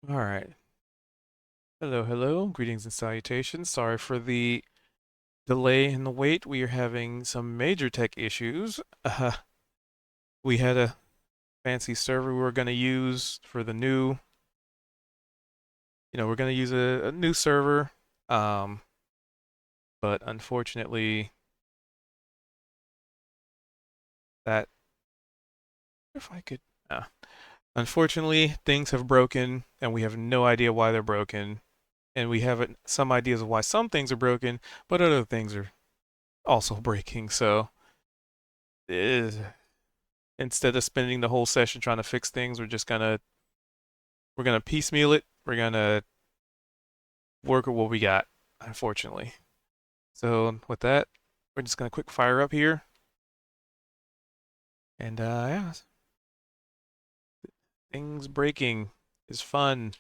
All right. Hello, hello. Greetings and salutations. Sorry for the delay in the wait. We are having some major tech issues. We had a fancy server we were going to use for the new, we're going to use a new server. Um, but unfortunately, that, if I could, uh, unfortunately, things have broken and we have no idea why they're broken. And we have some ideas of why some things are broken, but other things are also breaking. So, eh, instead of spending the whole session trying to fix things, we're gonna piecemeal it. We're gonna work with what we got, unfortunately. So with that, we're just gonna quick fire up here, and yeah, things breaking is fun.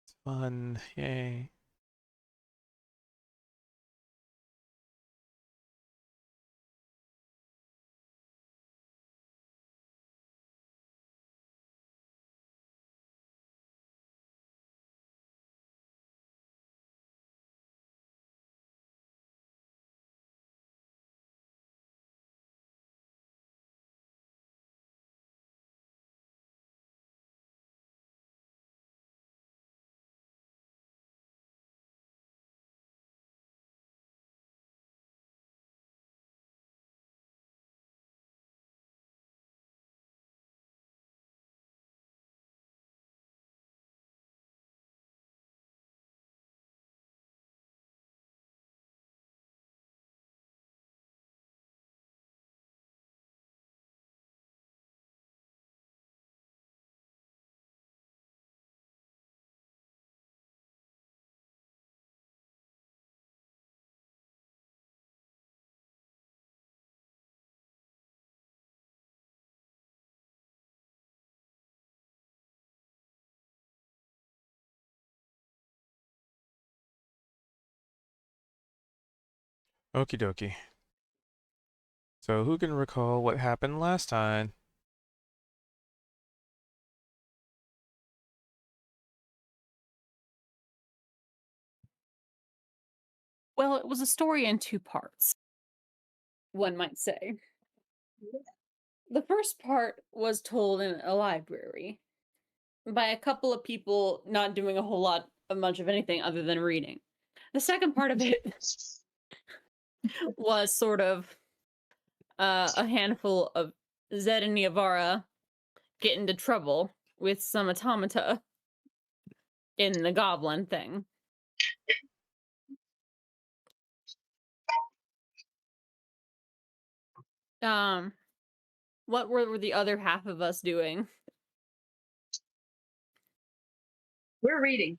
It's fun, yay. Okie dokie. So who can recall what happened last time? Well, it was a story in two parts, one might say. The first part was told in a library by a couple of people not doing a whole lot of much of anything other than reading. The second part of it was sort of a handful of Zed and Niavara get into trouble with some automata in the goblin thing. Um, what were the other half of us doing? We're reading.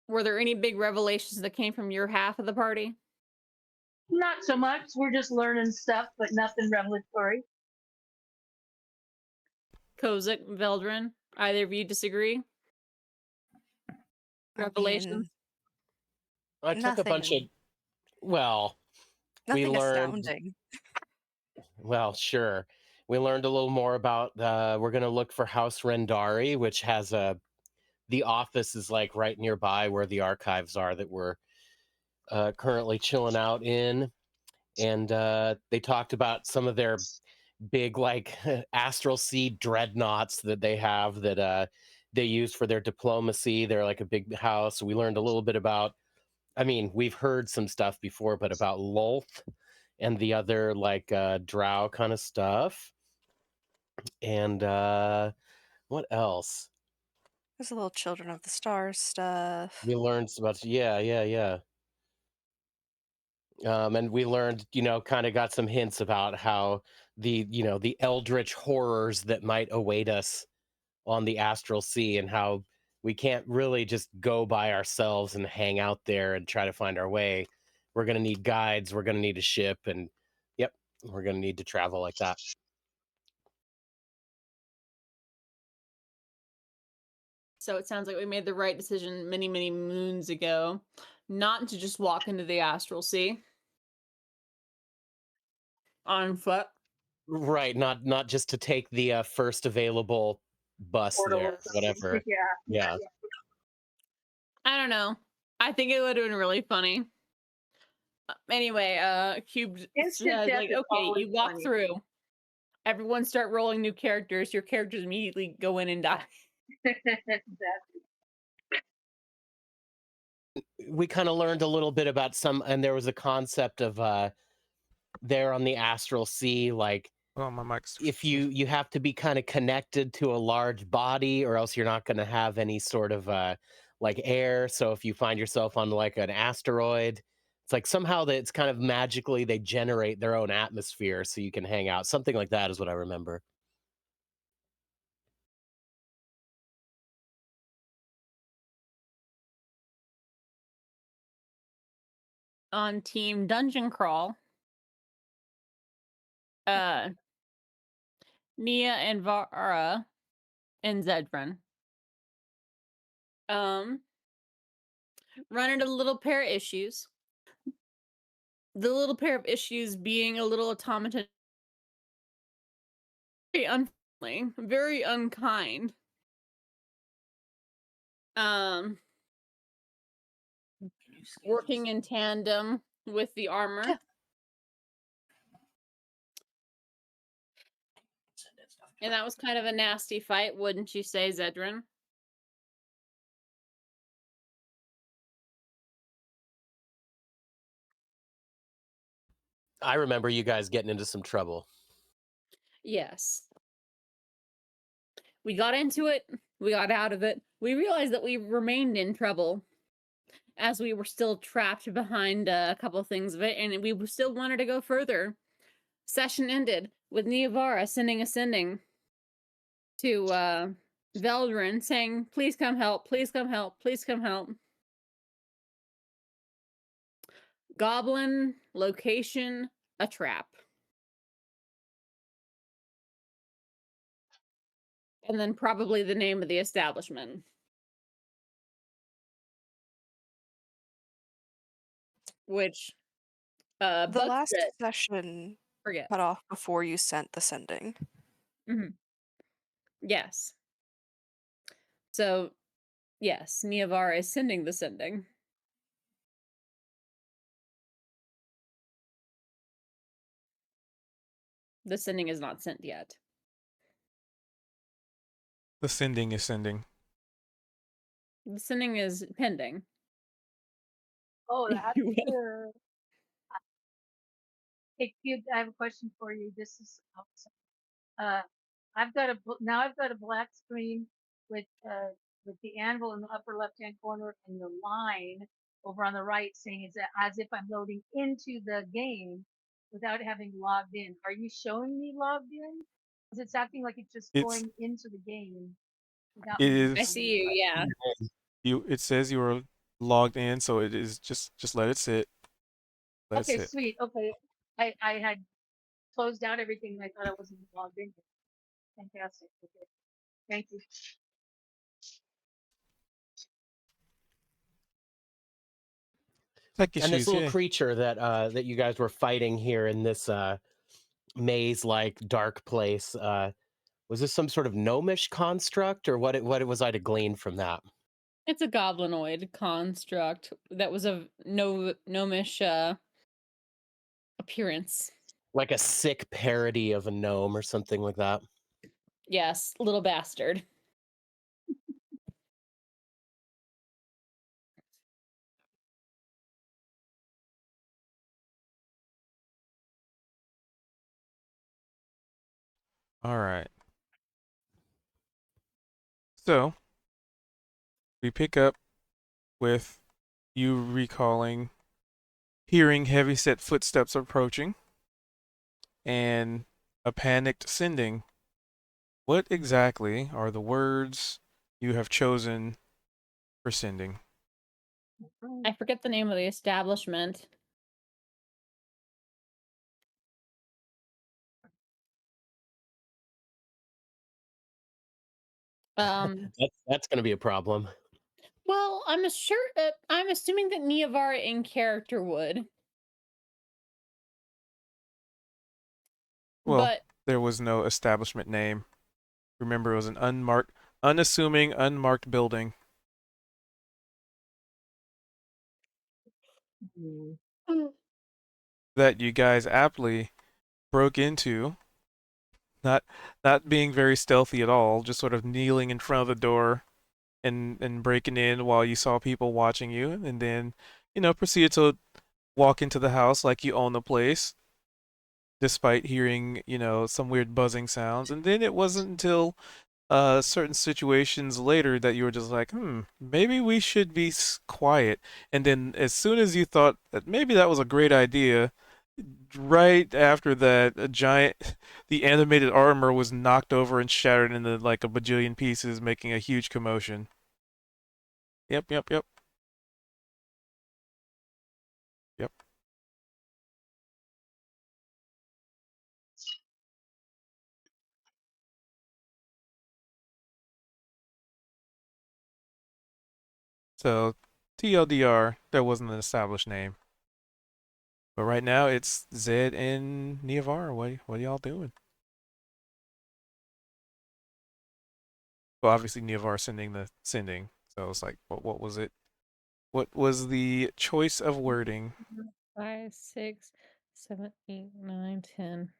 Were there any big revelations that came from your half of the party? Not so much. We're just learning stuff, but nothing revelatory. Kozik, Veldrin, either of you disagree? I Revelations? mean, I took a bunch of, nothing well, we nothing learned, astounding. well, sure. We learned a little more about, we're going to look for House Rendari, which has the office is like right nearby where the archives are that we're currently chilling out in. And they talked about some of their big, like, astral sea dreadnoughts that they have that they use for their diplomacy. They're like a big house. We learned a little bit about, I mean, we've heard some stuff before, but about Lolth and the other like drow kind of stuff. And what else? There's a little Children of the Stars stuff. We learned about, yeah. And we learned, kind of got some hints about how the eldritch horrors that might await us on the astral sea, and how we can't really just go by ourselves and hang out there and try to find our way. We're going to need guides. We're going to need a ship, and yep, we're going to need to travel like that. So it sounds like we made the right decision many, many moons ago not to just walk into the astral sea on foot. Right, not just to take the first available bus Portal or there, something. whatever. Yeah. Yeah. I don't know. I think it would have been really funny. Anyway, Cube Instant says death like, is okay, always you walk funny. through. Everyone start rolling new characters. Your characters immediately go in and die. We kind of learned a little bit about some, and there was a concept of there on the astral sea, like Oh, my mic's. if you have to be kind of connected to a large body, or else you're not going to have any sort of like air. So if you find yourself on like an asteroid, it's like somehow that it's kind of magically they generate their own atmosphere so you can hang out. Something like that is what I remember. On Team Dungeon Crawl, uh, Nia and Vara and Zedran run into a little pair of issues. The little pair of issues being a little automaton, very unfriendly, very unkind. Working in tandem with the armor. And that was kind of a nasty fight, wouldn't you say, Zedran? I remember you guys getting into some trouble. Yes. We got into it, we got out of it. We realized that we remained in trouble as we were still trapped behind a couple things of it, and we still wanted to go further. Session ended with Niavara sending ascending to Veldrin saying, please come help, please come help, please come help. Goblin, location, a trap. And then probably the name of the establishment. Which The Buck last said, session forget. cut off before you sent the sending. Yes. So, yes, Niavara is sending the sending. The sending is not sent yet. The sending is sending. The sending is pending. Oh, if that's you will. true. Hey, Cube, I have a question for you. This is awesome. I've got I've got a black screen with the anvil in the upper left hand corner and the line over on the right saying it's as if I'm loading into the game without having logged in. Are you showing me logged in? Because it's acting like it's just It's going into the game without it me being I is logged see in. you, yeah. you. It says you are logged in, so it is just let it sit. Let it Okay, sit. sweet. Okay. I had closed out everything and I thought I wasn't logged in. Fantastic. Okay. Thank you. Tech And this issues, little yeah. creature that you guys were fighting here in this maze-like dark place, was this some sort of gnomish construct, or what was I to glean from that? It's a goblinoid construct that was of gnomish appearance. Like a sick parody of a gnome or something like that? Yes, little bastard. All right. So we pick up with you recalling hearing heavy-set footsteps approaching and a panicked sending. What exactly are the words you have chosen for sending? I forget the name of the establishment. That's going to be a problem. Well, I'm assuming that Niavara in character would. Well, But there was no establishment name. Remember, it was an unassuming, unmarked building. Mm. that you guys aptly broke into, not not being very stealthy at all, just sort of kneeling in front of the door and breaking in while you saw people watching you, and then proceeded to walk into the house like you own the place, despite hearing some weird buzzing sounds. And then it wasn't until certain situations later that you were just like, maybe we should be quiet. And then as soon as you thought that maybe that was a great idea, right after that, the animated armor was knocked over and shattered into like a bajillion pieces, making a huge commotion. Yep, yep, yep, yep. So, TLDR, there wasn't an established name. But right now it's Zed and Niavar. What are y'all doing? Well, obviously Niavar sending. So it's like, what was it? What was the choice of wording? 5, 6, 7, 8, 9, 10,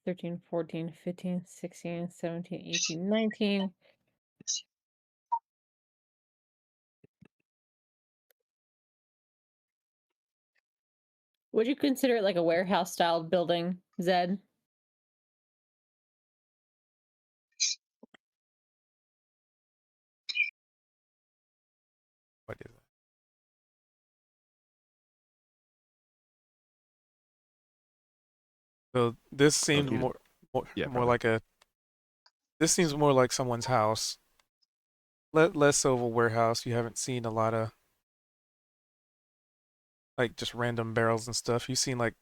13, 14, 15, 16, 17, 18, 19. Would you consider it like a warehouse style building, Zed? What is it? So this seemed he- more, Yeah, more probably. like a. This seems more like someone's house. Less so of a warehouse. You haven't seen a lot of like just random barrels and stuff. You've seen like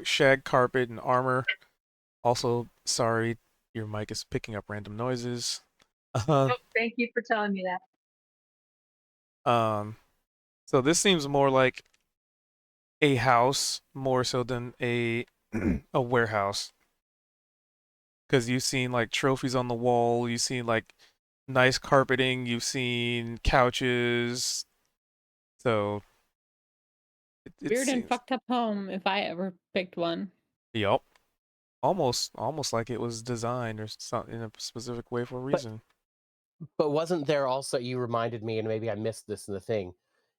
shag carpet and armor. Also, sorry, your mic is picking up random noises. Uh, Oh, thank you for telling me that. um, so this seems more like a house more so than a a warehouse because you've seen like trophies on the wall, you've seen like nice carpeting, you've seen couches. So it Weird and seems, fucked up home if I ever picked one. yup, almost like it was designed or something in a specific way for a But reason. wasn't there also, you reminded me, and maybe I missed this in the thing,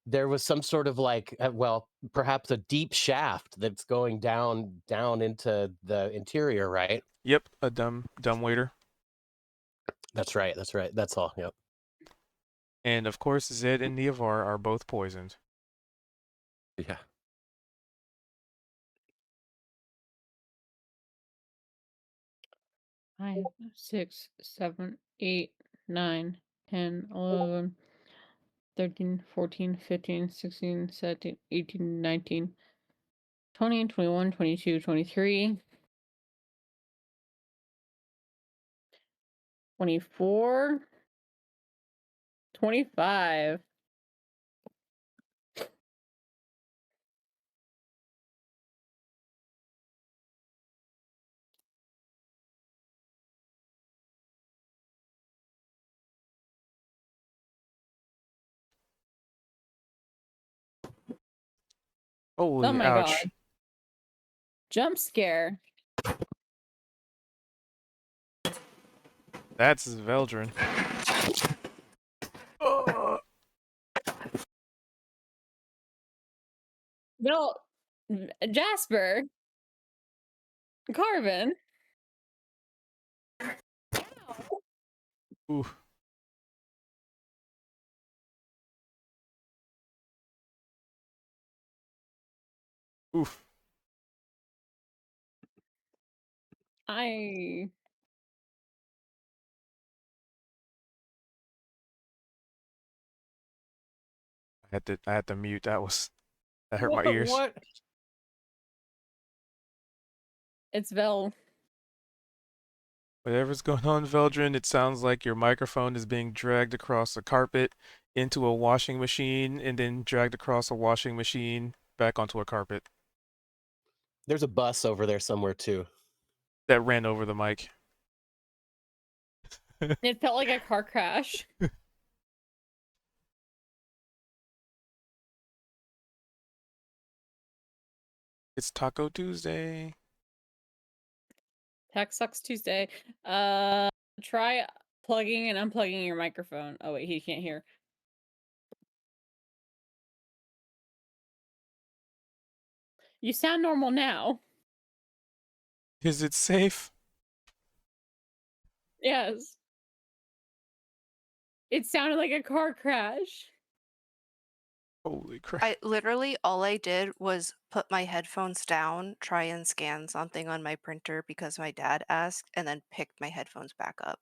there was some sort of like, well, perhaps a deep shaft that's going down into the interior, right? Yep, a dumb waiter. That's right. That's right. That's all. Yep. And of course, Zed and Niavar are both poisoned. Yeah. 5, 6, 7, 8, 9, 10, 11, 13, 14, 15, 16, 17, 18, 19, 20, 21, 22, 23, 24, 25. Oh Holy my ouch. god. Jump scare. That's Veldrin. Oh, No, Jasper, Carvin. oof, oof. I I had to mute. That hurt my What? ears. What? it's Vel. Whatever's going on, Veldrin, it sounds like your microphone is being dragged across a carpet into a washing machine and then dragged across a washing machine back onto a carpet There's a bus over there somewhere too. that ran over the mic. It felt like a car crash. It's Taco Tuesday. Tech sucks Tuesday. Try plugging and unplugging your microphone. Oh wait, he can't hear. You sound normal now. Is it safe? Yes. It sounded like a car crash. Holy crap. I literally all I did was put my headphones down, try and scan something on my printer because my dad asked, and then picked my headphones back up.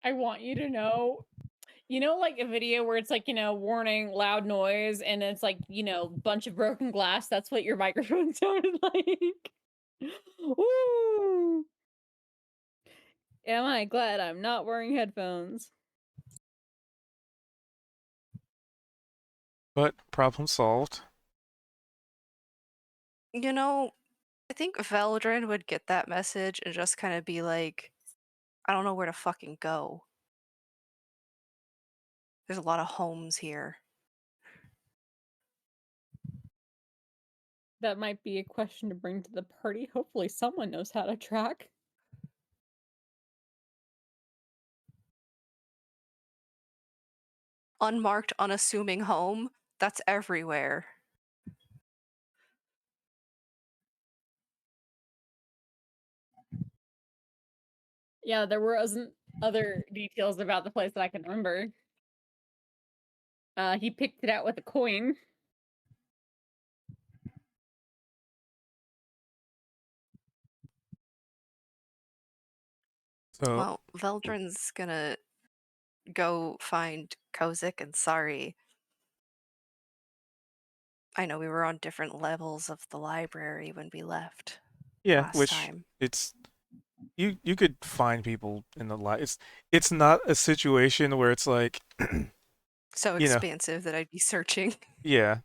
I want you to know, like a video where it's like, warning, loud noise, and it's like, bunch of broken glass. That's what your microphone sounded like. Woo! Am I glad I'm not wearing headphones? But problem solved. You know, I think Veldrin would get that message and just kind of be like, I don't know where to fucking go. There's a lot of homes here. That might be a question to bring to the party. Hopefully someone knows how to track. Unmarked, unassuming home, that's everywhere. Yeah, there wasn't other details about the place that I can remember. He picked it out with a coin. So, Well, Veldrin's gonna go find Kozik and Sari. I know we were on different levels of the library when we left yeah, last which time. it's you could find people in the it's not a situation where it's like So you know, expansive that I'd be searching. yeah.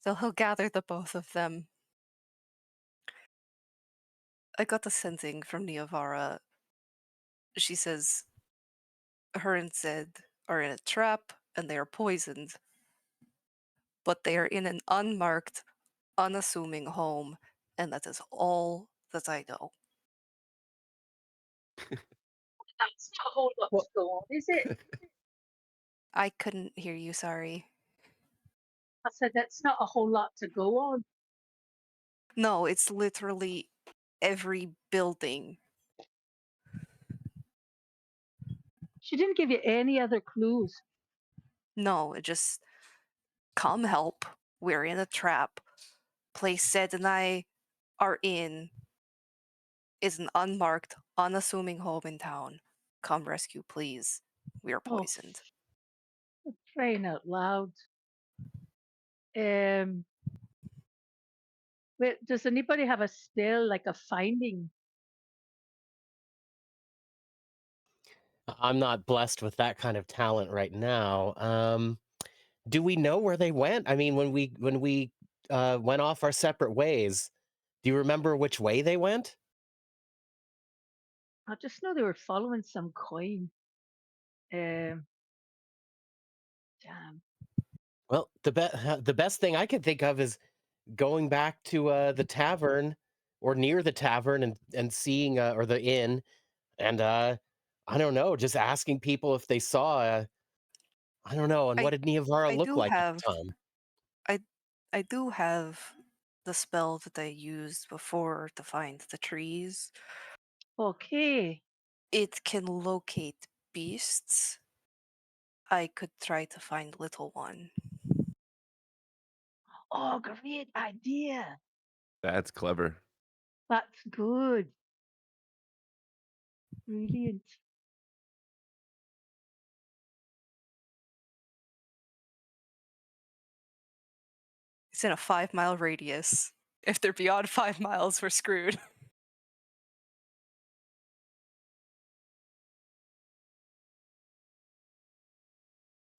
So he'll gather the both of them. I got the sensing from Neovara. She says her and Zed are in a trap and they are poisoned, but they are in an unmarked, unassuming home, and that is all that I know. That's not a whole lot to go on, is it? I couldn't hear you, sorry. I said that's not a whole lot to go on. No, it's literally every building. She didn't give you any other clues. No, it just come help. We're in a trap. Place Zed and I are in is an unmarked, unassuming home in town. Come rescue, please. We are Oh, poisoned. crying out loud. Um, wait, does anybody have a spell like a finding? I'm not blessed with that kind of talent right now. Do we know where they went? I mean, when we went off our separate ways, do you remember which way they went? I just know they were following some coin. Um, damn. Well, the best thing I could think of is going back to the tavern or near the tavern and seeing or the inn and I don't know, just asking people if they saw. I don't know, and what I did Neavara I look do like at have the time? I I do have the spell that I used before to find the trees. Okay. It can locate beasts. I could try to find little one. Oh, great idea. That's clever. That's good. Brilliant. It's in a 5-mile radius. If they're beyond 5 miles, we're screwed.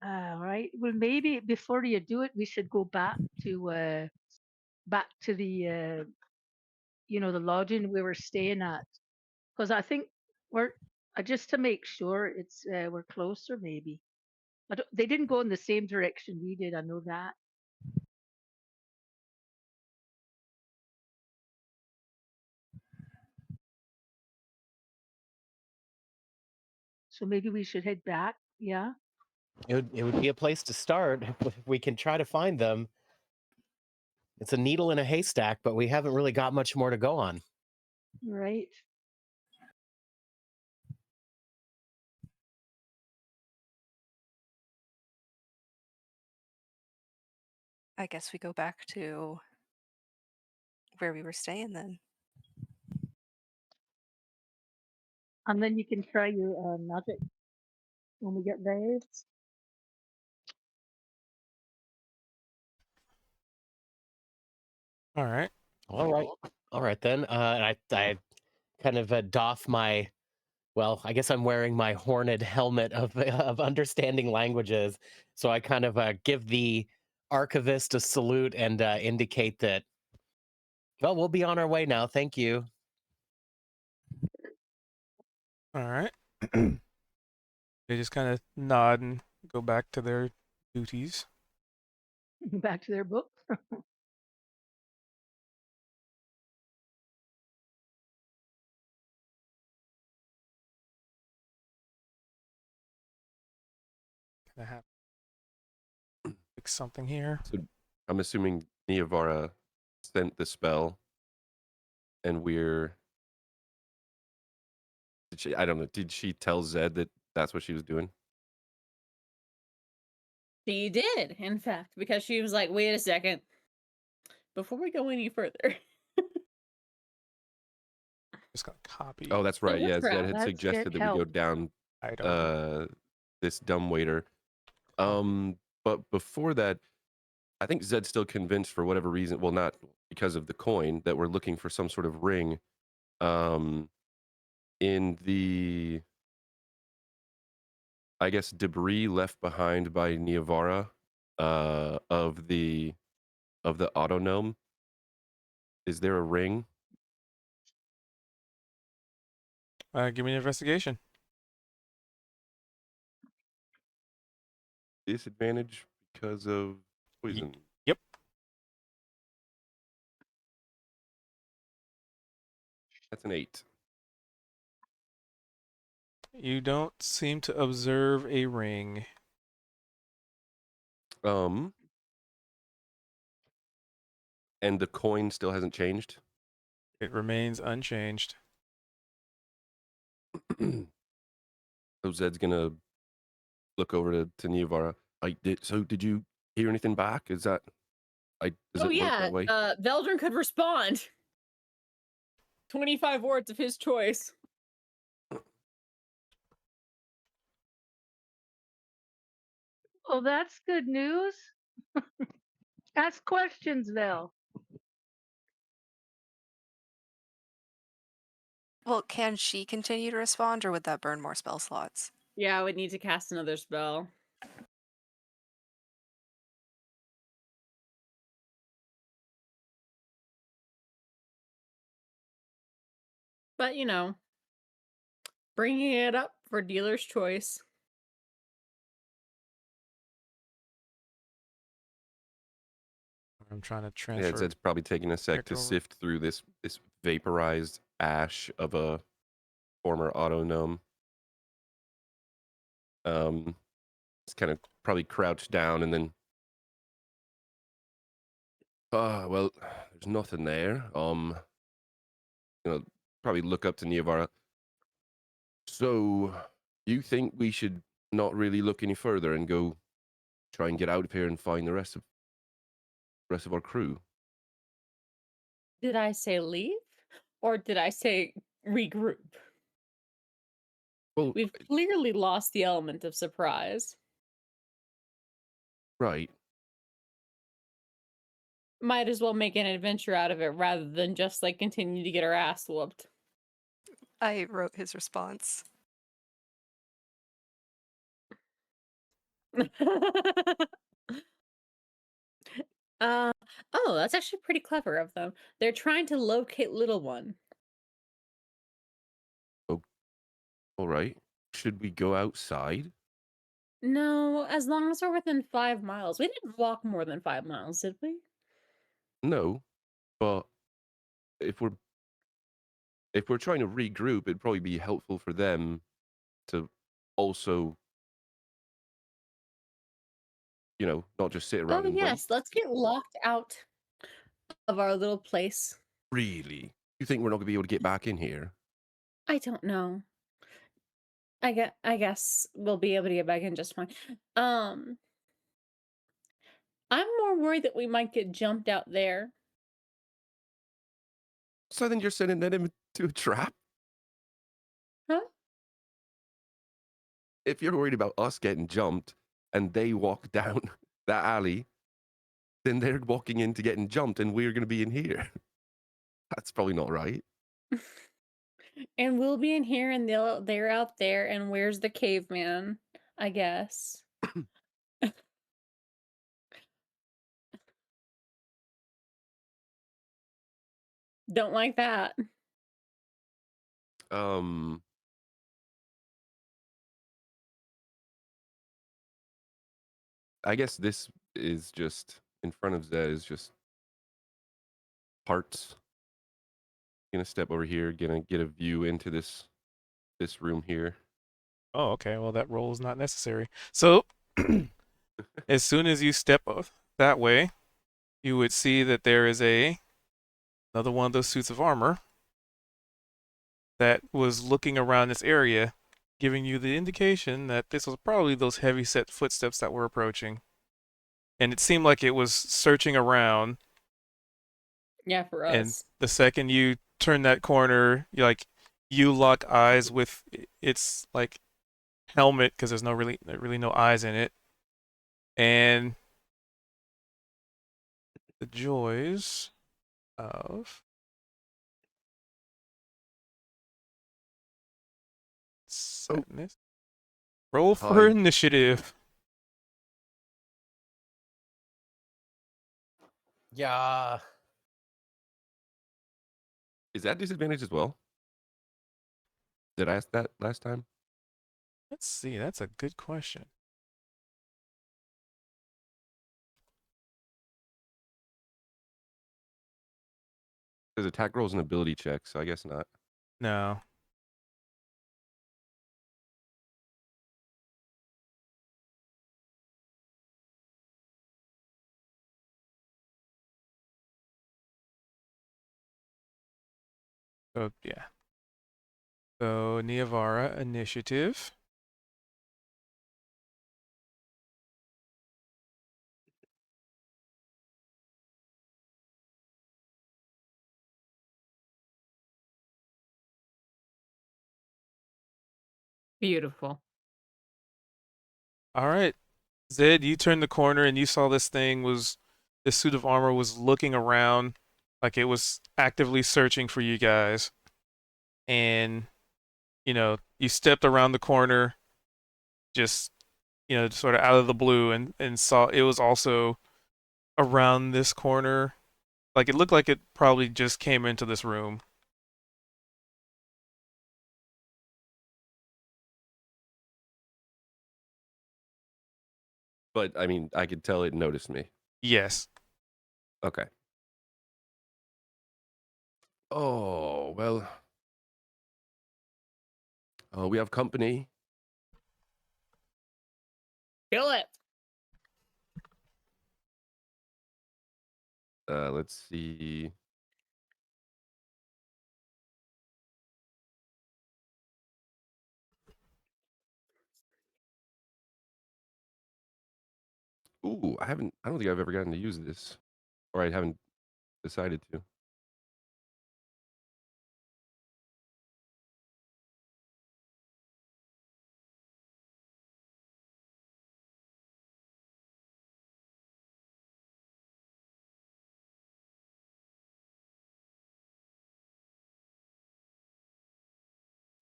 All right. Well, maybe before you do it, we should go back to the the lodging we were staying at, because I think we're just to make sure it's we're closer maybe. They didn't go in the same direction we did. I know that. So maybe we should head back. Yeah. It would be a place to start if we can try to find them. It's a needle in a haystack, but we haven't really got much more to go on. Right. I guess we go back to where we were staying then. And then you can try your magic when we get there. All right. All right, all right then. I kind of doff my. Well, I guess I'm wearing my horned helmet of of understanding languages, so I kind of give the archivist a salute and indicate that. Well, we'll be on our way now. Thank you. All right. They just kind of nod and go back to their duties. Back to their book. Kind of have fix something here. So I'm assuming Niavara sent the spell, and I don't know. Did she tell Zed that that's what she was doing? She did, in fact, because she was like, wait a second. Before we go any further. Just gonna copy Oh, that's right. Yeah, Zed crap. had That's suggested it. that we go Help. down item. this dumb waiter. But before that, I think Zed's still convinced for whatever reason. Well, not because of the coin, that we're looking for some sort of ring. In the, I guess, debris left behind by Niavara, of the Autonome. Is there a ring? Give me an investigation. Disadvantage because of poison. Yep. That's an 8. You don't seem to observe a ring. And the coin still hasn't changed. It remains unchanged. So Zed's gonna look over to Niavara. Did you hear anything back? Does Oh it work yeah, that way? Veldrin could respond. 25 words of his choice. Oh, that's good news. Ask questions, Vel. Well, can she continue to respond, or would that burn more spell slots? Yeah, I would need to cast another spell. But, you know, bringing it up for dealer's choice. I'm trying to Yeah, transfer. Zed's probably taking a sec character to over. sift through this vaporized ash of a former auto gnome. It's kind of probably crouched down and then. Well, there's nothing there. Probably look up to Niavara. So, you think we should not really look any further and go try and get out of here and find the rest of our crew? Did I say leave? Or did I say regroup? Well, We've clearly lost the element of surprise. right. Might as well make an adventure out of it rather than just like continue to get our ass whooped. I wrote his response. uh oh, that's actually pretty clever of them. They're trying to locate little one. Oh, all right. Should we go outside? No, as long as we're within 5 miles. We didn't walk more than 5 miles, did we? No, but if we're if we're trying to regroup, it'd probably be helpful for them to also, not just sit Oh, around and wait. yes, let's get locked out of our little place. Really? You think we're not gonna be able to get back in here? I don't know. I guess we'll be able to get back in just fine. Um, I'm more worried that we might get jumped out there. So then you're sending them into a trap? Huh? If you're worried about us getting jumped and they walk down that alley, then they're walking into getting jumped and we're gonna be in here. That's probably not right. And we'll be in here and they're out there and where's the caveman? I guess. Don't like that. Um, I guess this is just in front of Zed is just parts. Gonna step over here, gonna get a view into this room here. Oh, okay. Well, that roll is not necessary. So, as soon as you step that way, you would see that there is another one of those suits of armor that was looking around this area, giving you the indication that this was probably those heavy set footsteps that were approaching. And it seemed like it was searching around, Yeah, for and us. the second you turn that corner, you lock eyes with its like helmet because there's really no eyes in it. And the joys of Oh, sadness. Roll for hi. initiative. Yeah. Is that disadvantage as well? Did I ask that last time? Let's see. That's a good question. Because attack roll is an ability check, so I guess not. No. So yeah. So Niavara initiative. Beautiful. All right. Zed, you turned the corner and you saw this suit of armor was looking around like it was actively searching for you guys. And, you stepped around the corner just, sort of out of the blue and saw it was also around this corner. Like it looked like it probably just came into this room. But I mean, I could tell it noticed me. Yes. Okay. Oh, well. We have company. Kill it. Let's see. Ooh, I don't think I've ever gotten to use this. Or I haven't decided to.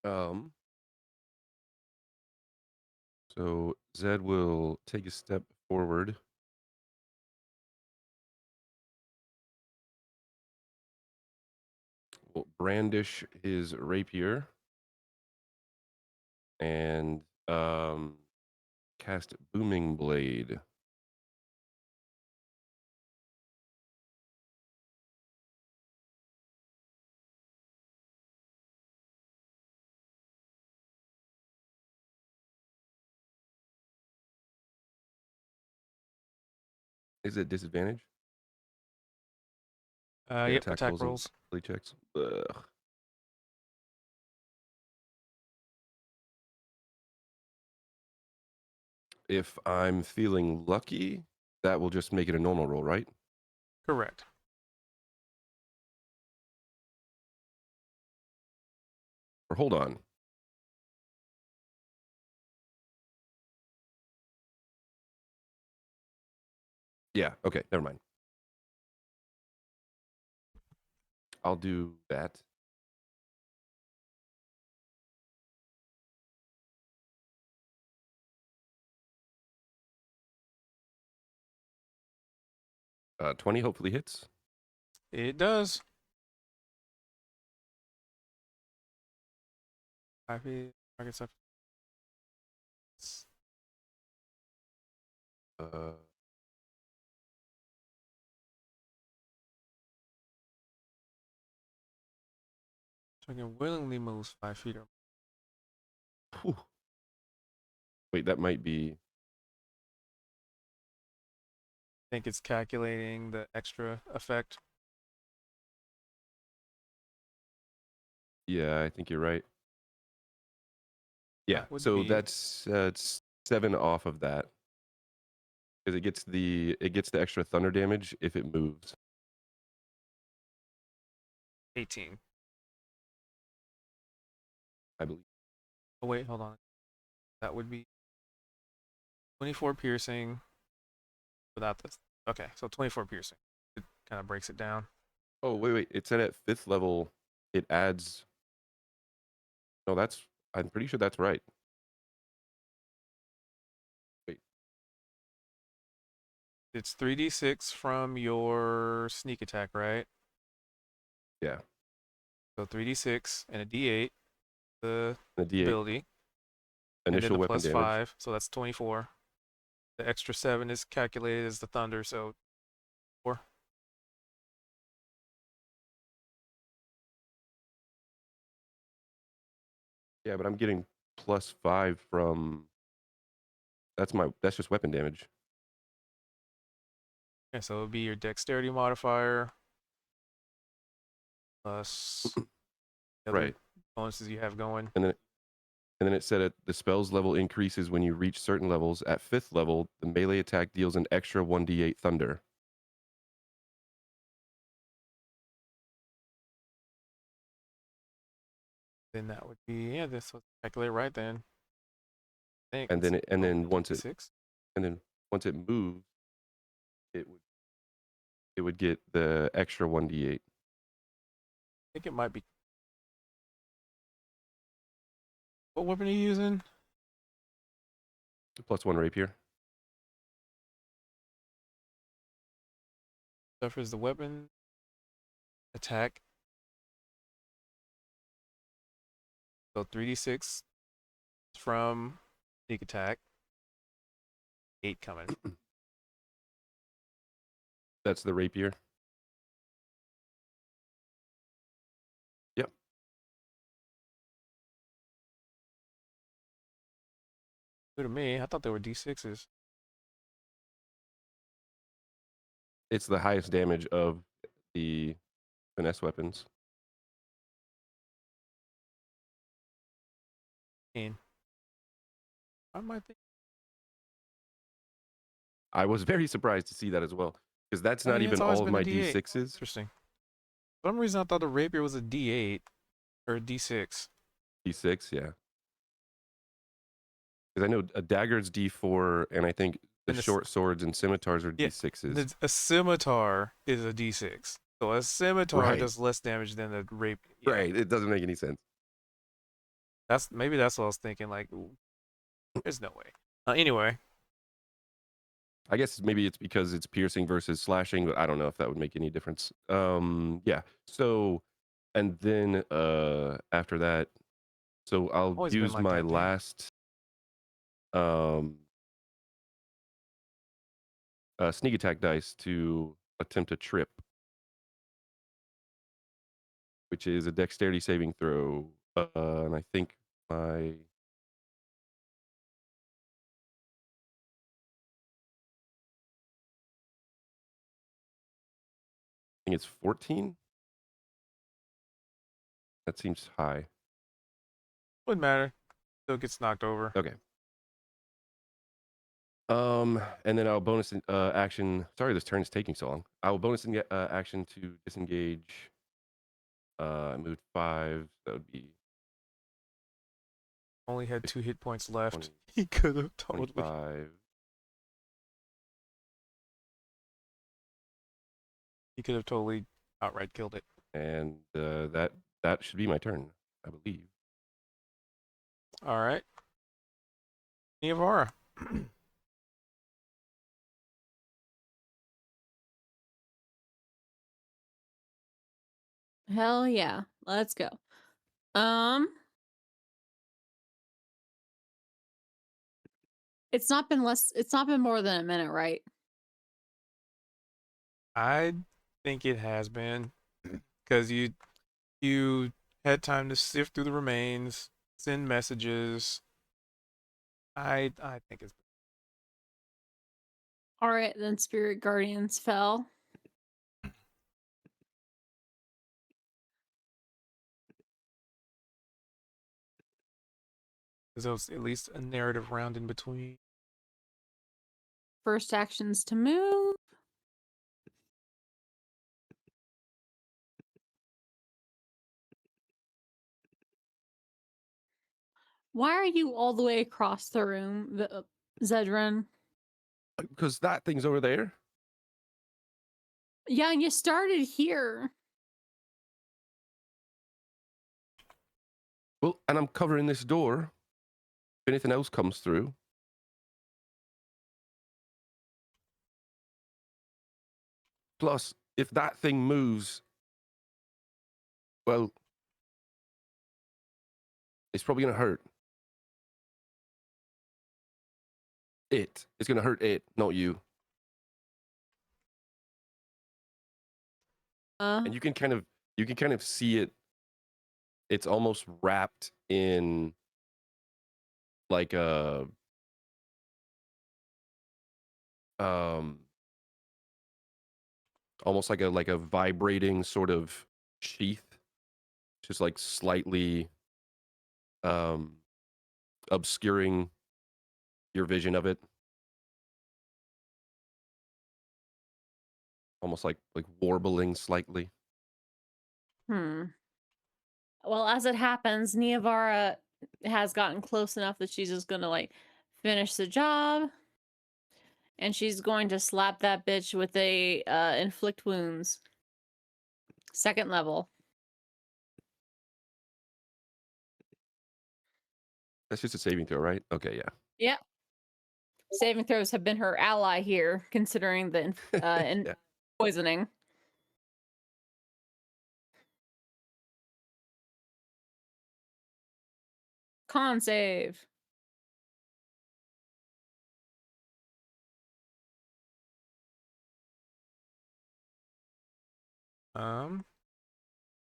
Um, so Zed will take a step forward. Will brandish his rapier and cast Booming Blade. Is it disadvantage? Yeah, Yep, attack rolls rolls. and play checks. Ugh. If I'm feeling lucky, that will just make it a normal roll, right? Correct. Or hold on. Yeah, okay, never mind. I'll do that. Uh, 20 hopefully hits. It does. I guess Uh, so I can willingly move 5 feet. whew. Wait, that might be. I think it's calculating the extra effect. Yeah, I think you're right. Yeah, That would so be that's it's 7 off of that because it gets the extra thunder damage if it moves. 18. I believe. Oh wait, hold on. That would be 24 piercing without this. Okay, so 24 piercing. It kind of breaks it down. Oh wait, it said at 5th level it adds. No, I'm pretty sure that's right. Wait, It's 3d6 from your sneak attack, right? yeah, So 3d6 and a d8, the the D8 ability, and then initial the weapon plus damage. 5, so that's 24. The extra 7 is calculated as the thunder, so 4. Yeah, but I'm getting +5 from. That's just weapon damage. Okay, so it would be your dexterity modifier plus the other Right, bonuses you have going. and then it said the spell's level increases when you reach certain levels. At 5th level, the melee attack deals an extra 1d8 thunder. Then that would be, yeah, this was calculate right then. I think And it's then it, and then once it 6. and then once it moves, it would get the extra 1d8. I think it might be. What weapon are you using? +1 rapier. Suffers the weapon attack. So 3d6 from sneak attack. 8 coming. That's the rapier. Yep. Good to me. I thought they were d6s. It's the highest damage of the finesse weapons. I might think. I was very surprised to see that as well, because that's I not mean, it's even always all of been a my d8. d6s. Interesting. For some reason, I thought the rapier was a d8 or a d6. D6, yeah. Because I know a dagger's D4, and I think the And short swords and scimitars are yeah, D6s. a scimitar is a d6. So a scimitar Right, does less damage than the rapier. Yeah, right. It doesn't make any sense. maybe that's what I was thinking. Like, ooh, there's no way. Anyway, I guess maybe it's because it's piercing versus slashing, but I don't know if that would make any difference. Yeah. So, and then after that, so I'll always been use like my that, dude. last um sneak attack dice to attempt a trip, which is a dexterity saving throw. And I think I think it's 14. That seems high. Wouldn't matter. Still gets knocked over. Okay. And then I'll bonus action. Sorry, this turn is taking so long. I will bonus action to disengage. I moved 5. That would be Only had 2 hit points left. 20, He could have totally. 25. He could have totally outright killed it. And that should be my turn, I believe. All right. Niavara. Hell yeah. Let's go. It's not been more than a minute, right? I think it has been because you had time to sift through the remains, send messages. I think it's All right, then Spirit Guardians fell. because there was at least a narrative round in between. First actions to move. Why are you all the way across the room, Zedran? Because that thing's over there. Yeah, and you started here. Well, and I'm covering this door. If anything else comes through. Plus, if that thing moves, well, it's probably going to hurt. It's going to hurt it, not you. And you can kind of see it. It's almost wrapped in like a almost like a vibrating sort of sheath, just like slightly obscuring your vision of it. Almost like warbling slightly. Well, as it happens, Niavara has gotten close enough that she's just gonna like finish the job. And she's going to slap that bitch with a inflict wounds. 2nd level. That's just a saving throw, right? Okay, yeah. Yep. Saving throws have been her ally here, considering the Yeah. poisoning. Con save.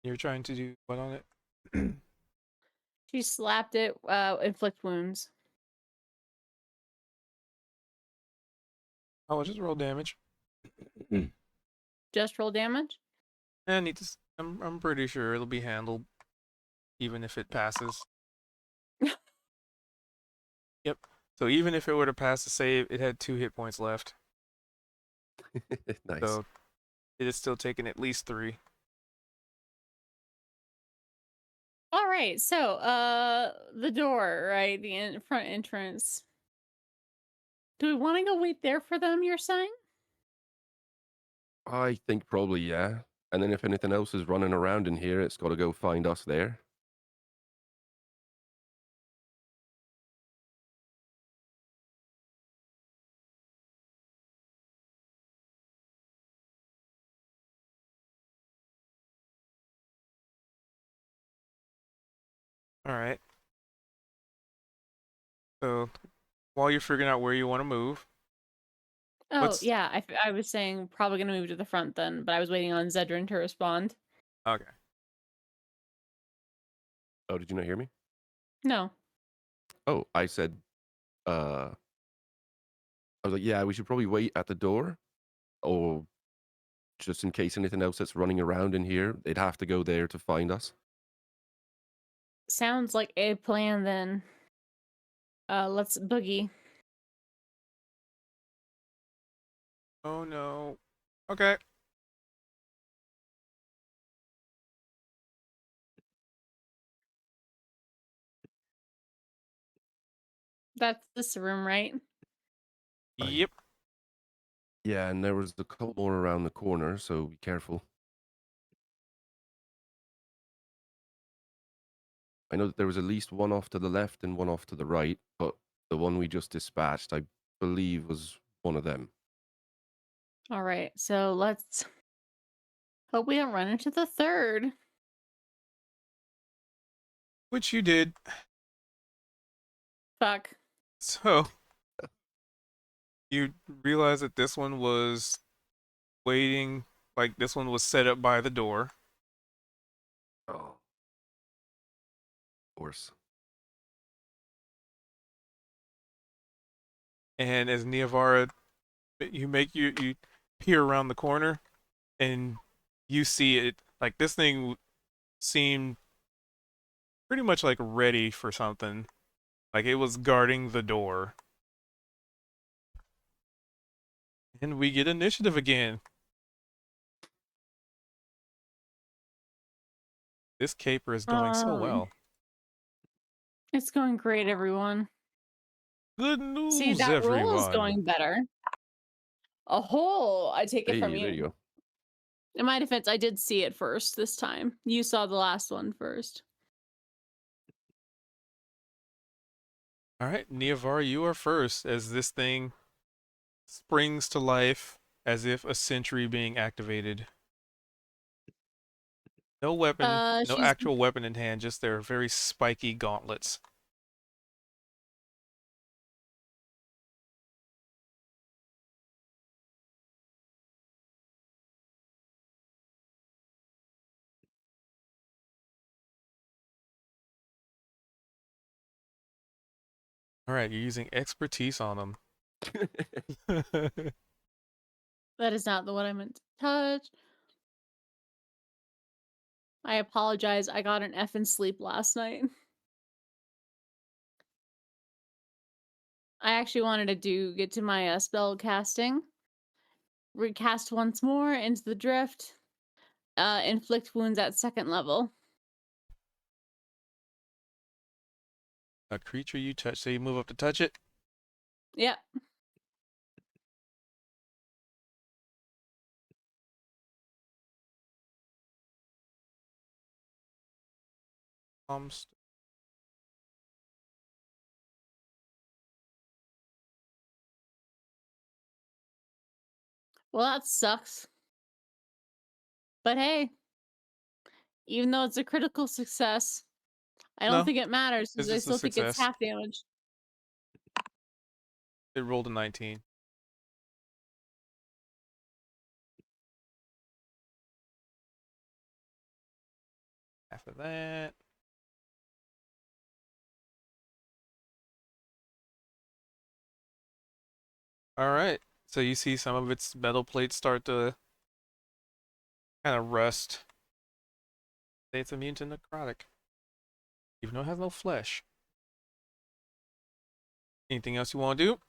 You're trying to do what on it? She slapped it, inflict wounds. Oh, just roll damage. Just roll damage? And I'm pretty sure it'll be handled, even if it passes. Yep. So even if it were to pass the save, it had 2 hit points left. Nice. So it is still taking at least 3. All right, so the door, right? The front entrance. Do we want to go wait there for them, you're saying? I think probably, yeah. And then if anything else is running around in here, it's got to go find us there. All right. So while you're figuring out where you want to move, Oh, What's yeah, I was saying probably gonna move to the front then, but I was waiting on Zedrin to respond. okay? Oh, did you not hear me? No. Oh, I said, I was like, yeah, we should probably wait at the door, or just in case anything else that's running around in here, they'd have to go there to find us. Sounds like a plan then. Let's boogie. Oh no. Okay. That's this room, right? Yep. Yeah, and there was a couple more around the corner, so be careful. I know that there was at least one off to the left and one off to the right, but the one we just dispatched, I believe, was one of them. All right, so let's hope we don't run into the third. Which you did. Fuck. So you realize that this one was waiting, like this one was set up by the door. Oh, of course. And as Niavara, you peer around the corner, and you see it. Like this thing seemed pretty much like ready for something. Like it was guarding the door. And we get initiative again. This caper is going so Um, well. it's going great, everyone. Good See, news, that roll is everyone. going better. A hole, I take it from Hey, there you you. go. In my defense, I did see it first this time. You saw the last one first. All right, Niavar, you are first as this thing springs to life as if a sentry being activated. No weapon, no She's actual weapon in hand, just their very spiky gauntlets. All right, you're using expertise on them. that is not the one I meant to touch. I apologize. I got an F in sleep last night. I actually wanted to get to my spell casting. Recast once more into the drift. Inflict wounds at second level. A creature you touch, so you move up to touch it. Yep. Um, Well, that sucks. But hey, even though it's a critical success, I don't no, think it matters it's because I just a still think it's success. half damage. It rolled a 19. Half of that. All right. So you see some of its metal plates start to kind of rust. It's immune to necrotic, even though it has no flesh. Anything else you want to do?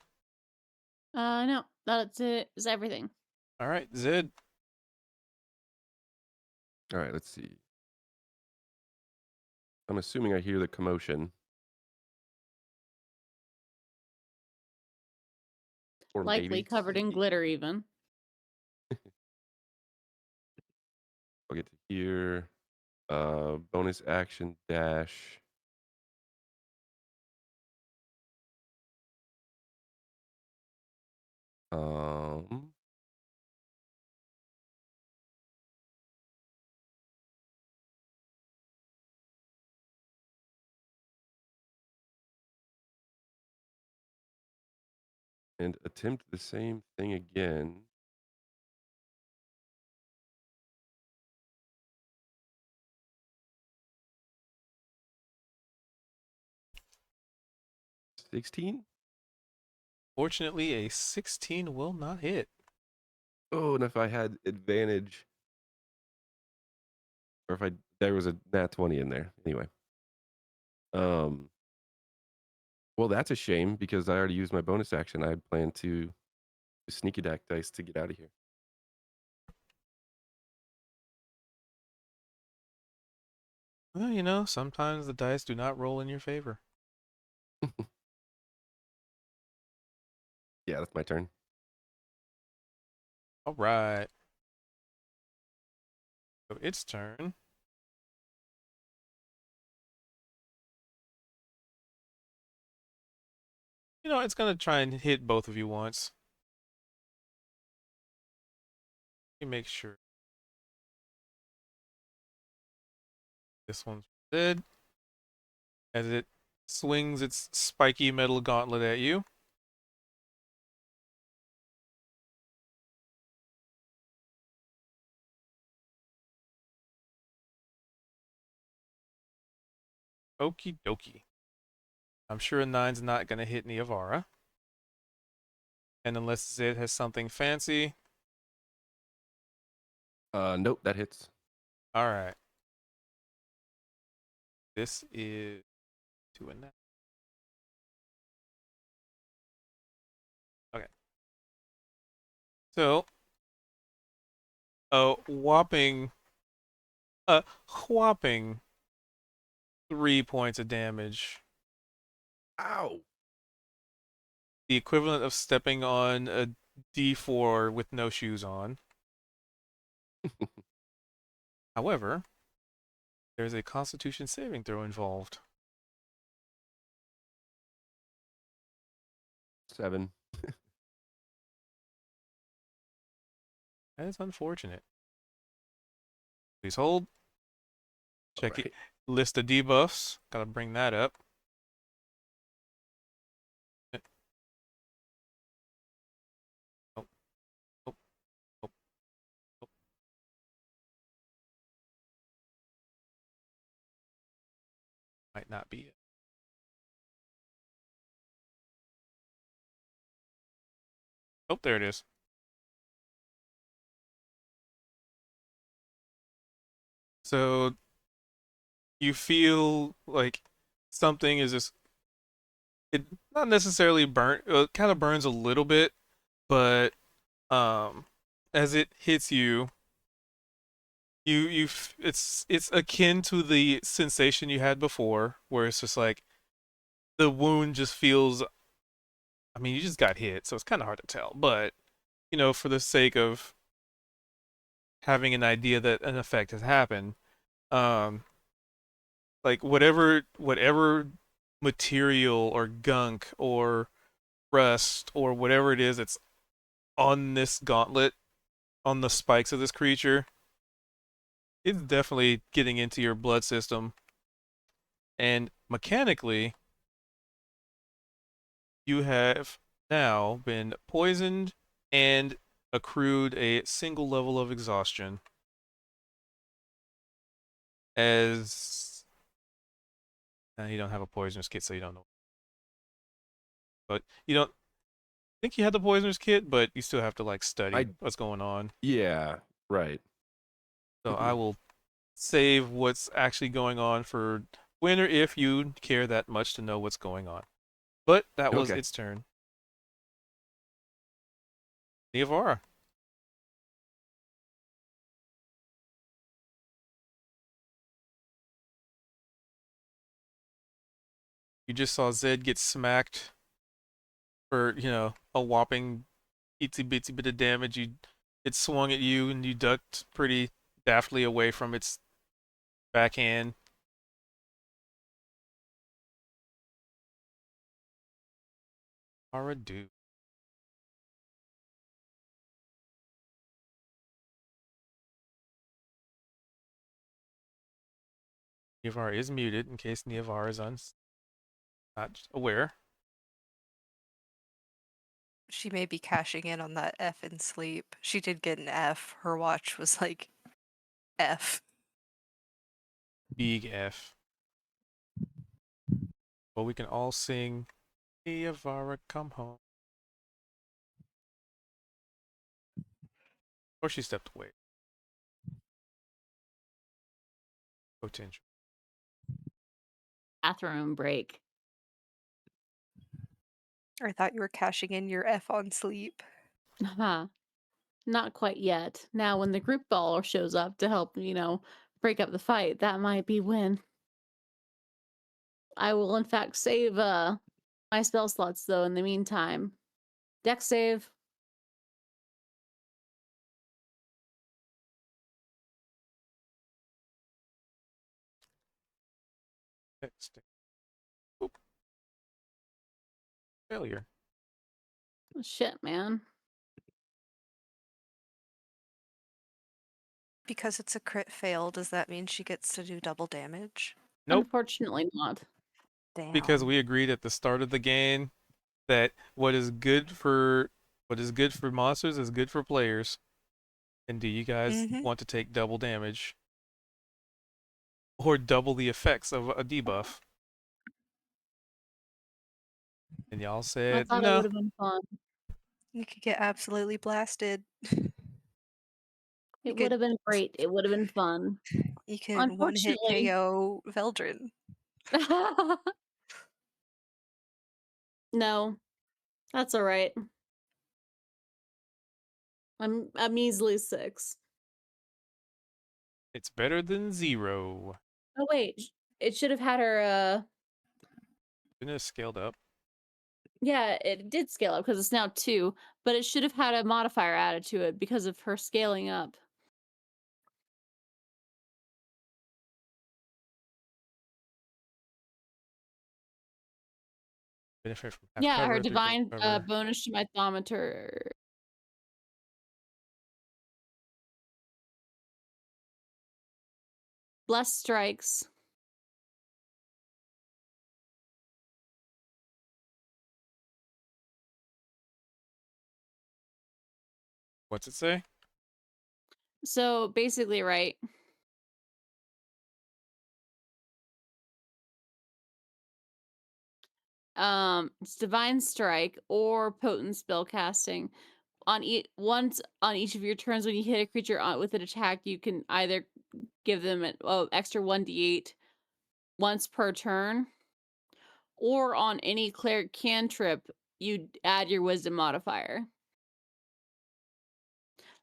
No, that's it. Is everything. All right, Zed. All right, let's see. I'm assuming I hear the commotion. Or Likely maybe covered in see. glitter, even. I'll get to here. Bonus action dash. Um, and attempt the same thing again. $16? Fortunately, a 16 will not hit. Oh, and if I had advantage, or if there was a nat 20 in there. Anyway. Well, that's a shame because I already used my bonus action. I plan to sneak attack dice to get out of here. Well, you know, sometimes the dice do not roll in your favor. Yeah, that's my turn. All right. So its turn. You know, it's gonna try and hit both of you once. Let me make sure this one's dead. As it swings its spiky metal gauntlet at you. Okie dokie. I'm sure a 9's not gonna hit Niavara. And unless Zed has something fancy. Nope, that hits. All right. This is 2 and 9. Okay. So, a whopping 3 points of damage. Ow! The equivalent of stepping on a D4 with no shoes on. However, there's a Constitution saving throw involved. 7. That is unfortunate. Please hold. Check it. Right. List of debuffs. Gotta bring that up. Oh, oh, oh, oh. Might not be it. Oh, there it is. So you feel like something is just it not necessarily burnt. It kind of burns a little bit, but um, as it hits you, it's akin to the sensation you had before, where it's just like the wound just feels. I mean, you just got hit, so it's kind of hard to tell. But you know, for the sake of having an idea that an effect has happened, um, like whatever material or gunk or rust or whatever it is that's on this gauntlet, on the spikes of this creature, it's definitely getting into your blood system. And mechanically, you have now been poisoned and accrued a single level of exhaustion. As you don't have a poisoner's kit, so you don't know. But you don't think you had the poisoner's kit, but you still have to like study I what's going on. Yeah, right. So I will save what's actually going on for winter if you care that much to know what's going on. But that was Okay. its turn. Niavara. You just saw Zed get smacked for, you know, a whopping itsy bitsy bit of damage. It swung at you and you ducked pretty daftly away from its backhand. Ara do. Niavara is muted in case Niavara is not aware. She may be cashing in on that F in sleep. She did get an F. Her watch was like F. Big F. Well, we can all sing Yavara Come Home. Or she stepped away. Potential. Bathroom break. I thought you were cashing in your F on sleep. Huh. Not quite yet. Now, when the group baller shows up to help, break up the fight, that might be when. I will, in fact, save my spell slots, though, in the meantime. Dex save. Next. Oop. Failure. Shit, man. Because it's a crit fail, does that mean she gets to do double damage? Nope. Unfortunately not. Damn. Because we agreed at the start of the game that what is good for monsters is good for players. And do you guys Mhm. want to take double damage? Or double the effects of a debuff? And y'all I said thought it would no. have been fun. You could get absolutely blasted. You It would could have been great. It would have been fun. you could one-hit Unfortunately. KO Veldrin. No, that's all right. I'm a measly 6. It's better than 0. Oh wait, it should have had her. Shouldn't it scaled up? Yeah, it did scale up because it's now 2, but it should have had a modifier added to it because of her scaling up. Benefit from half Yeah, her cover, 3/4 divine cover. bonus to my thermometer. Blessed strikes. What's it say? So basically, right. It's divine strike or potent spell casting. Once on each of your turns when you hit a creature with an attack, you can either give them an extra 1d8 once per turn, or on any cleric cantrip, you add your wisdom modifier.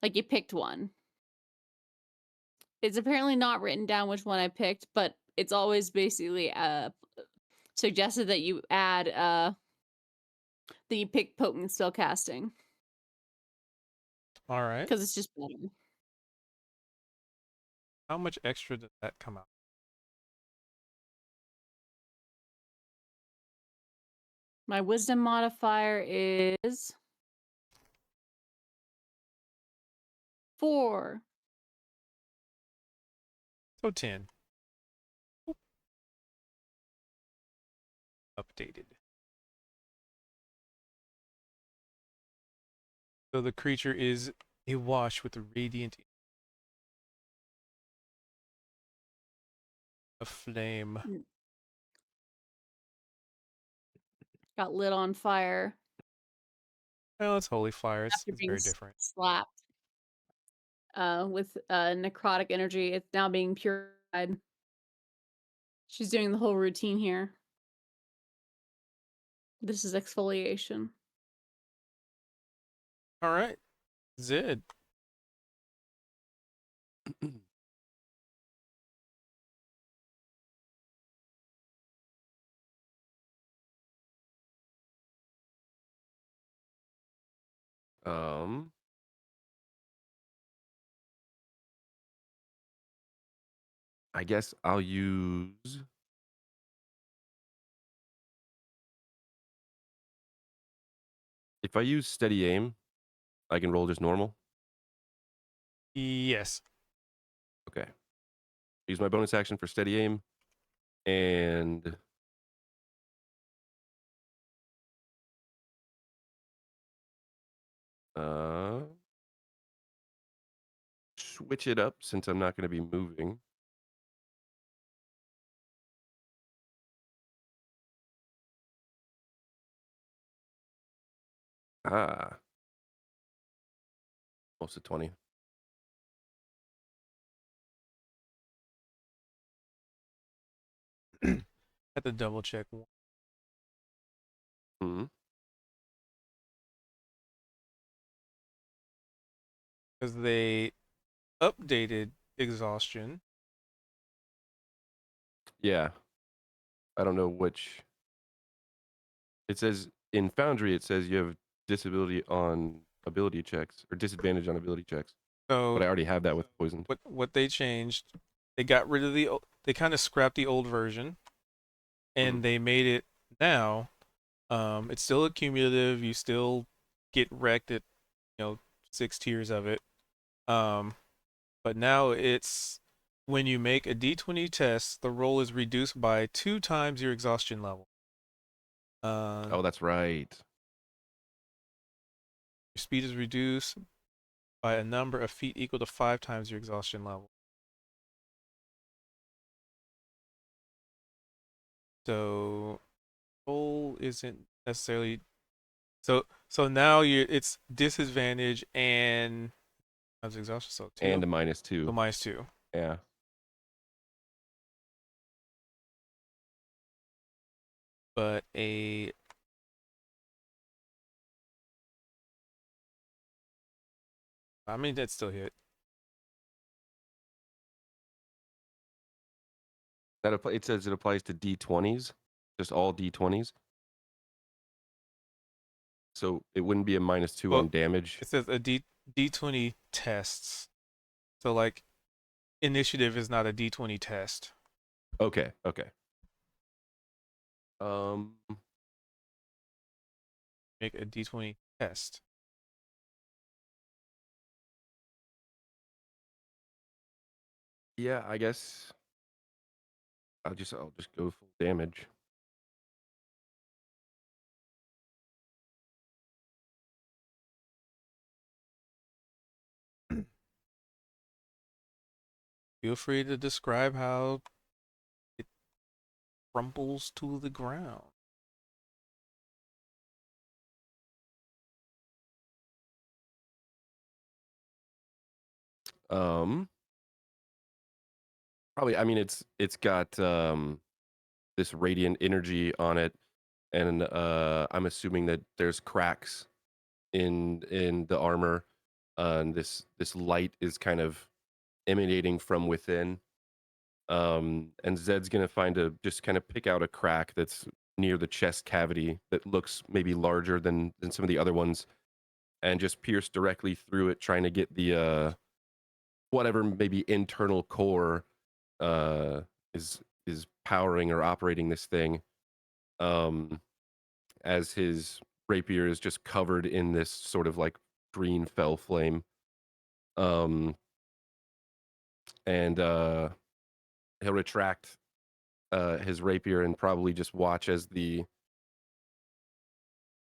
Like you picked one. It's apparently not written down which one I picked, but it's always basically suggested that you add that you pick potent spell casting All right. because it's just better. How much extra does that come out? My wisdom modifier is 4. So 10. Oop. Updated. So the creature is awash with radiant of flame. Got lit on fire Well, it's holy fire. It's after being very different. slapped with necrotic energy. It's now being purified. She's doing the whole routine here. This is exfoliation. All right. Zed. Um, I guess I'll use. If I use steady aim, I can roll just normal. Yes. Okay. Use my bonus action for steady aim, and Switch it up since I'm not going to be moving. Ah, almost a 20. Had to double check Hmm. because they updated exhaustion. Yeah, I don't know which. It says in Foundry, it says you have disability on ability checks or disadvantage on ability checks, but So I already have that with poisoned. what they changed, they got rid of they kind of scrapped the old version, and they made it now. It's still accumulative. You still get wrecked at 6 tiers of it. Um, but now it's when you make a D20 test, the roll is reduced by 2 times your exhaustion level. Oh, that's right. Your speed is reduced by a number of feet equal to 5 times your exhaustion level. So roll isn't necessarily so now it's disadvantage and how's exhaustion, so And 2, a so -2. -2. Yeah. But a I mean that still hit. It says it applies to D20s, just all D20s. So it wouldn't be a -2 Well, on damage. it says a D20 tests. So like initiative is not a D20 test. Okay. Okay. Um. Make a D20 test. Yeah, I guess I'll just go full damage. Feel free to describe how it crumples to the ground. Um. Probably. I mean, it's got this radiant energy on it, and I'm assuming that there's cracks in the armor, and this light is kind of emanating from within. And Zed's gonna just kind of pick out a crack that's near the chest cavity that looks maybe larger than some of the other ones, and just pierce directly through it, trying to get the whatever maybe internal core uh is powering or operating this thing. Um, as his rapier is just covered in this sort of like green fell flame. Um, and he'll retract his rapier and probably just watch as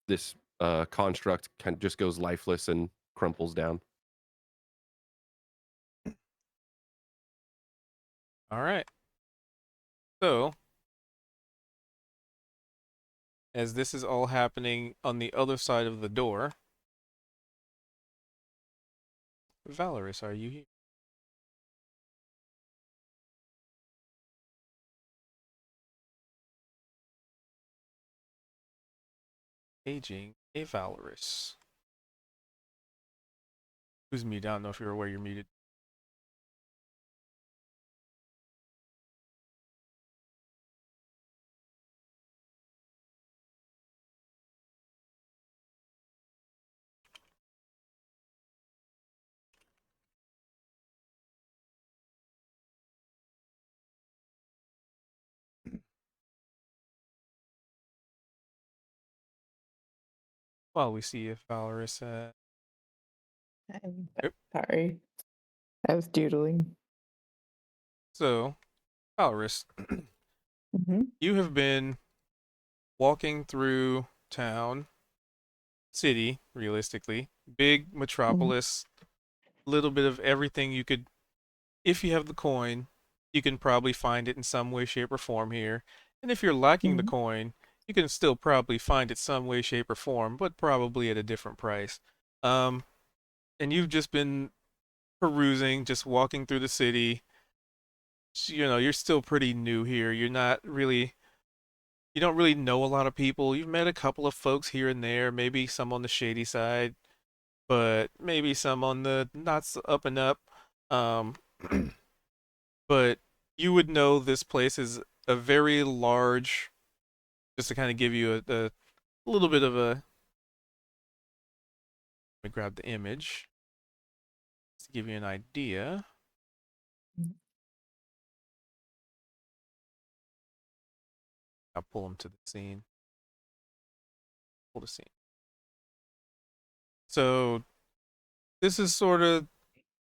this construct kind of just goes lifeless and crumples down. All right. So, as this is all happening on the other side of the door, Valorous, are you here? Aging a Valorous. Who's muted? I don't know if you're aware you're muted. While we see if Valorous. I'm Yep. sorry. I was doodling. So, Valorous, Hmm. you have been walking through town city, realistically. Big Mhm. metropolis, little bit of everything you could, if you have the coin, you can probably find it in some way, shape, or form here. And if you're lacking the Mhm. coin, you can still probably find it some way, shape, or form, but probably at a different price. Um, and you've just been perusing, just walking through the city. You know, you're still pretty new here. You don't really know a lot of people. You've met a couple of folks here and there, maybe some on the shady side, but maybe some on the not so up and up. Um, but you would know this place is a very large, just to kind of give you a little bit of a, let me grab the image to give you an idea. Mhm. I'll pull them to the scene. Pull the scene. So this is sort of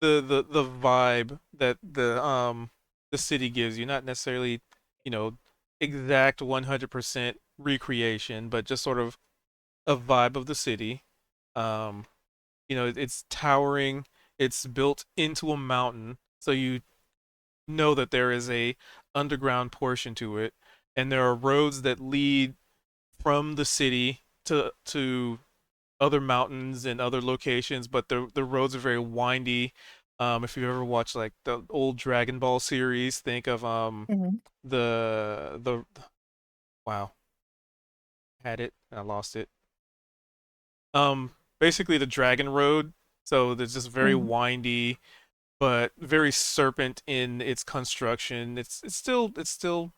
the vibe that the city gives you, not necessarily, you know, exact 100% recreation, but just sort of a vibe of the city. Um, you know, it's towering, it's built into a mountain, so you know that there is a underground portion to it, and there are roads that lead from the city to other mountains and other locations, but the roads are very windy. If you've ever watched like the old Dragon Ball series, think of Mhm. the wow, had it, I lost it. Basically the Dragon Road. So there's just very Mhm. windy, but very serpent in its construction. It's still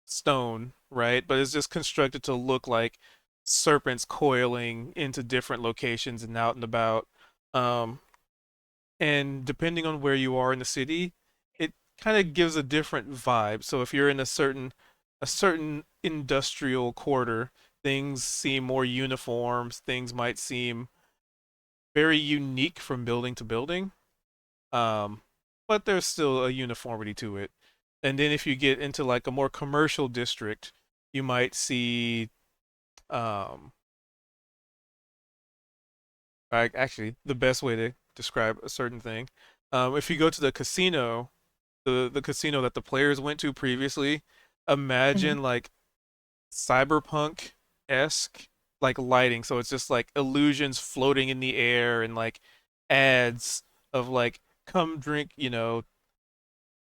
stone, right? But it's just constructed to look like serpents coiling into different locations and out and about. Um, and depending on where you are in the city, it kind of gives a different vibe. So if you're in a certain industrial quarter, things seem more uniform, things might seem very unique from building to building. Um, but there's still a uniformity to it. And then if you get into like a more commercial district, you might see um actually the best way to describe a certain thing. If you go to the casino, the casino that the players went to previously, Mhm. imagine like cyberpunk esque like lighting. So it's just like illusions floating in the air and like ads of like come drink,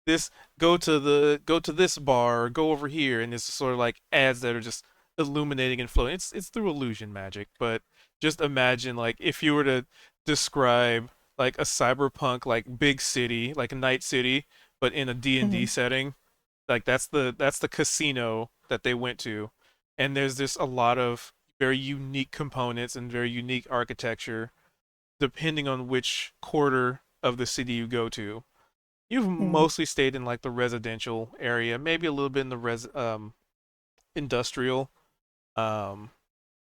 this go to this bar, or go over here, and it's sort of like ads that are just illuminating and floating. It's through illusion magic, but just imagine like if you were to describe like a cyberpunk like big city, like a night city, but in a D&D Mhm. setting, like that's the casino that they went to, and there's just a lot of very unique components and very unique architecture depending on which quarter of the city you go to. You've Mhm. mostly stayed in like the residential area, maybe a little bit in the industrial. Um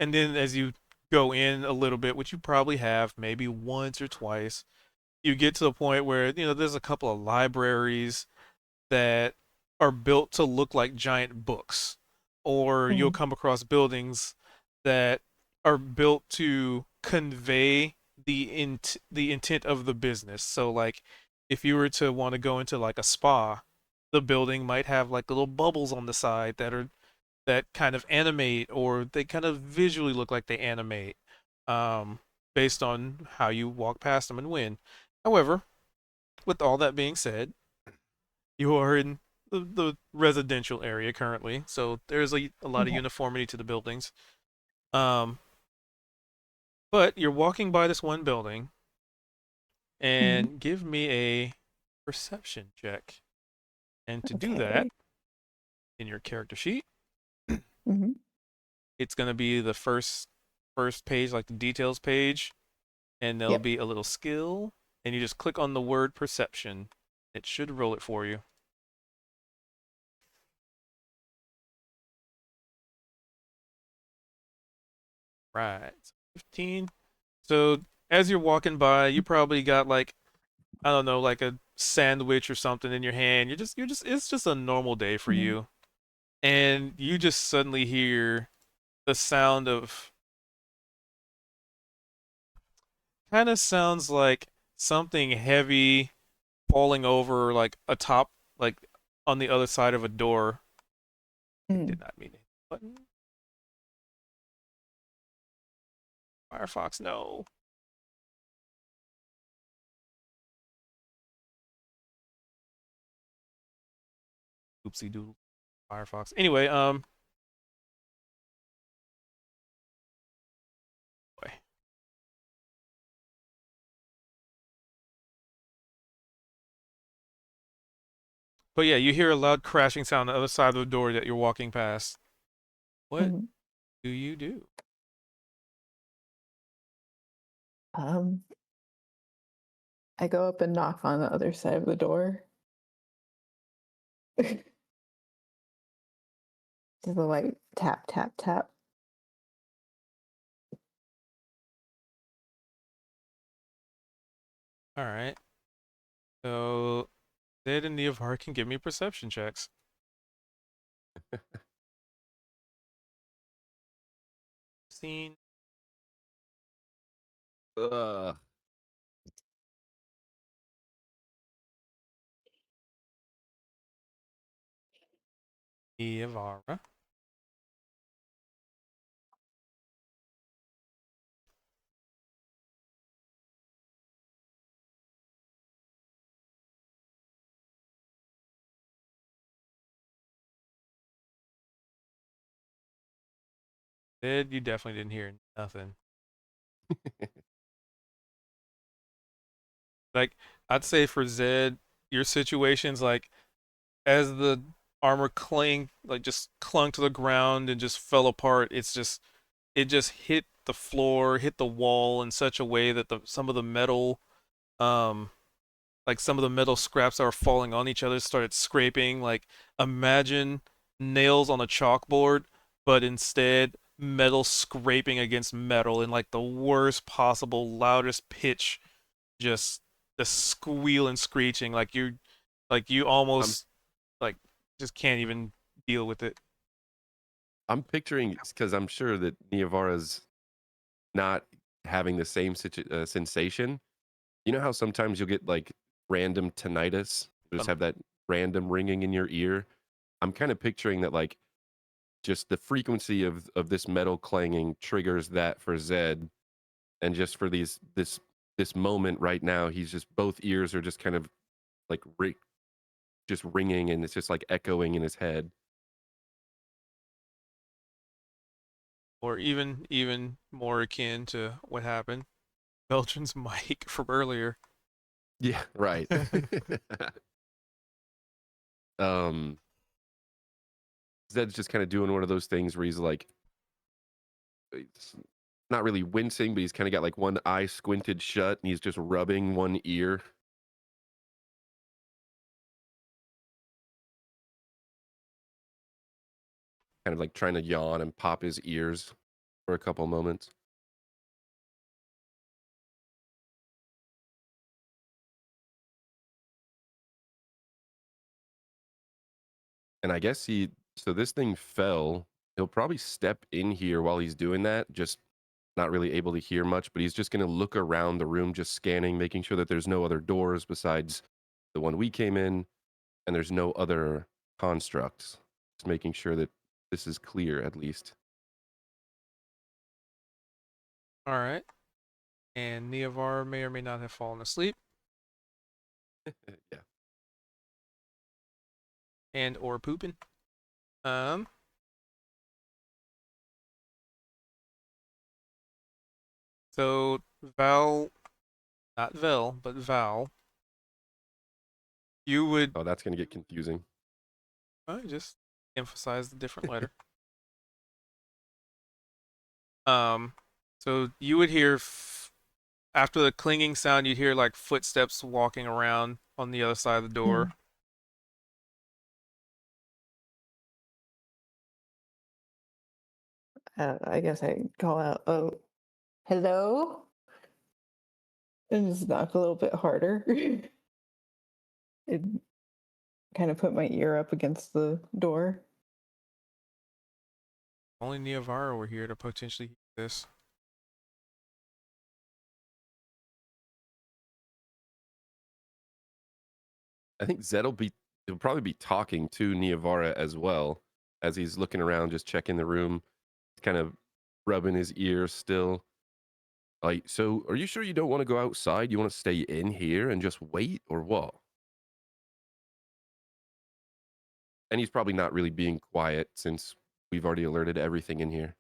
and then as you go in a little bit, which you probably have maybe once or twice, you get to the point where, there's a couple of libraries that are built to look like giant books, or you'll Mhm. come across buildings that are built to convey the intent of the business. So like if you were to want to go into like a spa, the building might have like little bubbles on the side that kind of animate, or they kind of visually look like they animate, um, based on how you walk past them and when. However, with all that being said, you are in the residential area currently, so there's a lot of Okay. uniformity to the buildings. Um, but you're walking by this one building, Mhm. and give me a perception check. And to do that, Okay. in your character sheet, Mhm. it's gonna be the first page, like the details page, and there'll Yep. be a little skill, and you just click on the word perception. It should roll it for you. Right. 15. So as you're walking by, you probably got like, I don't know, like a sandwich or something in your hand. You're just it's just a normal day for Mhm. you. And you just suddenly hear the sound of kind of sounds like something heavy falling over like atop, like on the other side of a door. I Mm. did not mean it. Button. Firefox, no. Oopsie doodle. Firefox. Anyway, boy. But yeah, you hear a loud crashing sound on the other side of the door that you're walking past. What Mhm. do you do? Um, I go up and knock on the other side of the door. Just a light tap, tap, tap. All right. So Zed and Neovar can give me perception checks. Scene. Ugh. Neovara. Zed, you definitely didn't hear nothing. Like, I'd say for Zed, your situation's like as the armor cling, like just clung to the ground and just fell apart. It just hit the floor, hit the wall in such a way that some of the metal, um, like some of the metal scraps that were falling on each other started scraping. Like, imagine nails on a chalkboard, but instead metal scraping against metal in like the worst possible, loudest pitch, just the squeal and screeching. Like you I'm almost like just can't even deal with it. I'm picturing because I'm sure that Niavara's not having the same sensation. You know how sometimes you'll get like random tinnitus, you just have that random ringing in your ear. I'm kind of picturing that like just the frequency of this metal clanging triggers that for Zed, and just for this moment right now, he's just both ears are just kind of like just ringing, and it's just like echoing in his head. Or even more akin to what happened. Belgian's mic from earlier. Yeah, right. um, Zed's just kind of doing one of those things where he's like, it's not really wincing, but he's kind of got like one eye squinted shut, and he's just rubbing one ear. Kind of like trying to yawn and pop his ears for a couple moments. And I guess so this thing fell. He'll probably step in here while he's doing that, just not really able to hear much, but he's just going to look around the room, just scanning, making sure that there's no other doors besides the one we came in, and there's no other constructs. Just making sure that this is clear at least. All right. And Neovar may or may not have fallen asleep Yeah. and or pooping. Um. So Val, not Vel, but Val, you would Oh, that's going to get confusing. just emphasize the different letter. Um. So you would hear after the clinging sound, you'd hear like footsteps walking around on the other side of the door. I guess I call out, "Oh, hello," and just knock a little bit harder. And kind of put my ear up against the door. Only Neovara were here to potentially hear this. I think he'll probably be talking to Niavara as well as he's looking around, just checking the room, kind of rubbing his ears still. Like, so are you sure you don't want to go outside? You want to stay in here and just wait, or what? And he's probably not really being quiet since we've already alerted everything in here.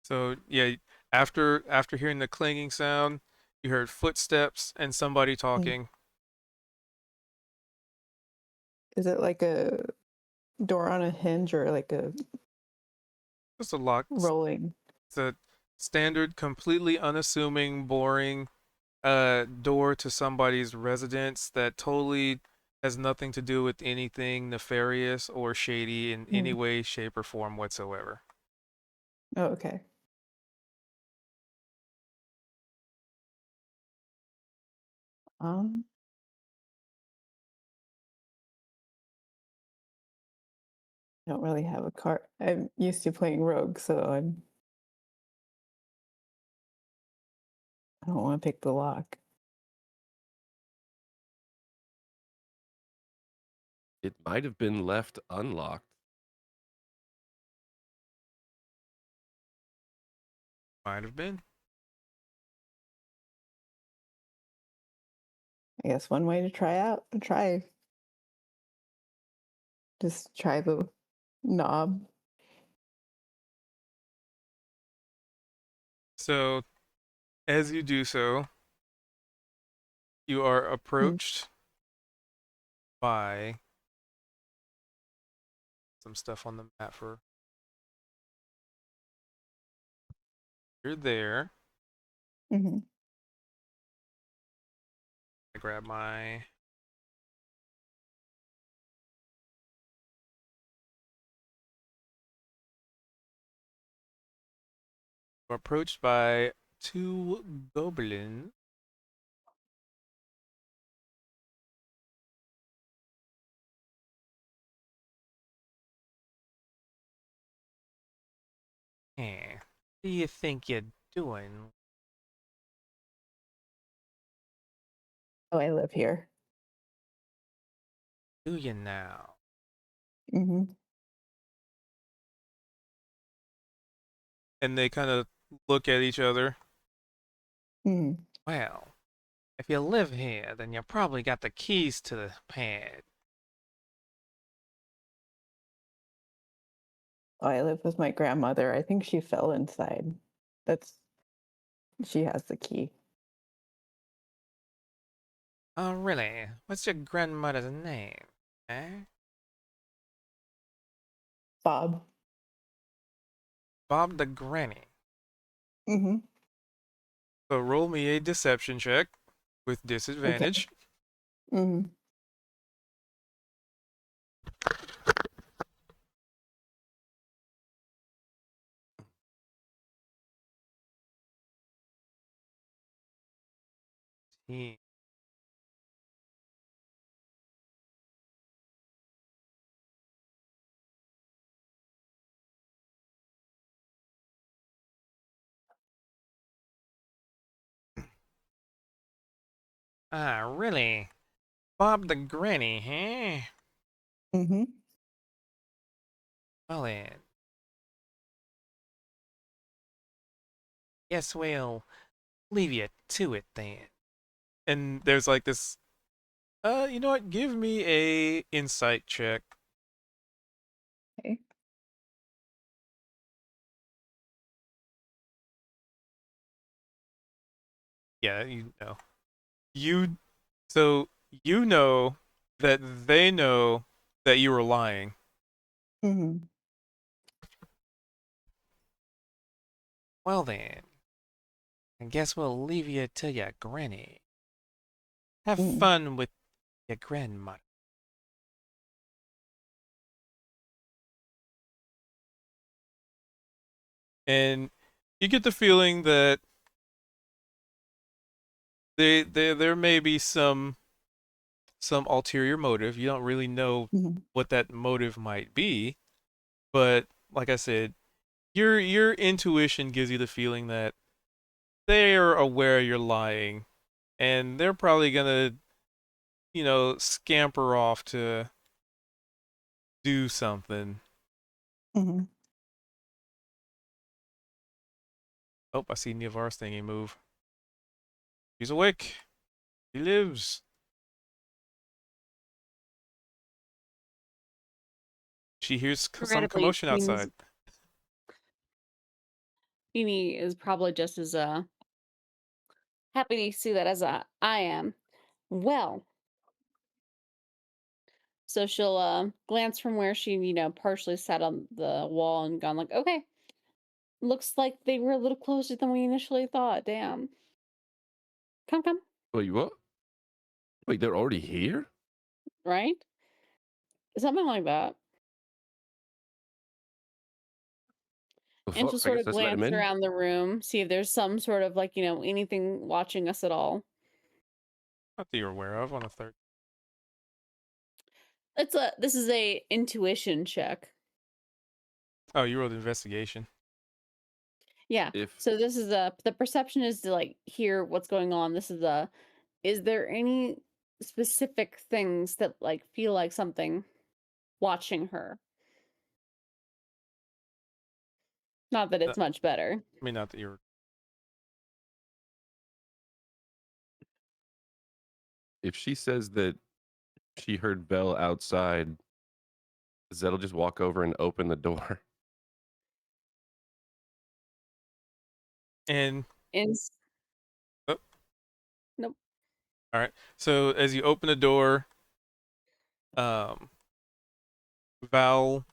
So yeah, after hearing the clanging sound, you heard footsteps and somebody Mm. talking. Is it like a door on a hinge or like a Just a lock. rolling? It's a standard, completely unassuming, boring door to somebody's residence that totally has nothing to do with anything nefarious or shady in any Mm. way, shape, or form whatsoever. Oh, okay. Um, I don't really have a card. I'm used to playing rogue, so I don't want to pick the lock. It might have been left unlocked. Might have been. I guess one way to try, just try the knob. So, as you do so, you are Mm. approached by some stuff on the map for you're there. Mm-hmm. I grab my approached by two goblins. Hey, what do you think you're doing? Oh, I live here. Do you now? Mm-hmm. And they kind of look at each other. Mm-hmm. Well, if you live here, then you probably got the keys to the pad. Oh, I live with my grandmother. I think she fell inside. That's she has the key. Oh, really? What's your grandmother's name? Eh? Bob. Bob the Granny. Mm-hmm. So roll me a deception check with Okay. disadvantage. Mm-hmm. Hmm. Ah, really? Bob the Granny, huh? Mm-hmm. Well then, guess we'll leave you to it then. And there's like this, you know what? Give me a insight check. Okay. Yeah, you know. You, so you know that they know that you were lying. Mm-hmm. Well then, I guess we'll leave you to your granny. Have Mm-hmm. fun with your grandmother. And you get the feeling that there may be some ulterior motive. You don't really know Mm-hmm. what that motive might be, but like I said, your intuition gives you the feeling that they're aware you're lying and they're probably gonna, scamper off to do something. Hmm. Oh, I see Niavara's thingy move. She's awake. She lives. She hears some Regrettably, commotion outside. Mimi is probably just as happy to see that as I am. Well, so she'll glance from where she, partially sat on the wall and gone like, okay, looks like they were a little closer than we initially thought. Damn. Come, come, Wait, what? Wait, they're already here? right? Something like that. The And fuck? she'll I sort guess of let's let him glance in. around the room, see if there's some sort of like, anything watching us at all. Not that you're aware of on the third. This is a intuition check. Oh, you rolled investigation. Yeah. If So this is the perception is to like hear what's going on. This is is there any specific things that like feel like something watching her? Not that I it's much better. mean, not that you're. if she says that she heard Belle outside, Zed'll just walk over and open the door. And In oh, Nope. all right. So as you open the door, um, Val,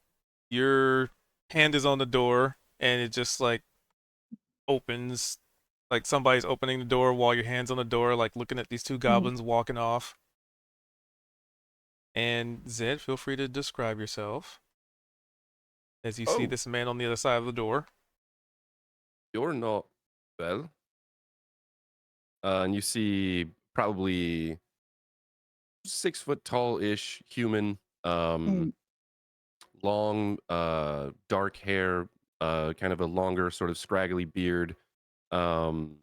your hand is on the door, and it just like opens, like somebody's opening the door while your hand's on the door, like looking at these two Hmm. goblins walking off. And Zed, feel free to describe yourself as you see Oh, this man on the other side of the door. you're not Belle. And you see probably 6 foot tall ish human, Mm. long, dark hair, kind of a longer, sort of scraggly beard. Um,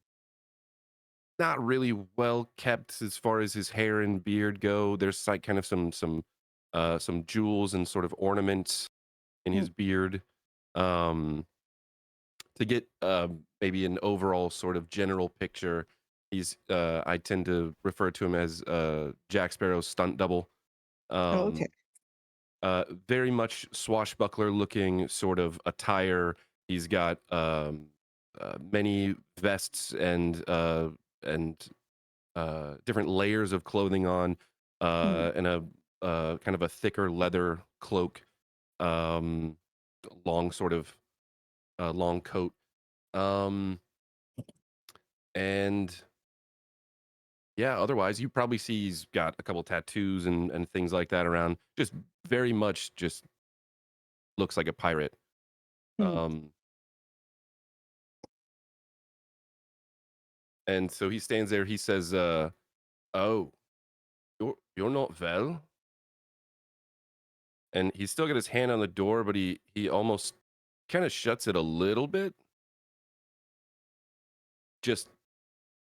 Not really well kept as far as his hair and beard go. There's like kind of some jewels and sort of ornaments in his Mm. beard. Um, to get maybe an overall sort of general picture, he's I tend to refer to him as Jack Sparrow's stunt double. Oh, okay. Um, Very much swashbuckler looking sort of attire. He's got many vests and different layers of clothing on, Mm. and a kind of a thicker leather cloak, um, long sort of long coat, um, and yeah. Otherwise, you probably see he's got a couple tattoos and things like that around. Just very much just looks like a pirate. Mm. Um, and so he stands there. He says, "Oh, you're not Vel." And he's still got his hand on the door, but he almost kind of shuts it a little bit, just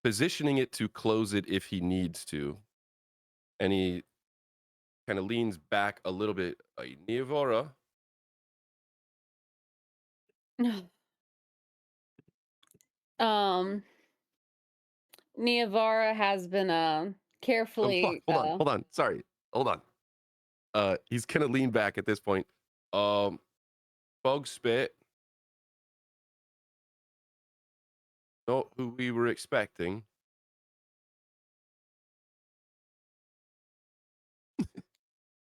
positioning it to close it if he needs to. And he kind of leans back a little bit. Niavara, um Niavara has been oh fuck, carefully hold on, sorry, hold on. He's gonna lean back at this point. Bog spit, not who we were expecting.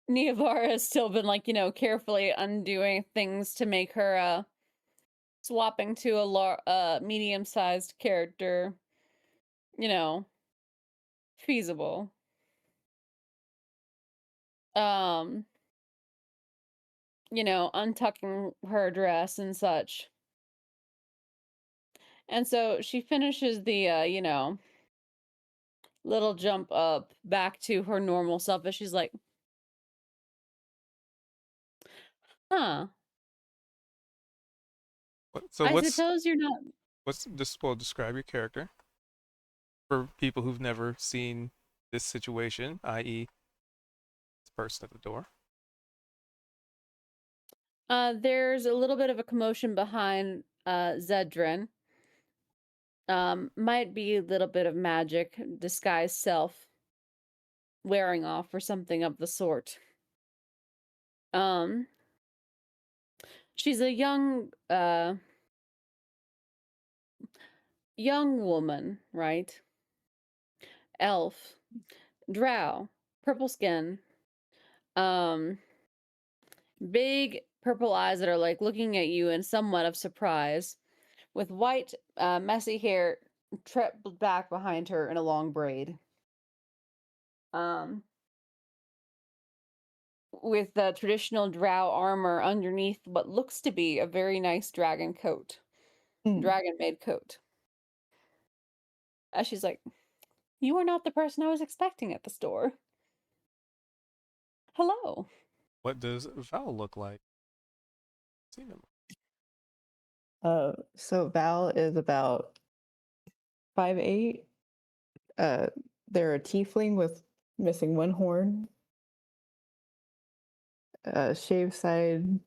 Niavara has still been like, carefully undoing things to make her swapping to a medium-sized character, you know, feasible. Um, untucking her dress and such. And so she finishes the little jump up back to her normal self as she's like, "Huh. So I what's suppose you're not what's this? Well, describe your character. for people who've never seen this situation, i.e., this person at the door. There's a little bit of a commotion behind Zedrin. Might be a little bit of magic, disguised self wearing off or something of the sort. Um, she's a young woman, right? Elf, drow, purple skin, um, big purple eyes that are like looking at you in somewhat of surprise, with white, messy hair tripped back behind her in a long braid. Um, with the traditional drow armor underneath what looks to be a very nice dragon coat, Mm. dragon made coat. She's like, "You are not the person I was expecting at the store. Hello." What does Val look like? Seen him. So Val is about 5'8". They're a tiefling with missing one horn, shaved sides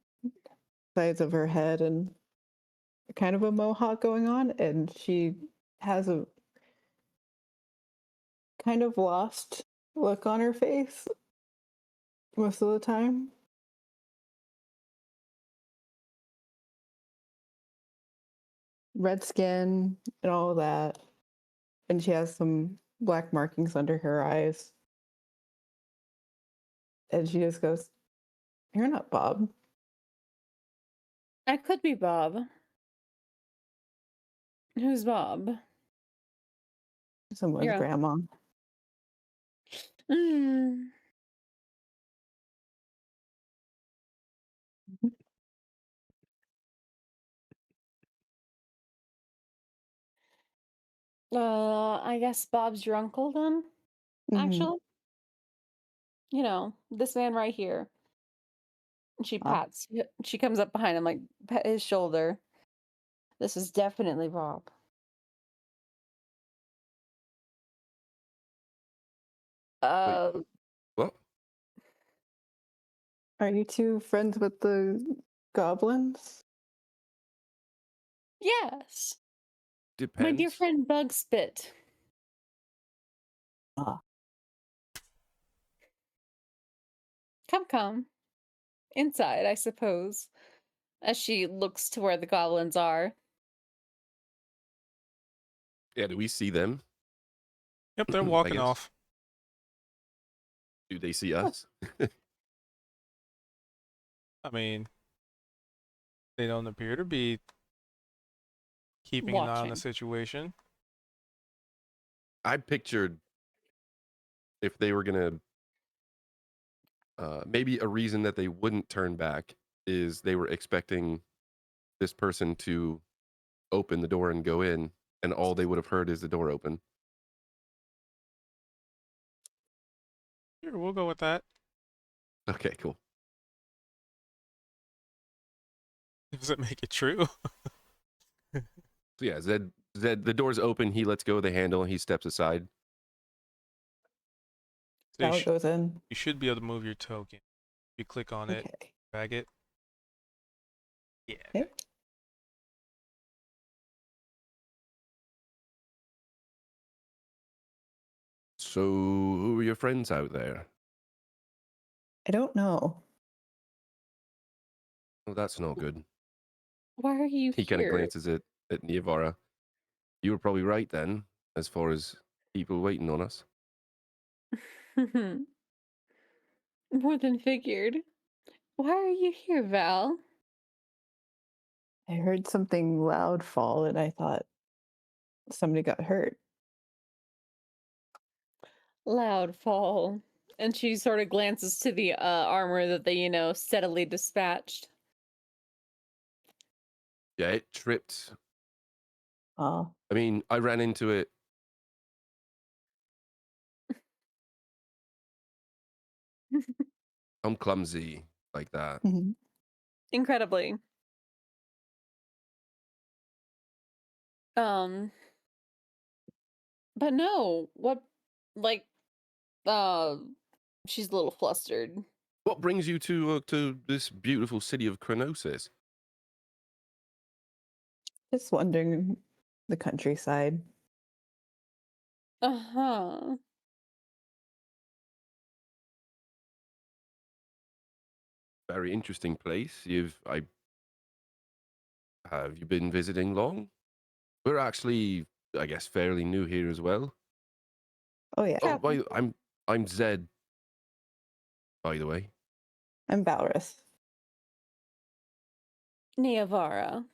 of her head, and kind of a mohawk going on, and she has a kind of lost look on her face most of the time. Red skin and all of that. And she has some black markings under her eyes. And she just goes, "You're not Bob." I could be Bob. Who's Bob? Someone's Yeah. grandma. Mm. I guess Bob's your uncle then, Mm-hmm. actually. You know, this man right here. And she comes up behind him, like, pet his shoulder. This is definitely Bob. Wait, Uh, what? Are you two friends with the goblins? yes. My dear Depends. friend Bugspit. Ah. Come. Inside, I suppose. As she looks to where the goblins are. Yeah, do we see them? Yep, they're I walking guess. off. Do they see us? I mean, they don't appear to be keeping an eye on the Watching. situation. I pictured if they were gonna, maybe a reason that they wouldn't turn back is they were expecting this person to open the door and go in, and all they would have heard is the door open. Sure, we'll go with that. Okay, cool. Does it make it true? So yeah, Zed, the door's open. He lets go of the handle and he steps aside. So Val goes in. you should be able to move your token. You click on it, Okay. drag it. Yeah. Okay. So who are your friends out there? I don't know. Well, that's not good. Why are you He kind of here? glances at Niavara. You were probably right then, as far as people waiting on us. More than figured. Why are you here, Val? I heard something loud fall and I thought somebody got hurt. Loud fall. And she sort of glances to the armor that they, steadily dispatched. Yeah, it tripped. Oh. I mean, I ran into it. I'm clumsy like that. Mm-hmm. Incredibly. Um, But no, what, like, uh, she's a little flustered. What brings you to this beautiful city of Kronossus? Just wandering the countryside. Uh-huh. Very interesting place. Have you been visiting long? We're actually, I guess, fairly new here as well. Oh yeah, Oh, I'm Zed, by the way. I'm Valrus. Neavara.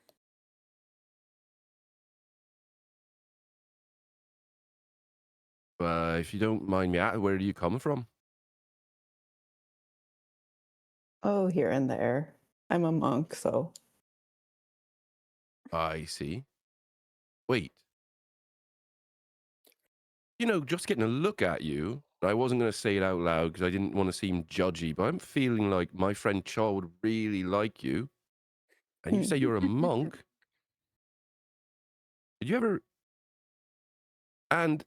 If you don't mind me, where do you come from? Oh, here and there. I'm a monk, so I see. Wait, just getting a look at you. I wasn't going to say it out loud because I didn't want to seem judgy, but I'm feeling like my friend Chaw would really like you. And you hmm. say you're a monk. Did you ever? And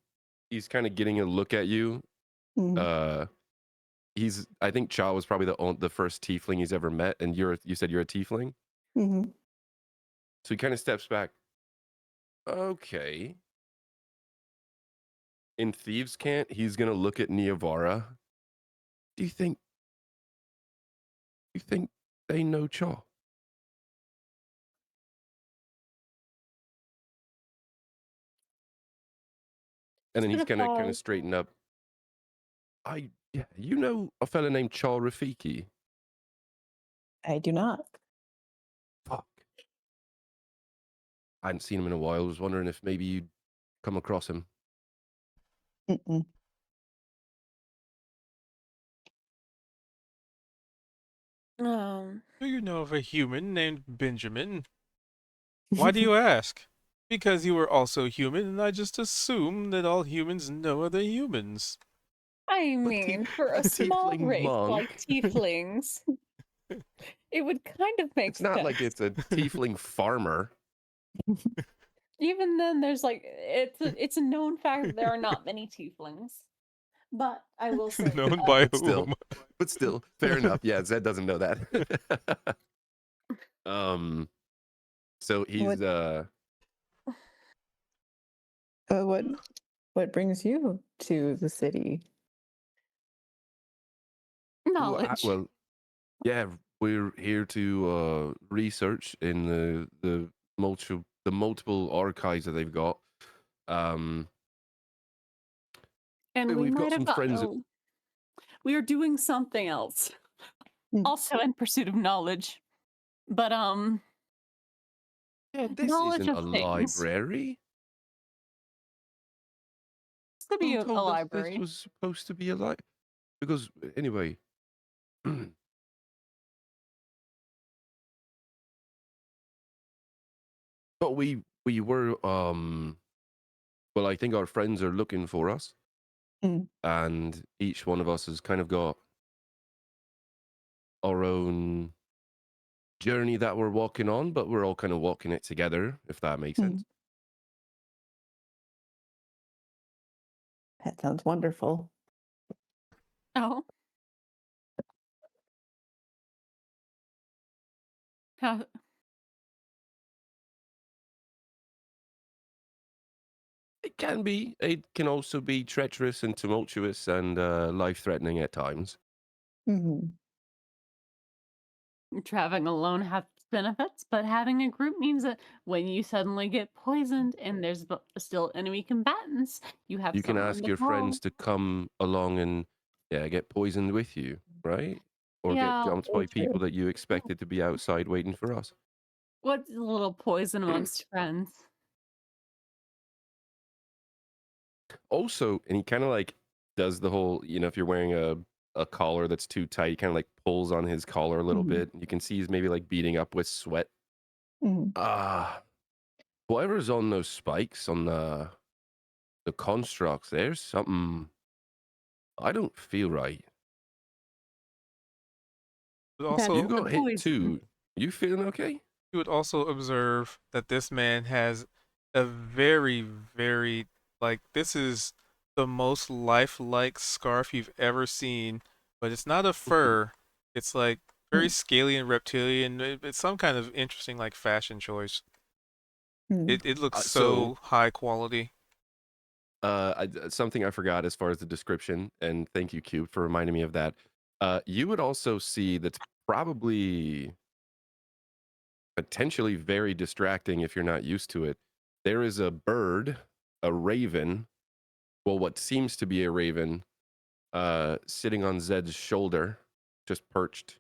he's kind of getting a look at you. Hmm. I think Chaw was probably the first tiefling he's ever met, and you said you're a tiefling. Hmm. So he kind of steps back. Okay. In Thieves' Cant, he's gonna look at Neavara. Do you think? You think they know Chaw? And Just then he's gonna gonna pause. straighten up. Yeah, you know a fella named Chaw Rafiki. I do not. Fuck. I hadn't seen him in a while. I was wondering if maybe you'd come across him. Mm-mm. Um, Do you know of a human named Benjamin? Why do you ask? Because you are also human, and I just assume that all humans know other humans. I A tea, mean, for a a small tiefling race like monk. tieflings, it would kind of make It's not like sense. it's a tiefling farmer. Even then, there's like it's a known fact that there are not many tieflings. But I will say, Known by But still, whom? fair enough. Yeah, Zed doesn't know that. um, so what he's uh, what what brings you to the city? knowledge. well, yeah, we're here to research in the multiple archives that they've got. Um, And we we've might got have some gotten. friends. We are doing something else, Mm. also in pursuit of knowledge. But Yeah, this knowledge isn't of a things. library. This could be Who a told us this library. was supposed to be a library? Because anyway, but we were well, I think our friends are looking for us, Mm. and each one of us has kind of got our own journey that we're walking on, but we're all kind of walking it together, if that makes Mm. sense. That sounds wonderful. Oh, how, It can be. It can also be treacherous and tumultuous and life-threatening at times. Hmm. traveling alone has benefits, but having a group means that when you suddenly get poisoned and there's still enemy combatants, you have You can someone ask to your call. friends to come along and get poisoned with you, right? Or get Yeah, jumped So by people true. that you expected to be outside waiting for us. what's a little poison amongst friends? Also, and he kind of like does the whole, if you're wearing a collar that's too tight, he kind of like pulls on his collar a little Hmm. bit. You can see he's maybe like beating up with sweat. Hmm. Ah, whoever's on those spikes on the constructs, there's something I don't feel right. But That's You also, the got hit poison. too. You feeling okay? you would also observe that this man has a very, very Like, this is the most lifelike scarf you've ever seen, but it's not a fur. It's like very Mm, scaly and reptilian. It's some kind of interesting like fashion choice. mm. It looks So, so high quality. something I forgot as far as the description, and thank you, Cube, for reminding me of that. You would also see that's probably potentially very distracting if you're not used to it. There is a bird, a raven, well, what seems to be a raven, sitting on Zed's shoulder, just perched.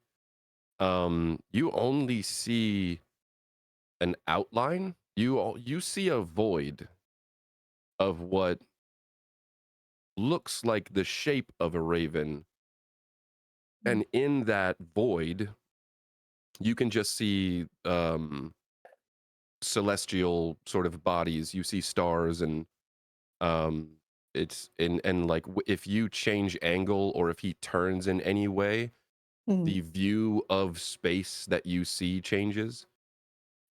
You only see an outline. You see a void of what looks like the shape of a raven, and in that void, you can just see celestial sort of bodies. You see stars, and um, it's in and like if you change angle or if he turns in any way, Mm. the view of space that you see changes.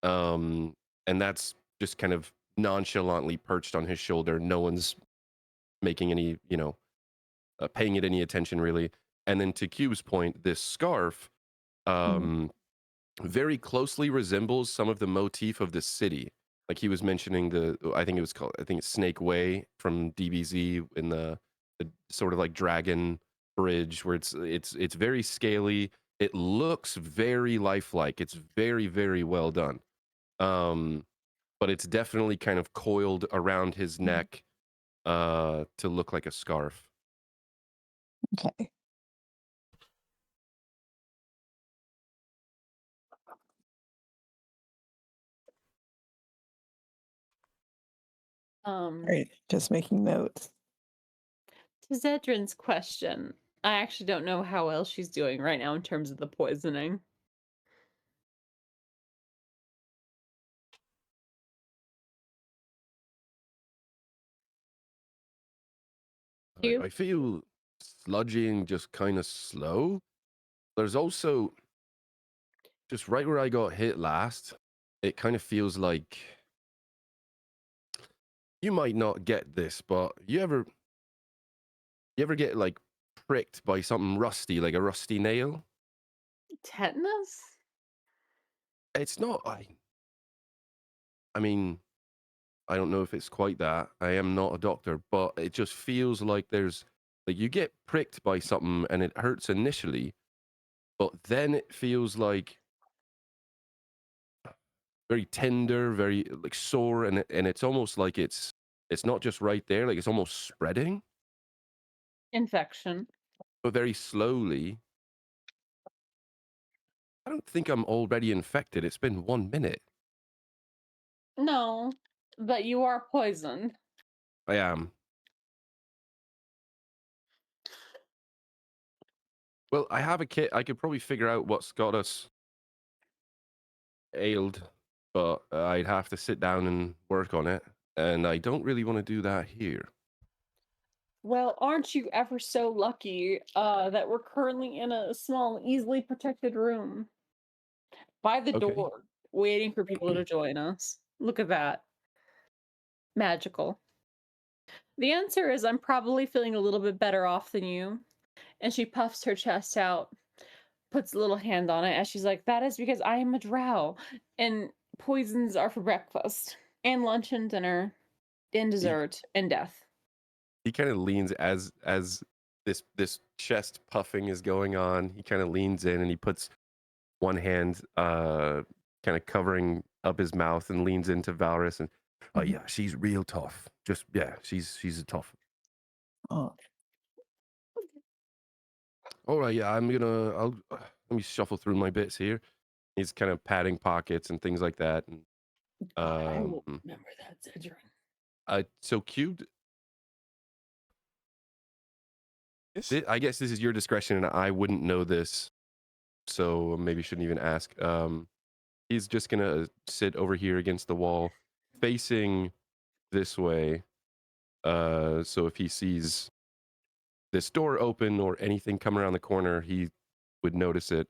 Um, and that's just kind of nonchalantly perched on his shoulder. No one's making any, paying it any attention really. And then to Cube's point, this scarf Mm. um, very closely resembles some of the motif of the city. Like he was mentioning I think it's Snake Way from DBZ in the sort of like dragon bridge where it's very scaly. It looks very lifelike. It's very, very well done. Um, but it's definitely kind of coiled around his neck to look like a scarf. Okay. All right. Just making notes. To Zedrin's question, I actually don't know how well she's doing right now in terms of the poisoning. You? I feel sludgy and just kind of slow. There's also just right where I got hit last, it kind of feels like you might not get this, but you ever get like pricked by something rusty, like a rusty nail? Tetanus? It's not I mean, I don't know if it's quite that. I am not a doctor, but it just feels like there's like you get pricked by something and it hurts initially, but then it feels like very tender, very like sore, and it's almost like it's not just right there, like it's almost spreading, Infection. but very slowly. I don't think I'm already infected. It's been 1 minute. No, but you are poisoned. I am. Well, I have a kit. I could probably figure out what's got us ailed, but I'd have to sit down and work on it, and I don't really want to do that here. Well, aren't you ever so lucky that we're currently in a small, easily protected room by the Okay. door, waiting for people to join us? Look at that. Magical. The answer is I'm probably feeling a little bit better off than you. And she puffs her chest out, puts a little hand on it as she's like, that is because I am a drow. And poisons are for breakfast, and lunch and dinner, and He dessert, and death. he kind of leans as this chest puffing is going on. He kind of leans in and he puts one hand kind of covering up his mouth and leans into Valorous and oh Mhm. yeah, she's real tough. Just yeah, she's a tough. Oh, All right, yeah, I'll let me shuffle through my bits here. He's kind of patting pockets and things like that. And God, I will remember that, Zedrin. so cubed. Yes. I guess this is your discretion, and I wouldn't know this, so maybe shouldn't even ask. He's just gonna sit over here against the wall, facing this way. So if he sees this door open or anything come around the corner, he would notice it.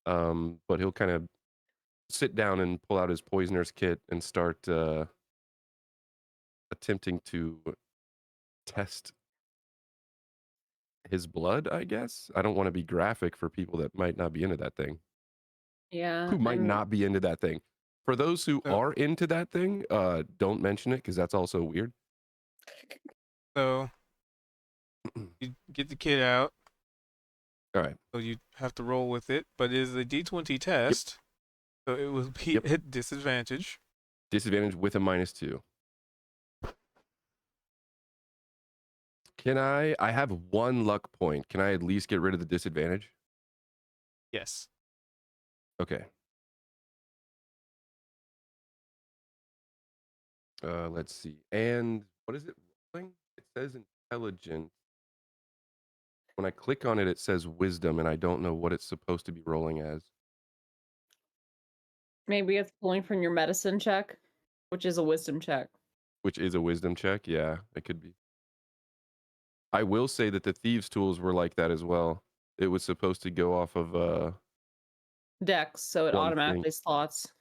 But he'll kind of sit down and pull out his poisoner's kit and start attempting to test his blood, I guess. I don't want to be graphic for people that might not be into that thing. Yeah, Who might not be into that thing. For those who So, are into that thing, don't mention it because that's also weird. so you get the kid out, All right. so you have to roll with it, but it is a D20 Yep. test, so it will be Yep. at disadvantage. Disadvantage with a -2. Can I have 1 luck point. Can I at least get rid of the disadvantage? Yes. Okay. Let's see. And what is it rolling? It says intelligence. When I click on it, it says wisdom, and I don't know what it's supposed to be rolling as. maybe it's pulling from your medicine check, which is a wisdom check. Which is a wisdom check. Yeah, it could be. I will say that the thieves' tools were like that as well. It was supposed to go off of Dex, so it one thing. automatically slots.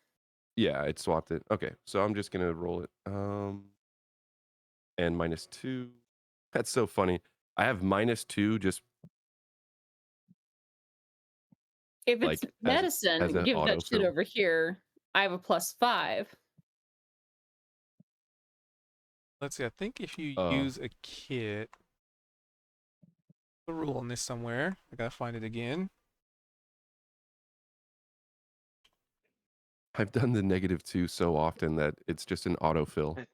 Yeah, it swapped it. Okay, so I'm just gonna roll it. And -2. That's so funny. I have -2 just If it's like as medicine, an give that shit autofill. over here. I have a +5. Let's see. I think if you Uh, use a kit, the rule on this somewhere. I gotta find it again. I've done the -2 so often that it's just an autofill.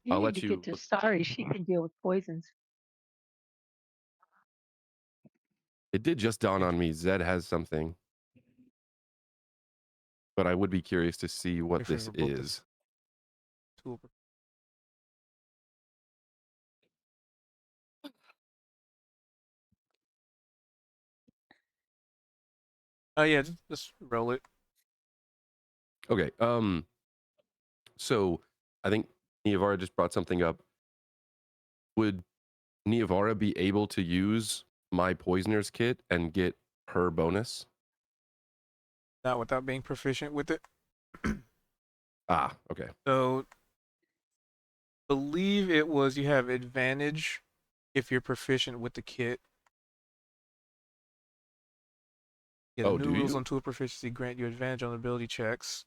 You I'll need let to get you to look. Sari. She can deal with poisons. It did just dawn If on me. Zed has something, but I would be curious to see what if we this ever book this is. tool. Oh yeah, just roll it. Okay. So I think Niavara just brought something up. Would Niavara be able to use my poisoner's kit and get her bonus? Not without being proficient with it. Ah, okay. So believe it was you have advantage if you're proficient with the kit. Yeah, the Oh, new do rules you? on tool proficiency grant you advantage on ability checks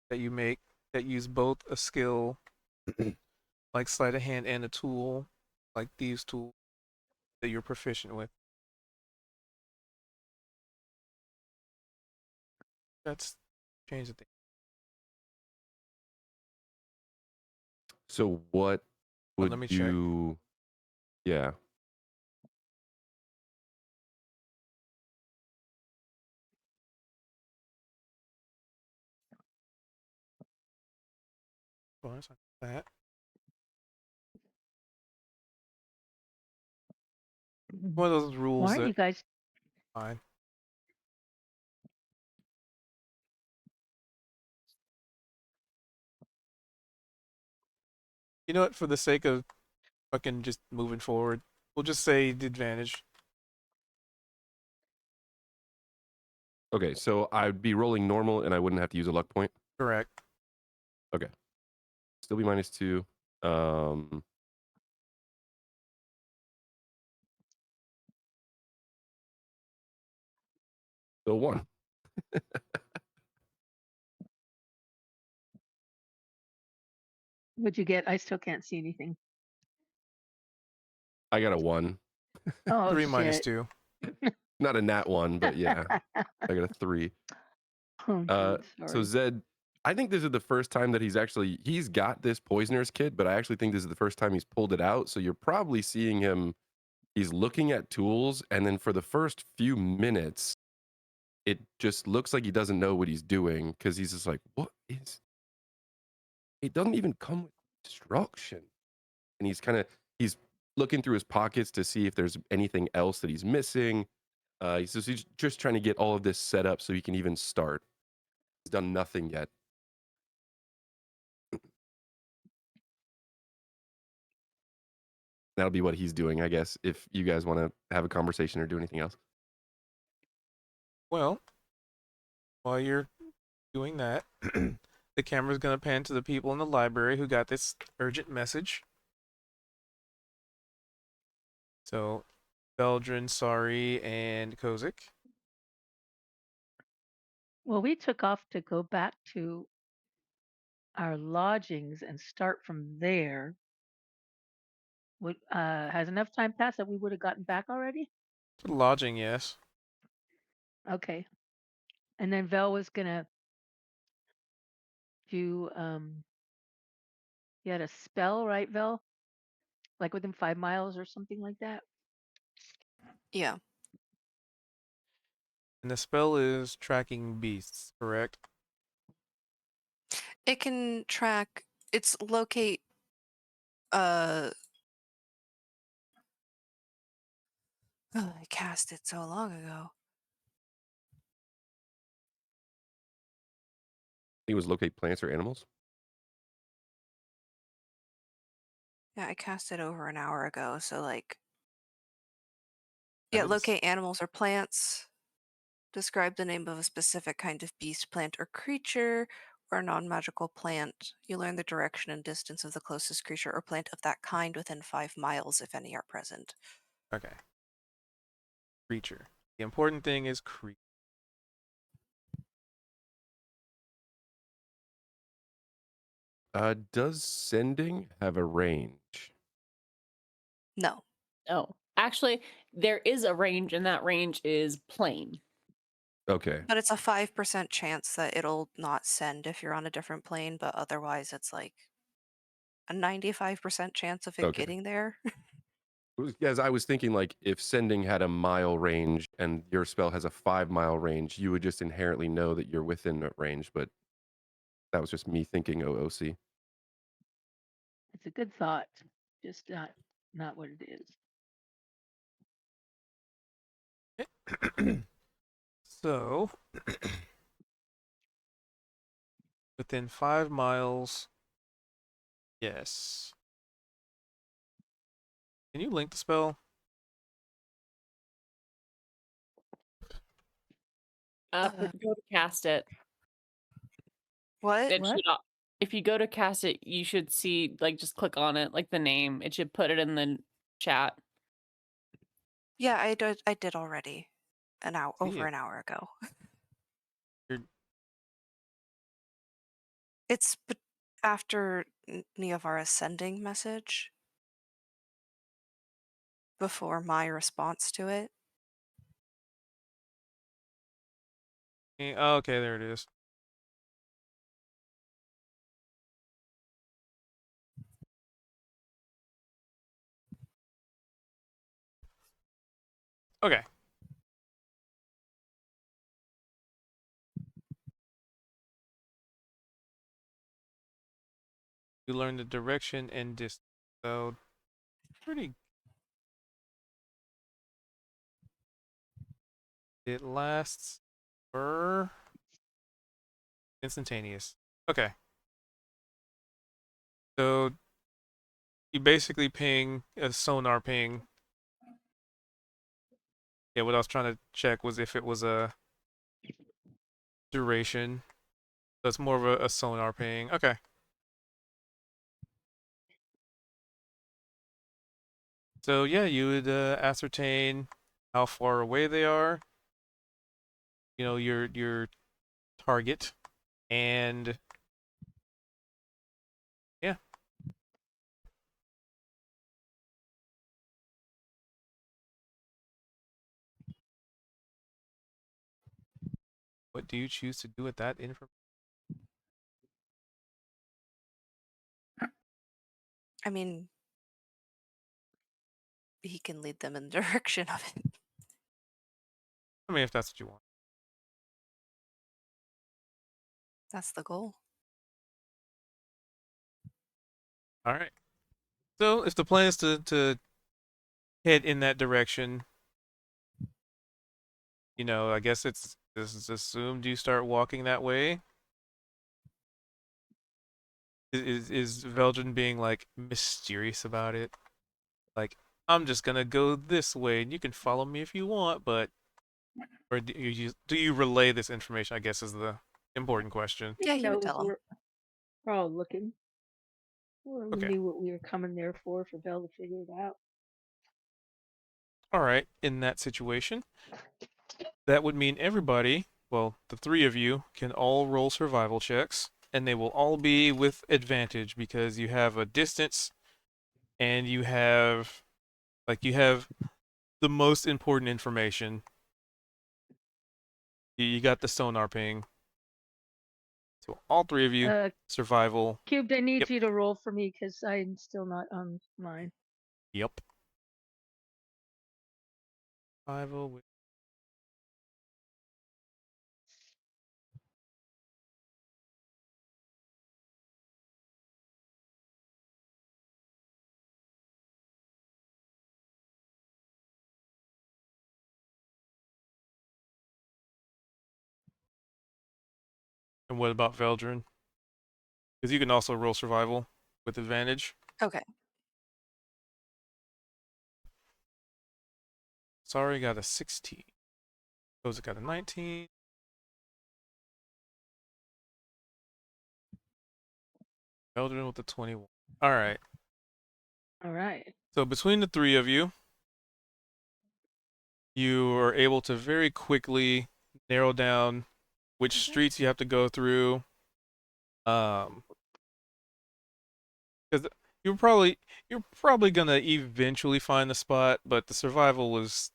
that you make that use both a skill like sleight of hand and a tool like these tools that you're proficient with. That's change the thing. So what But would let me check. you? Yeah. Bonus on that. One of those Why rules aren't that you guys? fine. You know what? For the sake of fucking just moving forward, we'll just say the advantage. Okay, so I'd be rolling normal and I wouldn't have to use a luck point. Correct. Okay. Still be -2. Um, still 1. What'd you get? I still can't see anything. I got a 1. Oh 3 minus shit. 2. Not a nat 1, but yeah, I got a 3. Oh, geez, So sorry. Zed, I think this is the first time that he's got this poisoner's kit, but I actually think this is the first time he's pulled it out. So you're probably seeing him. He's looking at tools, and then for the first few minutes, it just looks like he doesn't know what he's doing because he's just like, "What is?" It doesn't even come with instruction, and he's looking through his pockets to see if there's anything else that he's missing. He's just trying to get all of this set up so he can even start. He's done nothing yet. That'll be what he's doing, I guess, if you guys want to have a conversation or do anything else. Well, while you're doing that, the camera's gonna pan to the people in the library who got this urgent message. So, Beldrin, Sorry, and Kozik. Well, we took off to go back to our lodgings and start from there. Would has enough time passed that we would have gotten back already? Lodging, yes. Okay. And then Vel was gonna do he had a spell, right, Vel? Like within 5 miles or something like that. Yeah. And the spell is tracking beasts, correct? It can track its locate uh oh, I cast it so long ago. He was locate plants or animals. Yeah, I cast it over an hour ago, so like That yeah, is locate animals or plants. Describe the name of a specific kind of beast, plant, or creature, or non-magical plant. You learn the direction and distance of the closest creature or plant of that kind within 5 miles, if any are present. okay. Creature. The important thing is creature. Does sending have a range? No, Oh, actually, there is a range, and that range is plain. Okay. but it's a 5% chance that it'll not send if you're on a different plane, but otherwise it's like a 95% chance of it Okay. getting there. As I was thinking, like if sending had a mile range and your spell has a 5 mile range, you would just inherently know that you're within that range. But that was just me thinking OOC. It's a good thought. Just not what it is. So, within 5 miles, yes. Can you link the spell? Uh, Go to cast it. what? It What? should. If you go to cast it, you should see like just click on it, like the name. It should put it in the chat. Yeah, I did already See over it. an hour ago. You're, It's after Niavara's sending message before my response to it. oh, okay, there it is. Okay. You learn the direction and distance. So, pretty. It lasts for instantaneous. Okay. So, you basically ping a sonar ping. Yeah, what I was trying to check was if it was a duration. So it's more of a sonar ping. Okay. So yeah, you would ascertain how far away they are. You know your target, and yeah. What do you choose to do with that information? I mean, he can lead them in the direction of it. I mean, if that's what you want. That's the goal. All right. So if the plan is to head in that direction, I guess this is assumed you start walking that way. Is Veldrin being like mysterious about it? Like, I'm just gonna go this way and you can follow me if you want, but Or do you relay this information? I guess is the important question. Yeah, He he would knows tell him. we're all looking. We Okay. knew what we were coming there for Belle to figure it out. All right. In that situation, that would mean everybody, well, the three of you, can all roll survival checks, and they will all be with advantage because you have a distance and you have the most important information. You got the sonar ping. So all three of you, survival. Cubed, I need Yep. you to roll for me because I'm still not on mine. Yep. Survival with and what about Veldrin? Because you can also roll survival with advantage. Okay. Sorry, got a 16. Those got a 19. Veldrin with a 21. All right. All right. So between the three of you, you are able to very quickly narrow down which streets you have to go through. Because you're probably gonna eventually find the spot, but the survival was,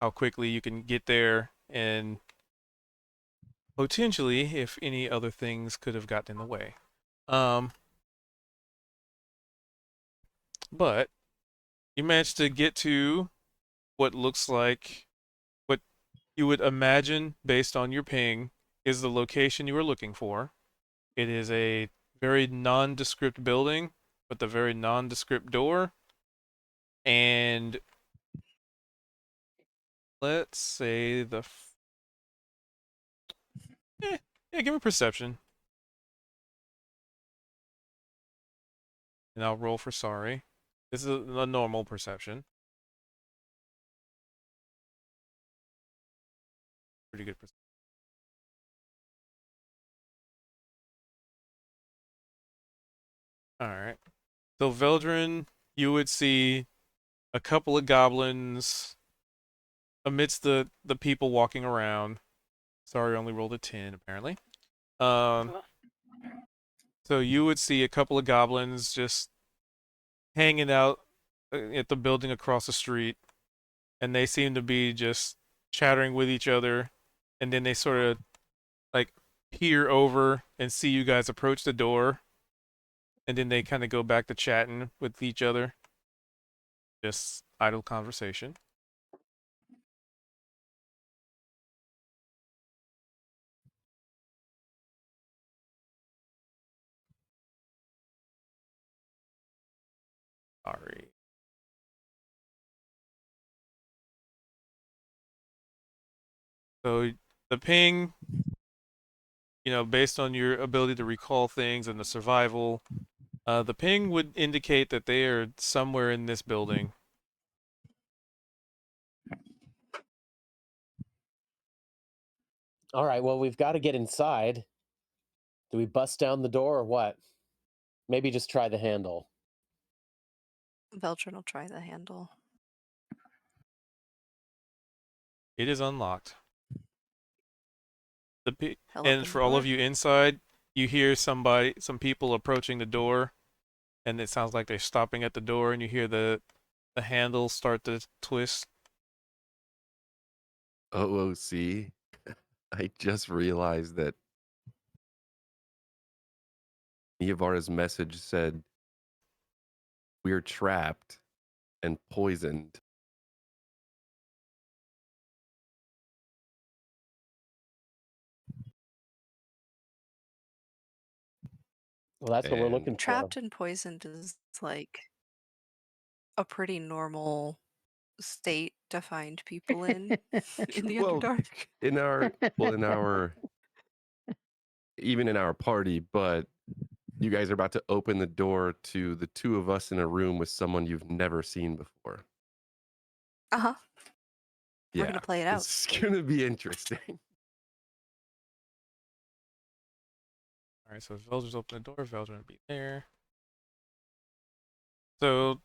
how quickly you can get there and potentially if any other things could have gotten in the way. Um, but you managed to get to what looks like what you would imagine based on your ping is the location you were looking for. It is a very nondescript building with a very nondescript door. And let's say yeah, give me perception. And I'll roll for sorry. This is a normal perception. Pretty good perception. Alright. So Veldrin, you would see a couple of goblins amidst the people walking around. Sorry, I only rolled a 10 apparently. Um so you would see a couple of goblins just hanging out at the building across the street, and they seem to be just chattering with each other, and then they sort of like peer over and see you guys approach the door, and then they kind of go back to chatting with each other. Just idle conversation. Sorry. So the ping, based on your ability to recall things and the survival, the ping would indicate that they are somewhere in this building. All right, well, we've got to get inside. Do we bust down the door or what? Maybe just try the handle. Veldrin will try the handle. It is unlocked. He'll And open the for all of door. you inside, you hear some people approaching the door, and it sounds like they're stopping at the door, and you hear the handle start to twist. OOC. I just realized that Niavara's message said, "We're trapped and poisoned." Well, that's what we're And looking for. Trapped and poisoned is like a pretty normal state to find people in the well, Underdark. in our even in our party, but you guys are about to open the door to the two of us in a room with someone you've never seen before. Uh-huh. We're gonna play it out. It's gonna be interesting. All right, so Veldrin's open the door. Veldrin will be there. So,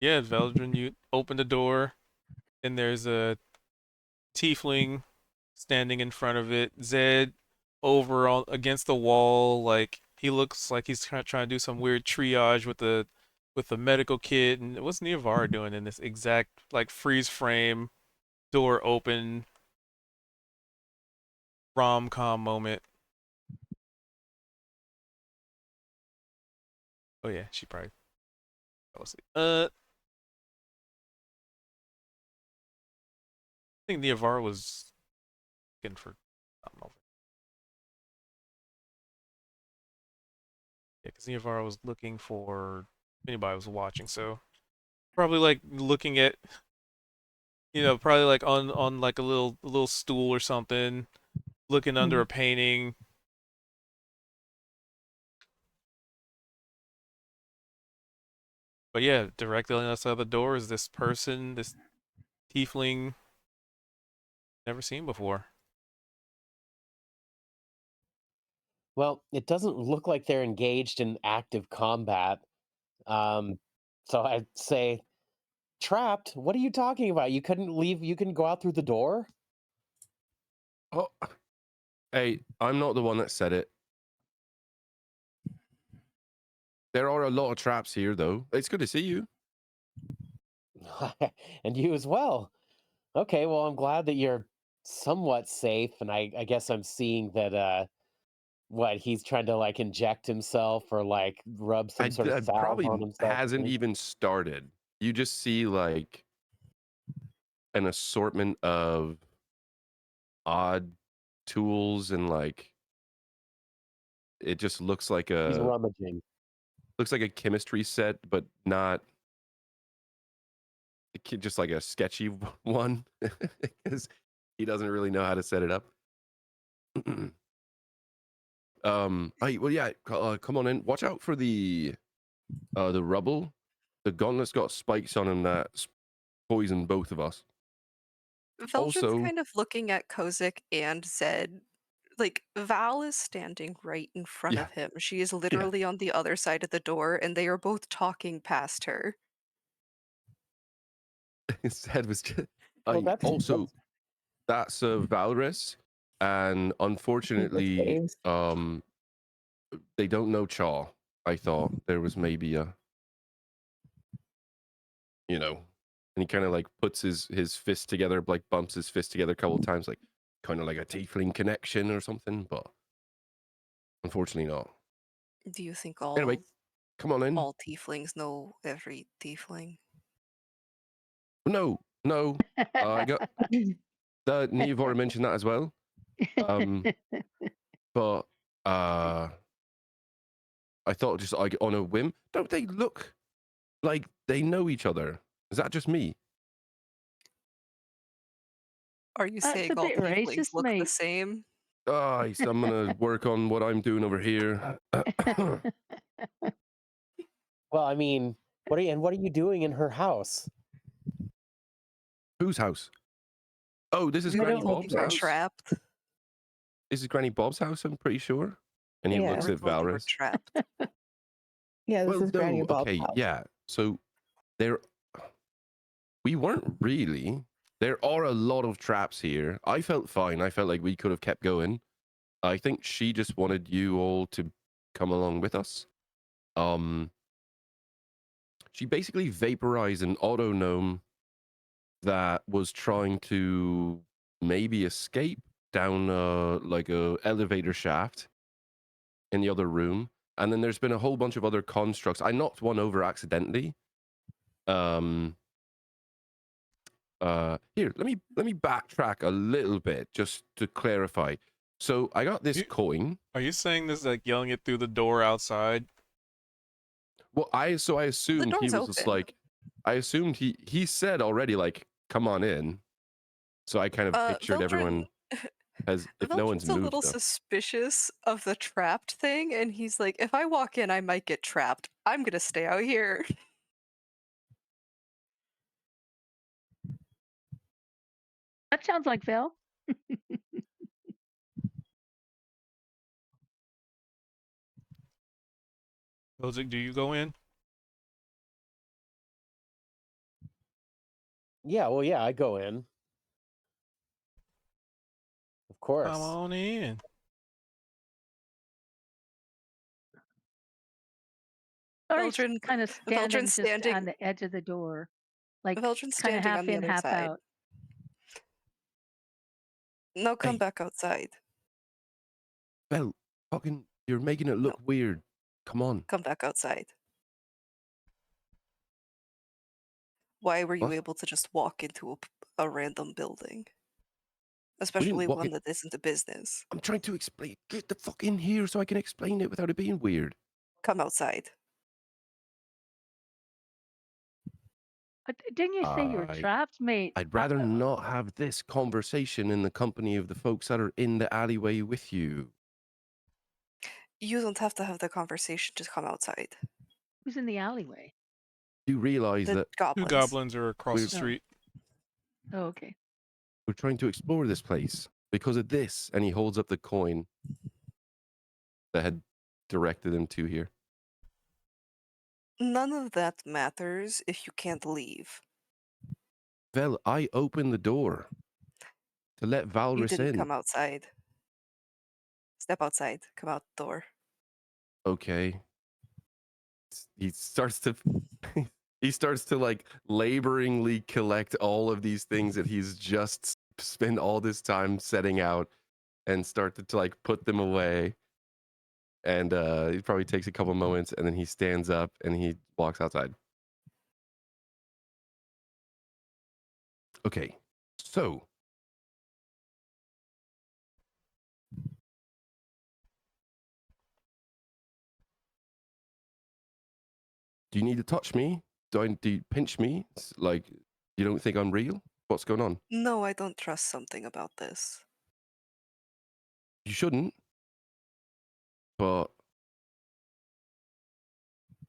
yeah, Veldrin, you open the door, and there's a tiefling standing in front of it. Zed over on against the wall, like he looks like he's trying to do some weird triage with the medical kit. And what's Neovar doing in this exact like freeze frame, door open rom com moment? Oh yeah, she probably fell asleep. I think Neovar was looking for something over. Yeah, because Neovar was looking for anybody was watching, so probably like looking at probably like on like a little stool or something, looking under a painting. But yeah, directly on the other side of the door is this person, this tiefling, never seen before. Well, it doesn't look like they're engaged in active combat. Um, so I'd say, trapped? What are you talking about? You couldn't leave, you can go out through the door? Oh, hey, I'm not the one that said it. There are a lot of traps here, though. It's good to see you. And you as well. Okay, well, I'm glad that you're somewhat safe, and I guess I'm seeing that what he's trying to like inject himself or like rub some sort of salve Probably on himself. hasn't even started. You just see like an assortment of odd tools and like it just looks like He's a rummaging. chemistry set, but not just like a sketchy one because he doesn't really know how to set it up. Well, yeah, come on in. Watch out for the rubble. The gauntlet's got spikes on him that poison both of us. Veldrin's Also, kind of looking at Kozik and Zed. Like, Val is standing right in front yeah, of him. She is yeah. literally on the other side of the door, and they are both talking past her. His head was just. Well, Also, that's Valrus, and unfortunately, saves. they don't know Chaw. I thought there was maybe a, and he kind of like puts his fist together, like bumps his fist together a couple of times, like kind of like a tiefling connection or something, but unfortunately not. Do you think Anyway, come on in. all tieflings know every tiefling? No, no, I got the Neovora mentioned that as well. But I thought just like on a whim, don't they look like they know each other? Is that just me? Are you That's saying a all bit tieflings racist, look the mate. same? So I'm gonna work on what I'm doing over here. well, I mean, what are you doing in her house? Whose house? Oh, this is We I were Granny don't. told Bob's you were house. trapped. This is Granny Bob's house, I'm pretty sure. And he We Yeah. looks were at told you were Valrus. trapped. Yeah, this Well, is Granny no, Bob's okay, house. yeah. So there, we weren't really. There are a lot of traps here. I felt fine. I felt like we could have kept going. I think she just wanted you all to come along with us. She basically vaporized an auto gnome that was trying to maybe escape down like a elevator shaft in the other room. And then there's been a whole bunch of other constructs. I knocked one over accidentally. Here, let me backtrack a little bit just to clarify. So I got this You, coin. are you saying this like yelling it through the door outside? Well, I The assumed he door's was just open. like, I assumed he said already like, come on in. So I kind of pictured Veldrin everyone as if no one's Veldrin's a moved little though. suspicious of the trapped thing, and he's like, if I walk in, I might get trapped. I'm gonna stay out here. That sounds like Phil. Kozik, do you go in? Yeah, well, yeah, I go in. Of Come course. on in. Sorry's Veldrin, kind of Veldrin standing just on standing, the edge of the door, like Veldrin kind of standing on half the in, other half side. out. No, come Hey, back outside. Belle, fucking, you're making it No, look weird. Come on. come back outside. Why were you What? able to just walk into a random building? We didn't Especially walk one it. that isn't a business. I'm trying to explain. Get the fuck in here so I can explain it without it being weird. Come outside. Didn't you say you were I trapped, mate? I'd rather not have this conversation in the company of the folks that are in the alleyway with you. You don't have to have the conversation, just come outside. Who's in the alleyway? You realize The that Two goblins. goblins are across we're the Oh, street. oh, okay. we're trying to explore this place because of this, and he holds up the coin that had directed him to here. None of that matters if you can't leave. Vel, I opened the door to let You Valrus didn't in. come outside. Step outside. Come out the door. Okay. He starts to he starts to like laboringly collect all of these things that he's just spent all this time setting out and started to like put them away. And it probably takes a couple moments, and then he stands up and he walks outside. Okay, so do you need to touch me? Do you pinch me? Like, you don't think I'm real? What's going on? No, I don't trust something about this. You shouldn't, but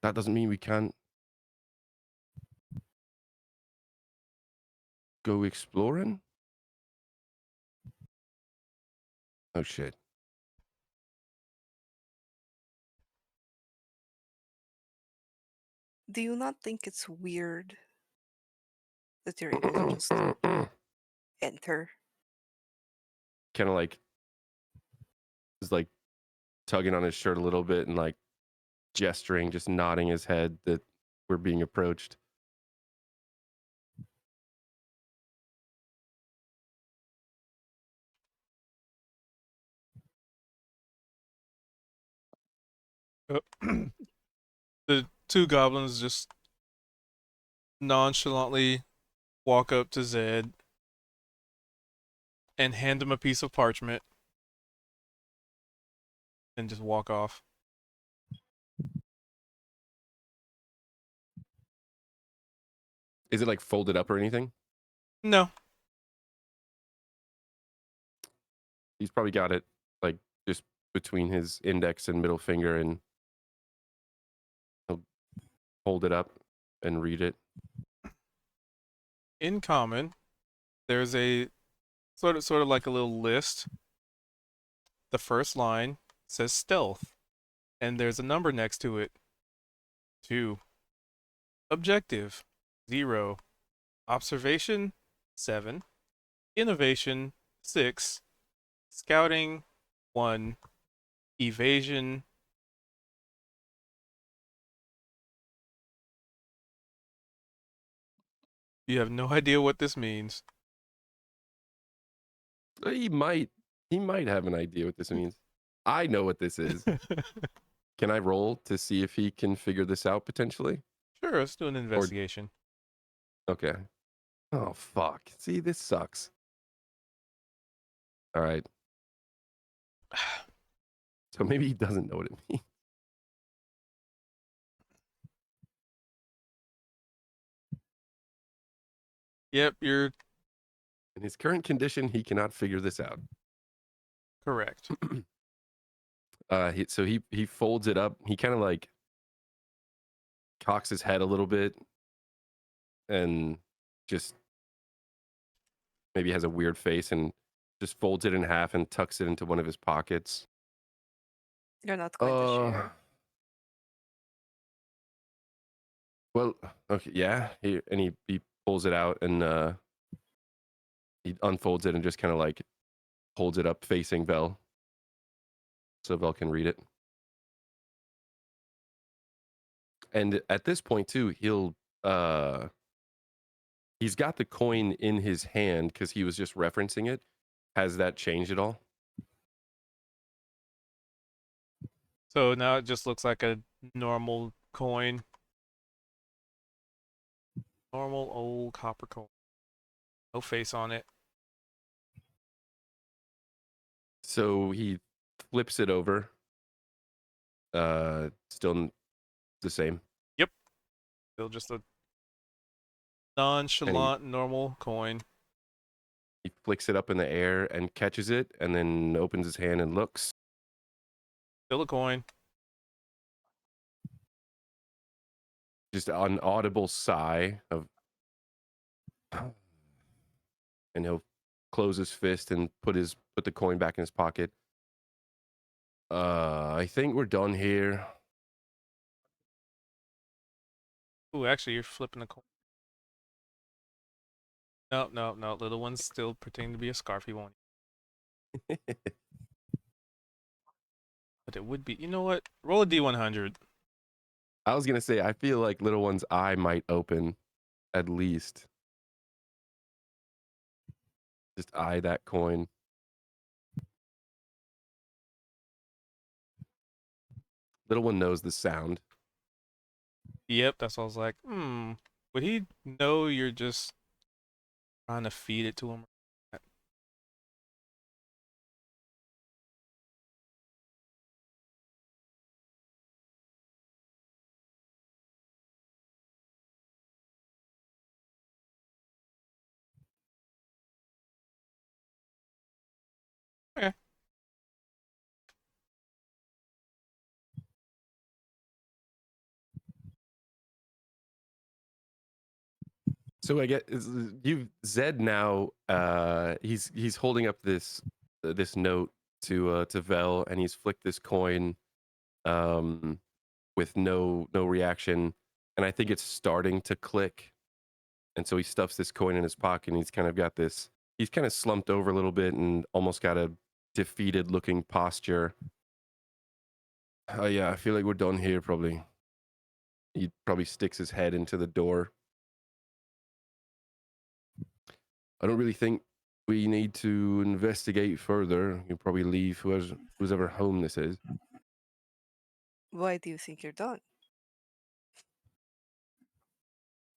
that doesn't mean we can't go exploring. Oh shit. Do you not think it's weird that you're able to just Kind enter? of like is like tugging on his shirt a little bit and like gesturing, just nodding his head that we're being approached. Uh, the two goblins just nonchalantly walk up to Zed and hand him a piece of parchment and just walk off. Is it like folded up or anything? No. He's probably got it like just between his index and middle finger, and he'll hold it up and read it. In common, there's a sort of like a little list. The first line says stealth, and there's a number next to it. 2. Objective 0. Observation 7. Innovation 6. Scouting 1. Evasion. You have no idea what this means. He might have an idea what this means. I know what this is. Can I roll to see if he can figure this out potentially? Sure, let's do an investigation. Okay. Oh fuck. See, this sucks. All right. So maybe he doesn't know what it means. Yep, you're In his current condition, he cannot figure this out. correct. So he folds it up. He kind of like cocks his head a little bit and just maybe has a weird face and just folds it in half and tucks it into one of his pockets. You're not going to share. Well, okay, yeah. He pulls it out and he unfolds it and just kind of like holds it up facing Vel, so Vel can read it. And at this point too, he's got the coin in his hand because he was just referencing it. Has that changed at all? So now it just looks like a normal coin. Normal old copper coin. No face on it. So he flips it over. Still the same. Yep. Still just a And nonchalant normal coin. he flicks it up in the air and catches it and then opens his hand and looks. Still a coin. Just an audible sigh of, and he'll close his fist and put the coin back in his pocket. I think we're done here. Ooh, actually, you're flipping a coin. No, no, no. Little one's still pretending to be a scarf. He won't. But it would be. You know what? Roll a D100. I was gonna say, I feel like little one's eye might open, at least. Just eye that coin. Little one knows the sound. Yep, that's what I was like. Would he know you're just trying to feed it to him? Okay. So I get you Zed now. He's holding up this note to Vel, and he's flicked this coin, with no reaction, and I think it's starting to click. And so he stuffs this coin in his pocket, and he's kind of got this. He's kind of slumped over a little bit and almost got a defeated looking posture. Oh yeah, I feel like we're done here. Probably. He probably sticks his head into the door. I don't really think we need to investigate further. You'll probably leave who's ever home this is. Why do you think you're done?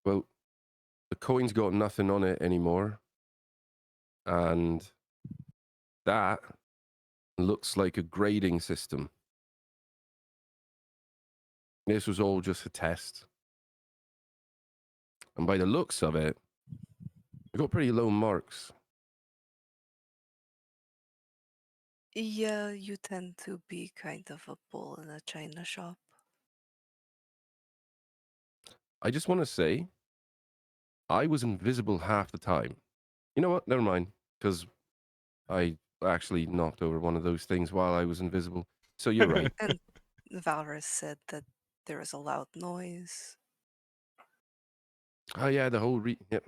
Well, the coin's got nothing on it anymore. And that looks like a grading system. This was all just a test. And by the looks of it, we got pretty low marks. Yeah, you tend to be kind of a bull in a china shop. I just want to say, I was invisible half the time. You know what? Never mind. Because I actually knocked over one of those things while I was invisible. So you're right. And Valrus said that there was a loud noise. Oh yeah, the whole yep.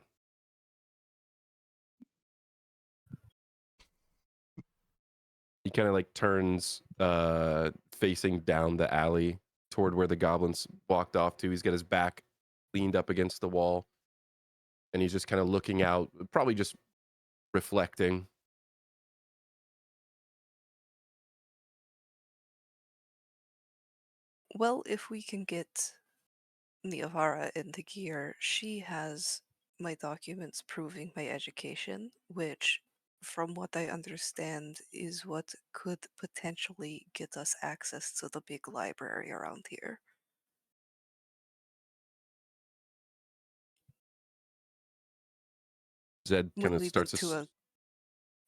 He kind of like turns facing down the alley toward where the goblins walked off to. He's got his back leaned up against the wall, and he's just kind of looking out, probably just reflecting. Well, if we can get Niavara into gear, she has my documents proving my education, which, from what I understand, is what could potentially get us access to the big library around here. Zed kind When of we starts went to to a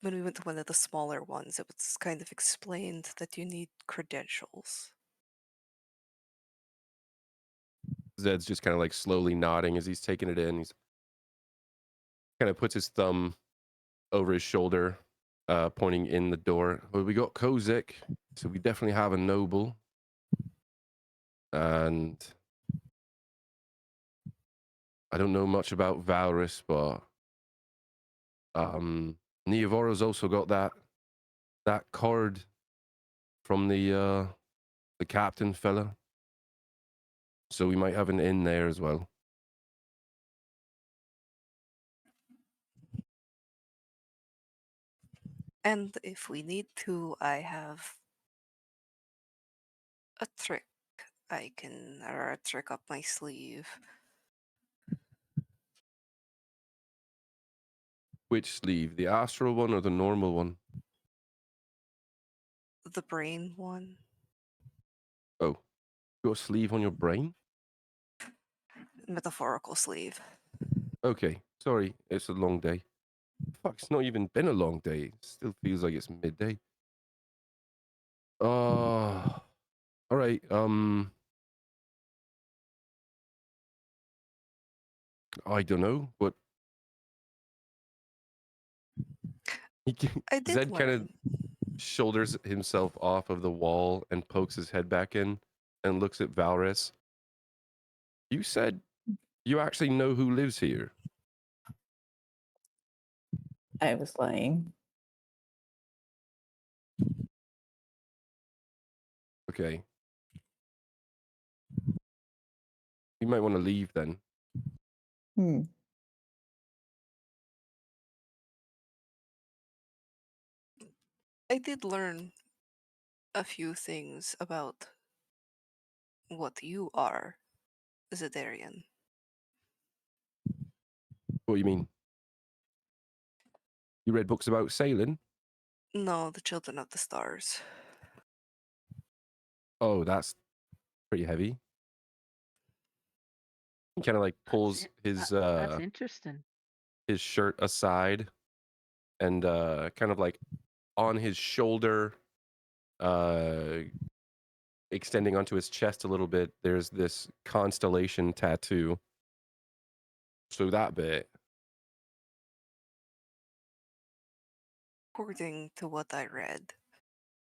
when we went to one of the smaller ones, it was kind of explained that you need credentials. Zed's just kind of like slowly nodding as he's taking it in. He's kind of puts his thumb over his shoulder, pointing in the door. Well, we got Kozik, so we definitely have a noble. And I don't know much about Valrus, but Neovora's also got that card from the captain fella. So we might have an in there as well. And if we need to, I have a trick or a trick up my sleeve. Which sleeve? The astral one or the normal one? The brain one. Oh, you got a sleeve on your brain? Metaphorical sleeve. Okay, sorry, it's a long day. Fuck, it's not even been a long day. It still feels like it's midday. All right. I don't know, but I did Zed kind of learn. shoulders himself off of the wall and pokes his head back in and looks at Valrus. You said you actually know who lives here. I was lying. Okay. You might want to leave then. Hmm. I did learn a few things about what you are, Zedarian. What do you mean? You read books about sailing? No, the Children of the Stars. Oh, that's pretty heavy. He kind of like That's pulls that's interesting. his shirt aside and kind of like on his shoulder, extending onto his chest a little bit, there's this constellation tattoo. So that bit. According to what I read,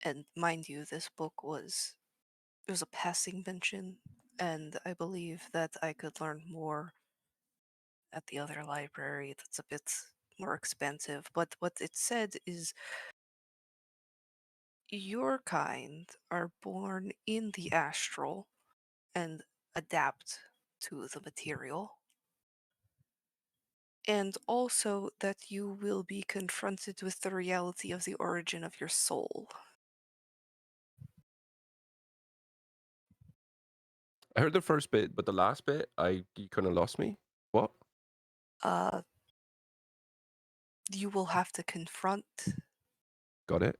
and mind you, this book was a passing mention, and I believe that I could learn more at the other library that's a bit more expensive. But what it said is your kind are born in the astral and adapt to the material. And also that you will be confronted with the reality of the origin of your soul. I heard the first bit, but the last bit, you kind of lost me. What? Uh, you will have to confront Got it?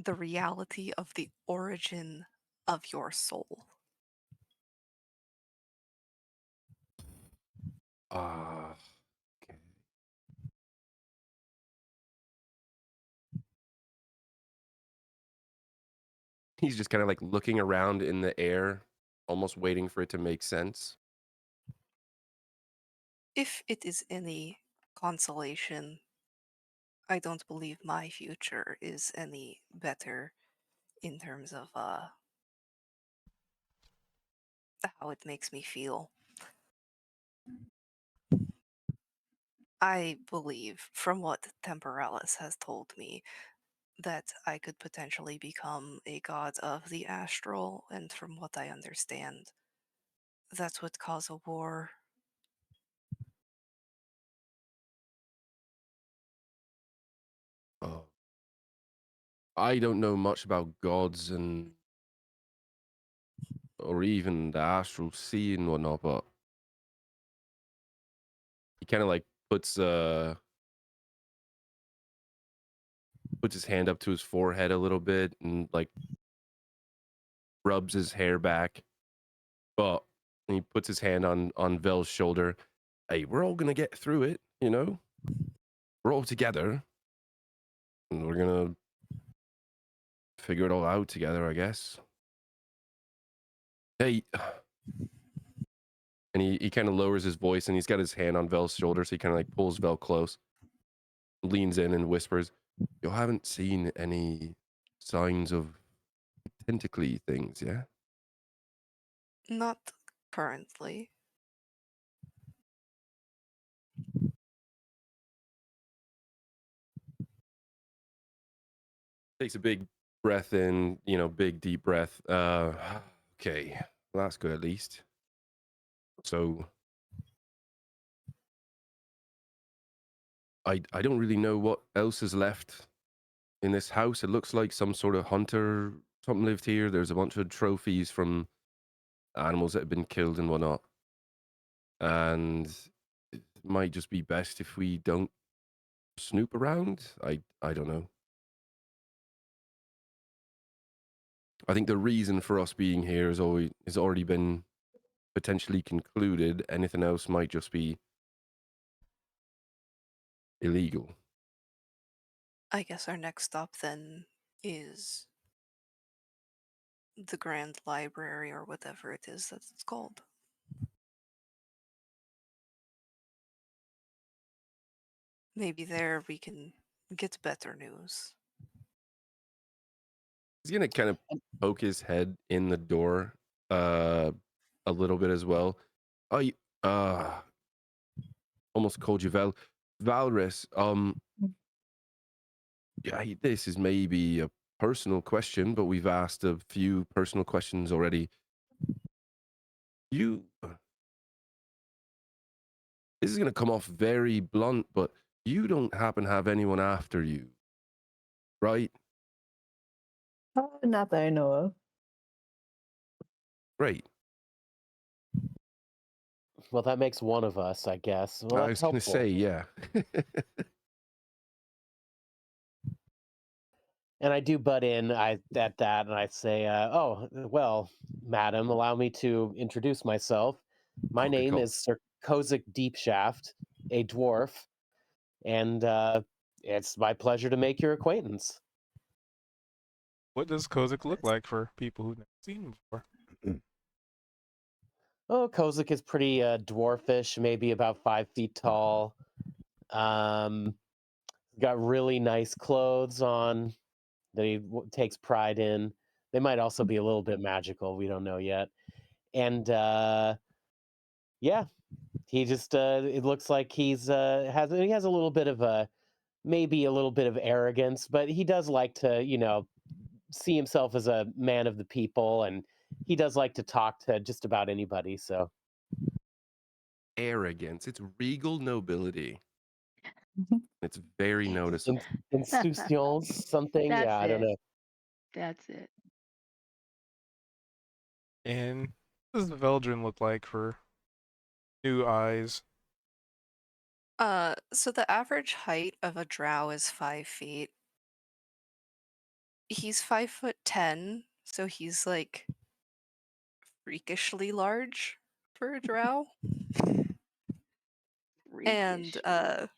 the reality of the origin of your soul. Ah. Okay. He's just kind of like looking around in the air, almost waiting for it to make sense. If it is any consolation, I don't believe my future is any better in terms of how it makes me feel. I believe, from what Temporalis has told me, that I could potentially become a god of the astral, and from what I understand, that would cause a war. Oh. I don't know much about gods or even the astral sea and whatnot, but he kind of like puts his hand up to his forehead a little bit and like rubs his hair back. But he puts his hand on Vel's shoulder. Hey, we're all gonna get through it, you know? We're all together. And we're gonna figure it all out together, I guess. Hey, and he kind of lowers his voice and he's got his hand on Vel's shoulder, so he kind of like pulls Vel close. leans in and whispers, "You haven't seen any signs of tentacly things, yeah?" Not currently. Takes a big breath in, big deep breath. Okay, well, that's good at least. So I don't really know what else is left in this house. It looks like some sort of hunter, something lived here. There's a bunch of trophies from animals that have been killed and whatnot. And it might just be best if we don't snoop around. I don't know. I think the reason for us being here has already been potentially concluded. Anything else might just be illegal. I guess our next stop then is the Grand Library or whatever it is that it's called. Maybe there we can get better news. He's gonna kind of poke his head in the door a little bit as well. I almost called you Valrus. Yeah, this is maybe a personal question, but we've asked a few personal questions already. You This is gonna come off very blunt, but you don't happen to have anyone after you, right? Not that I know of. Great. Well, that makes one of us, I guess. Well, I that's was gonna helpful. say, yeah. And I do butt in at that, and I say, "Oh, well, madam, allow me to introduce myself. My Oh, good name call. is Sir Kozik Deepshaft, a dwarf, and it's my pleasure to make your acquaintance." What does Kozik look like for people who've never seen him before? Oh, Kozik is pretty dwarfish, maybe about 5 feet tall. Um, got really nice clothes on that he takes pride in. They might also be a little bit magical. We don't know yet. And yeah, he just it looks like he has a little bit of a maybe a little bit of arrogance, but he does like to see himself as a man of the people, and he does like to talk to just about anybody. So Arrogance. It's regal nobility. It's very in, noticeable. insouciance, something. That's Yeah, I don't it. know. That's it. And what does the Veldrin look like for new eyes? So the average height of a drow is 5 feet. He's 5'10", so he's like freakishly large for a drow. And Freakishly.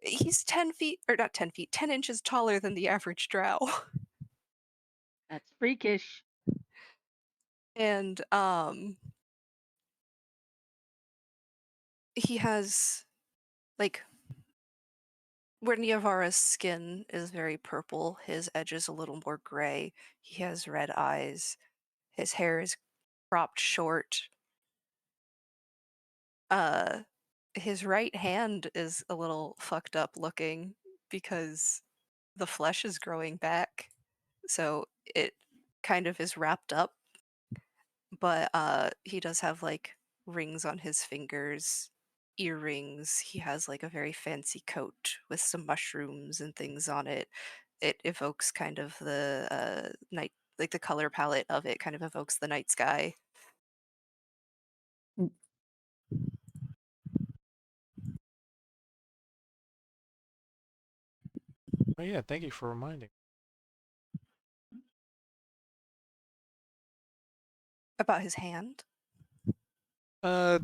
he's 10 feet, or not 10 feet, 10 inches taller than the average drow. That's freakish. And he has like where Niavara's skin is very purple, his edge is a little more gray. He has red eyes. His hair is cropped short. Uh his right hand is a little fucked up looking because the flesh is growing back. So it kind of is wrapped up, but he does have like rings on his fingers, earrings. He has like a very fancy coat with some mushrooms and things on it. It evokes kind of the night, like the color palette of it kind of evokes the night sky. Mm. Oh yeah, thank you for reminding. About his hand. Uh,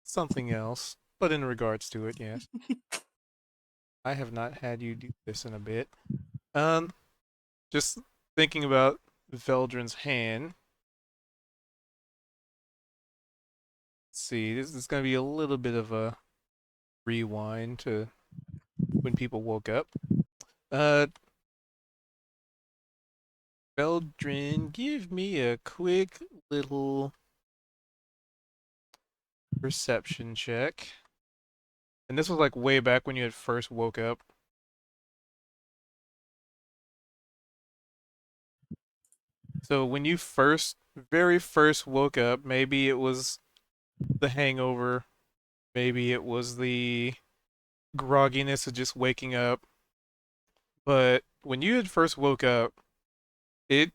something else, but in regards to it, yes. I have not had you do this in a bit. Um, just thinking about Veldrin's hand. Let's see, this is gonna be a little bit of a rewind to when people woke up. Uh, Beldrin, give me a quick little perception check. And this was like way back when you had first woke up. So when you very first woke up, maybe it was the hangover, maybe it was the grogginess of just waking up. But when you had first woke up, it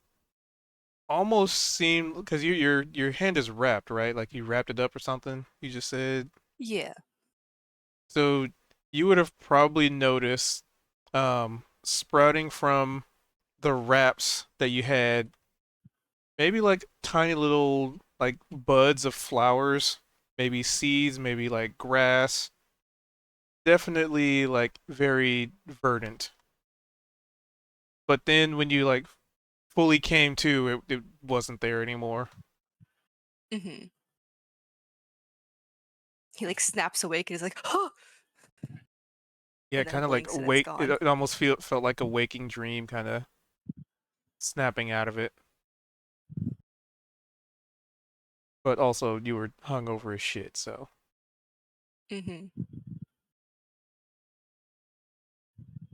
almost seemed because your hand is wrapped, right? Like you wrapped it up or something. You just said Yeah. so. You would have probably noticed sprouting from the wraps that you had, maybe like tiny little like buds of flowers, maybe seeds, maybe like grass. Definitely like very verdant. But then when you like fully came to, it wasn't there anymore. Mm-hmm. He like snaps awake and is like, "Oh!" Yeah, and then kind of like blinks and it's awake. It, gone. it almost felt like a waking dream, kind of snapping out of it. But also, you were hung over as shit, so Mm-hmm.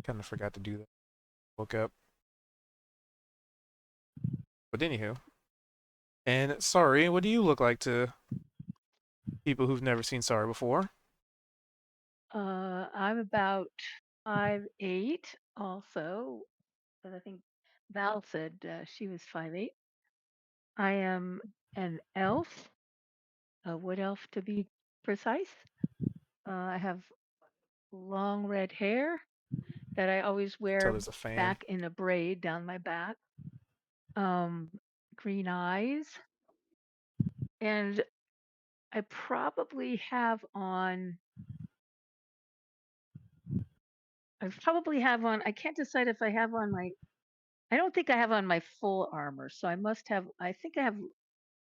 kind of forgot to do that. Woke up. But anywho, and sorry, what do you look like to people who've never seen Sorry before? I'm about 5'8" also, but I think Val said she was 5'8". I am an elf, a wood elf to be precise. I have long red hair that I always So wear there's a fan. back in a braid down my back. Um, Green eyes, and I probably have on. I probably have on. I can't decide if I have on my. I don't think I have on my full armor, so I must have. I think I have.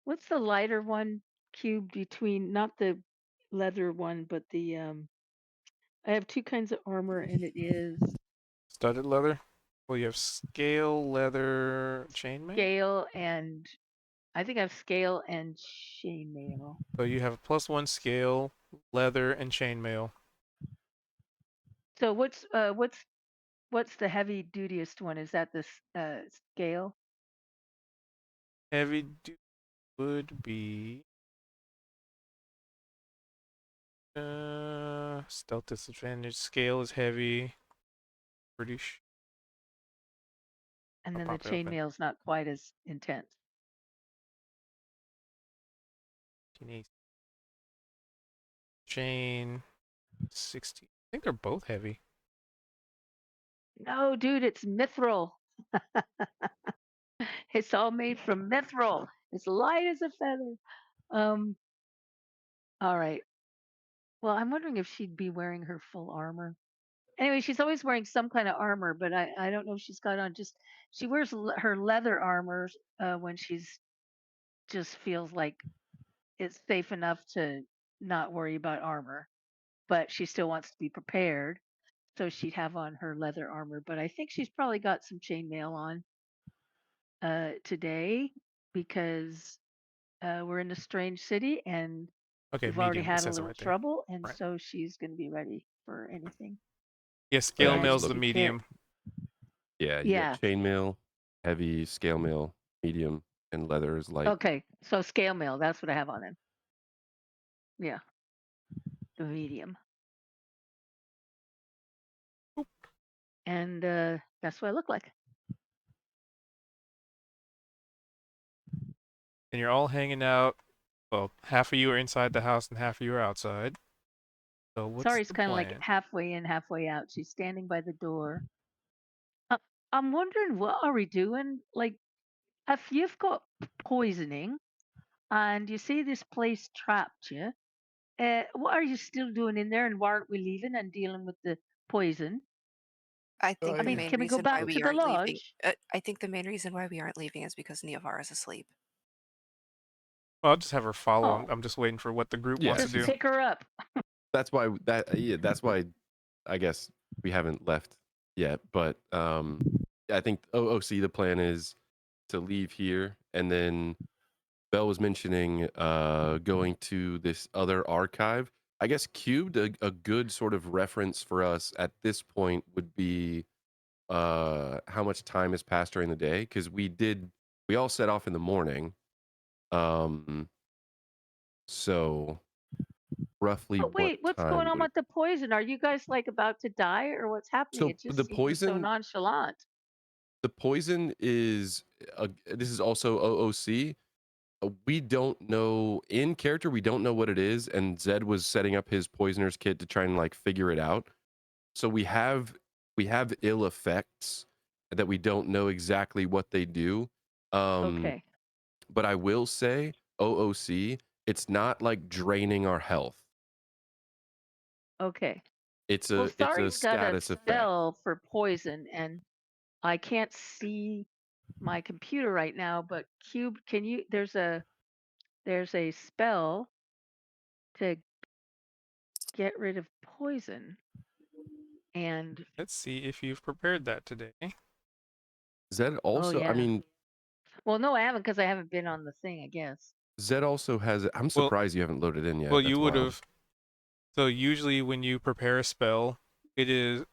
What's the lighter one cube between? Not the leather one, but the. I have two kinds of armor, and it is Studded leather. Well, you have scale leather chainmail. scale and. I think I have scale and chainmail. So you have a +1 scale, leather, and chainmail. So what's the heavy dutiest one? Is that the scale? Heavy would be stealth disadvantage. Scale is heavy. Pretty sure. And I'll then the pop it open. chainmail's not quite as intense. Chain 60. I think they're both heavy. No, dude, it's mithril. It's all made from mithril. It's light as a feather. Um, all right. Well, I'm wondering if she'd be wearing her full armor. Anyway, she's always wearing some kind of armor, but I don't know if she's got on just she wears her leather armor when she's just feels like it's safe enough to not worry about armor, but she still wants to be prepared. So she'd have on her leather armor, but I think she's probably got some chainmail on today because we're in a strange city and Okay, we've already medium. It had a says it little right there. trouble, and Right. so she's going to be ready for anything. Yeah, Oh, yeah, scale I just And mail's look. the she carry, medium. Yeah, you got yeah. chainmail, heavy scale mail, medium, and leather is light. Okay, so scale mail. That's what I have on then. Yeah, the medium, and that's what I look like. And you're all hanging out. Well, half of you are inside the house and half of you are outside. So what's Sorry's the kind of like plan? halfway in, halfway out. She's standing by the door. Uh, I'm wondering, what are we doing? Like, if you've got poisoning and you see this place trapped you, what are you still doing in there, and why aren't we leaving and dealing with the poison? I So think I the mean, I main can we go reason why back to we the aren't leaving. lodge? I think the main reason why we aren't leaving is because Neovara's asleep. Well, I'll just have her follow. Oh, I'm just waiting for what the group wants Yeah, to just do. she's. pick her up. That's why that. Yeah, that's why. I guess we haven't left yet, but I think OOC the plan is to leave here, and then Bell was mentioning going to this other archive. I guess cubed a good sort of reference for us at this point would be how much time has passed during the day, because we all set off in the morning. Um, so roughly But what wait, what's going time on would it? with the poison? Are you guys like about to die or what's happening? So It just seems so nonchalant. the poison is this is also OOC. We don't know in character. We don't know what it is, and Zed was setting up his poisoner's kit to try and like figure it out. So we have ill effects that we don't know exactly what they do. Um, Okay. but I will say OOC, it's not like draining our health. Okay. It's Well, a Sari's got a status effect. spell for poison, and I can't see my computer right now, but Cube, can you there's a spell to get rid of poison. And Let's see if you've prepared that today. Zed oh also, I yeah. mean, Well, no, I haven't because I haven't been on the thing, I guess. Zed also has. I'm Well, surprised you haven't loaded in well, yet. you That's would wild. have. So usually when you prepare a spell, it is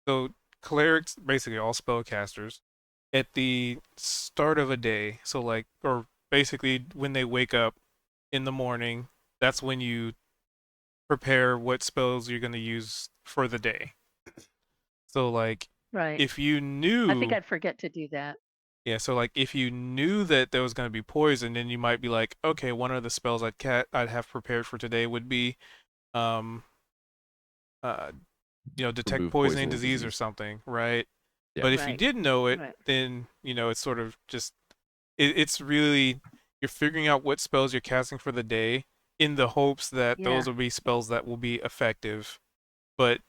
so clerics, basically all spellcasters, at the start of a day. So like, or basically when they wake up in the morning, that's when you prepare what spells you're going to use for the day. So like, Right. if you I think knew, I'd forget to do that. yeah. So like, if you knew that there was going to be poison, then you might be like, okay, one of the spells I'd have prepared for today would be, um, uh, detect Remove poisoning poison and disease or disease. something, right? Yeah. But if you Right. did know it, Right. then it's sort of just it's really you're figuring out what spells you're casting for the day in the hopes that those Yeah. will be spells that will be effective. But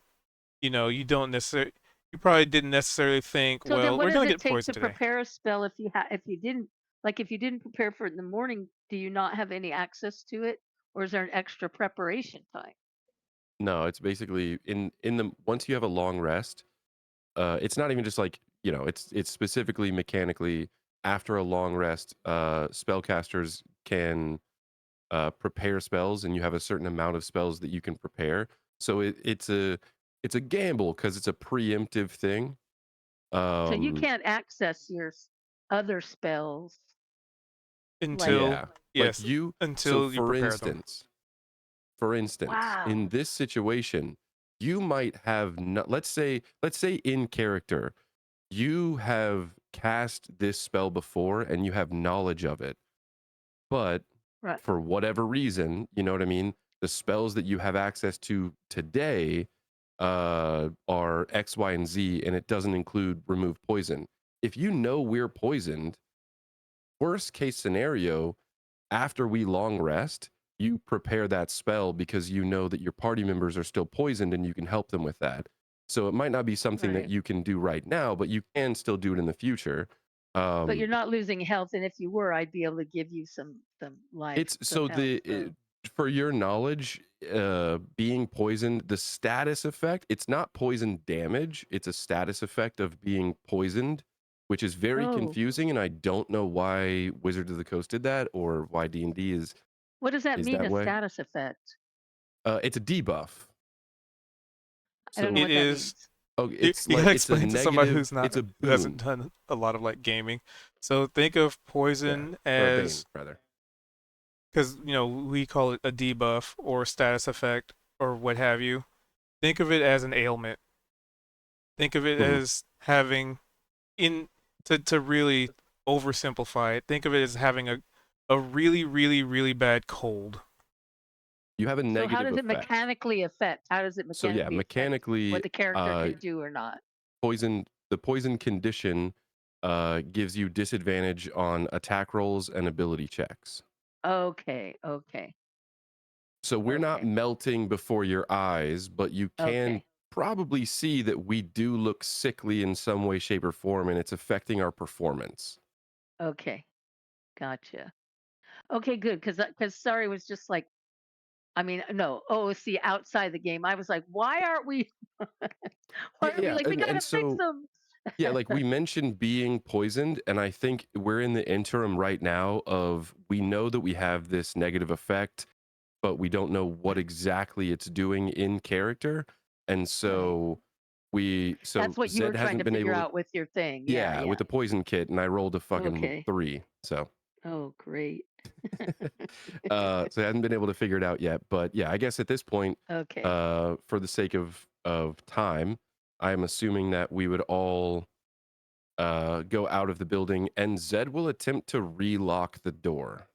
you don't necessarily you probably didn't necessarily think, So then well, what we're does gonna it get take poisoned to today. prepare a spell if you didn't prepare for it in the morning, do you not have any access to it? Or is there an extra preparation time? No, it's basically in the once you have a long rest, it's not even just like, it's specifically mechanically after a long rest, spellcasters can prepare spells, and you have a certain amount of spells that you can prepare. So it's a gamble because it's a preemptive thing. So you Um, can't access your other spells like Until yeah, like yes, so until you for prepare them. instance, For instance, wow. in this situation, you might have no, let's say in character, you have cast this spell before and you have knowledge of it, but Right. for whatever reason, you know what I mean? The spells that you have access to today are X, Y, and Z, and it doesn't include remove poison. If you know we're poisoned, worst case scenario, after we long rest, you prepare that spell because you know that your party members are still poisoned and you can help them with that. So it might not be something that Right. you can do right now, but you can still do it in the future. But Um, you're not losing health, and if you were, I'd be able to give you some life, it's some so health. So for your knowledge, being poisoned, the status effect, it's not poison damage, it's a status effect of being poisoned, which is very oh, confusing, and I don't know why Wizards of the Coast did that or why D&D what does that is mean, that a way. status effect? It's a debuff. I don't know So, It what that is means. oh, you, it's you like gotta it's a explain to somebody negative. who's not It's a who hasn't boon. done a lot of like gaming. So think of Yeah, poison or a bane as rather. because we call it a debuff or status effect or what have you. Think of it as an ailment. Think of it Mhm. as having in to really oversimplify it. Think of it as having a really really really bad cold. You have a So how negative does it effect. mechanically affect? How does it So yeah, mechanically affect what mechanically, the character uh, can do or not? the poison condition gives you disadvantage on attack rolls and ability checks. Okay, okay, So we're not okay, melting before your eyes, but you can okay, probably see that we do look sickly in some way, shape, or form, and it's affecting our performance. okay. Gotcha. Okay, good. Because sorry was just like I mean, no. Oh, see, outside the game, I was like, why aren't we? Why aren't we Yeah, like we and gotta fix so them? yeah, like we mentioned being poisoned, and I think we're in the interim right now of we know that we have this negative effect, but we don't know what exactly it's doing in character. And Right. so That's what you were Zed trying hasn't to been figure able to, out with your thing. Yeah, yeah, with yeah. the poison kit, and I rolled a fucking Okay. 3. So Oh, great. so I hadn't been able to figure it out yet. But yeah, I guess at this point, Okay. for the sake of time, I'm assuming that we would all go out of the building, and Zed will attempt to relock the door.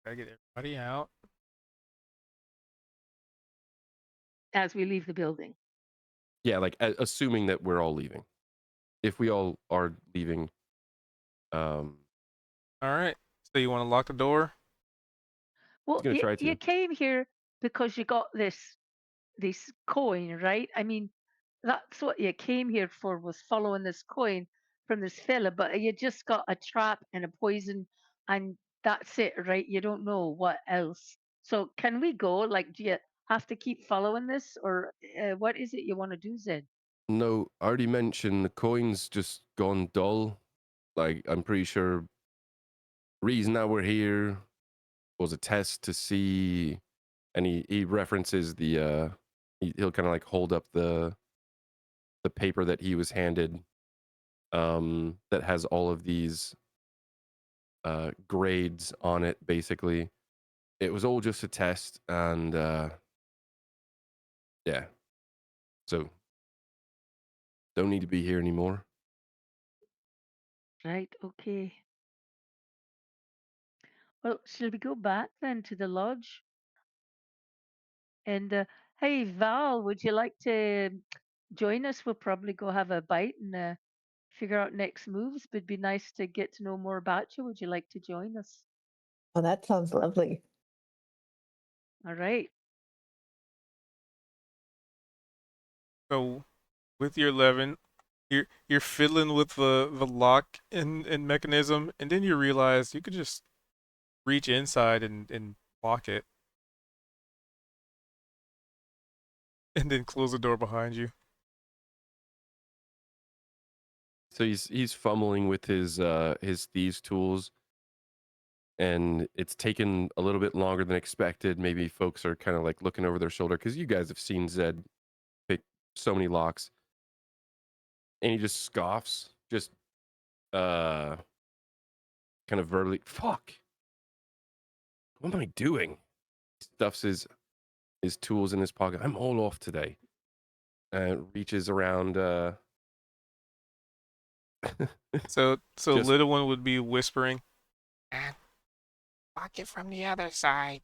Gotta get everybody out. As we leave the building. Yeah, like assuming that we're all leaving. If we all are leaving, um, All right. So you want to lock the door? he's Well, gonna try you to. came here because you got this coin, right? I mean, that's what you came here for, was following this coin from this fella, but you just got a trap and a poison, and that's it, right? You don't know what else. So can we go? Like, do you have to keep following this, or what is it you want to do, Zed? No, I already mentioned the coin's just gone dull. Like I'm pretty sure reason that we're here was a test to see, and he references the he'll kind of like hold up the paper that he was handed, that has all of these grades on it. Basically, it was all just a test, and yeah, so don't need to be here anymore. Right? Okay. Well, shall we go back then to the lodge? And hey, Val, would you like to join us? We'll probably go have a bite and figure out next moves. But it'd be nice to get to know more about you. Would you like to join us? Oh, that sounds lovely. All right. So with your 11, you're fiddling with the lock and mechanism, and then you realize you could just reach inside and lock it, and then close the door behind you. So he's fumbling with his thieves tools, and it's taken a little bit longer than expected. Maybe folks are kind of like looking over their shoulder because you guys have seen Zed pick so many locks, and he just scoffs, just uh kind of verbally, fuck, what am I doing? Stuffs his tools in his pocket. I'm all off today. Reaches around So just little one would be whispering, "And lock it from the other side."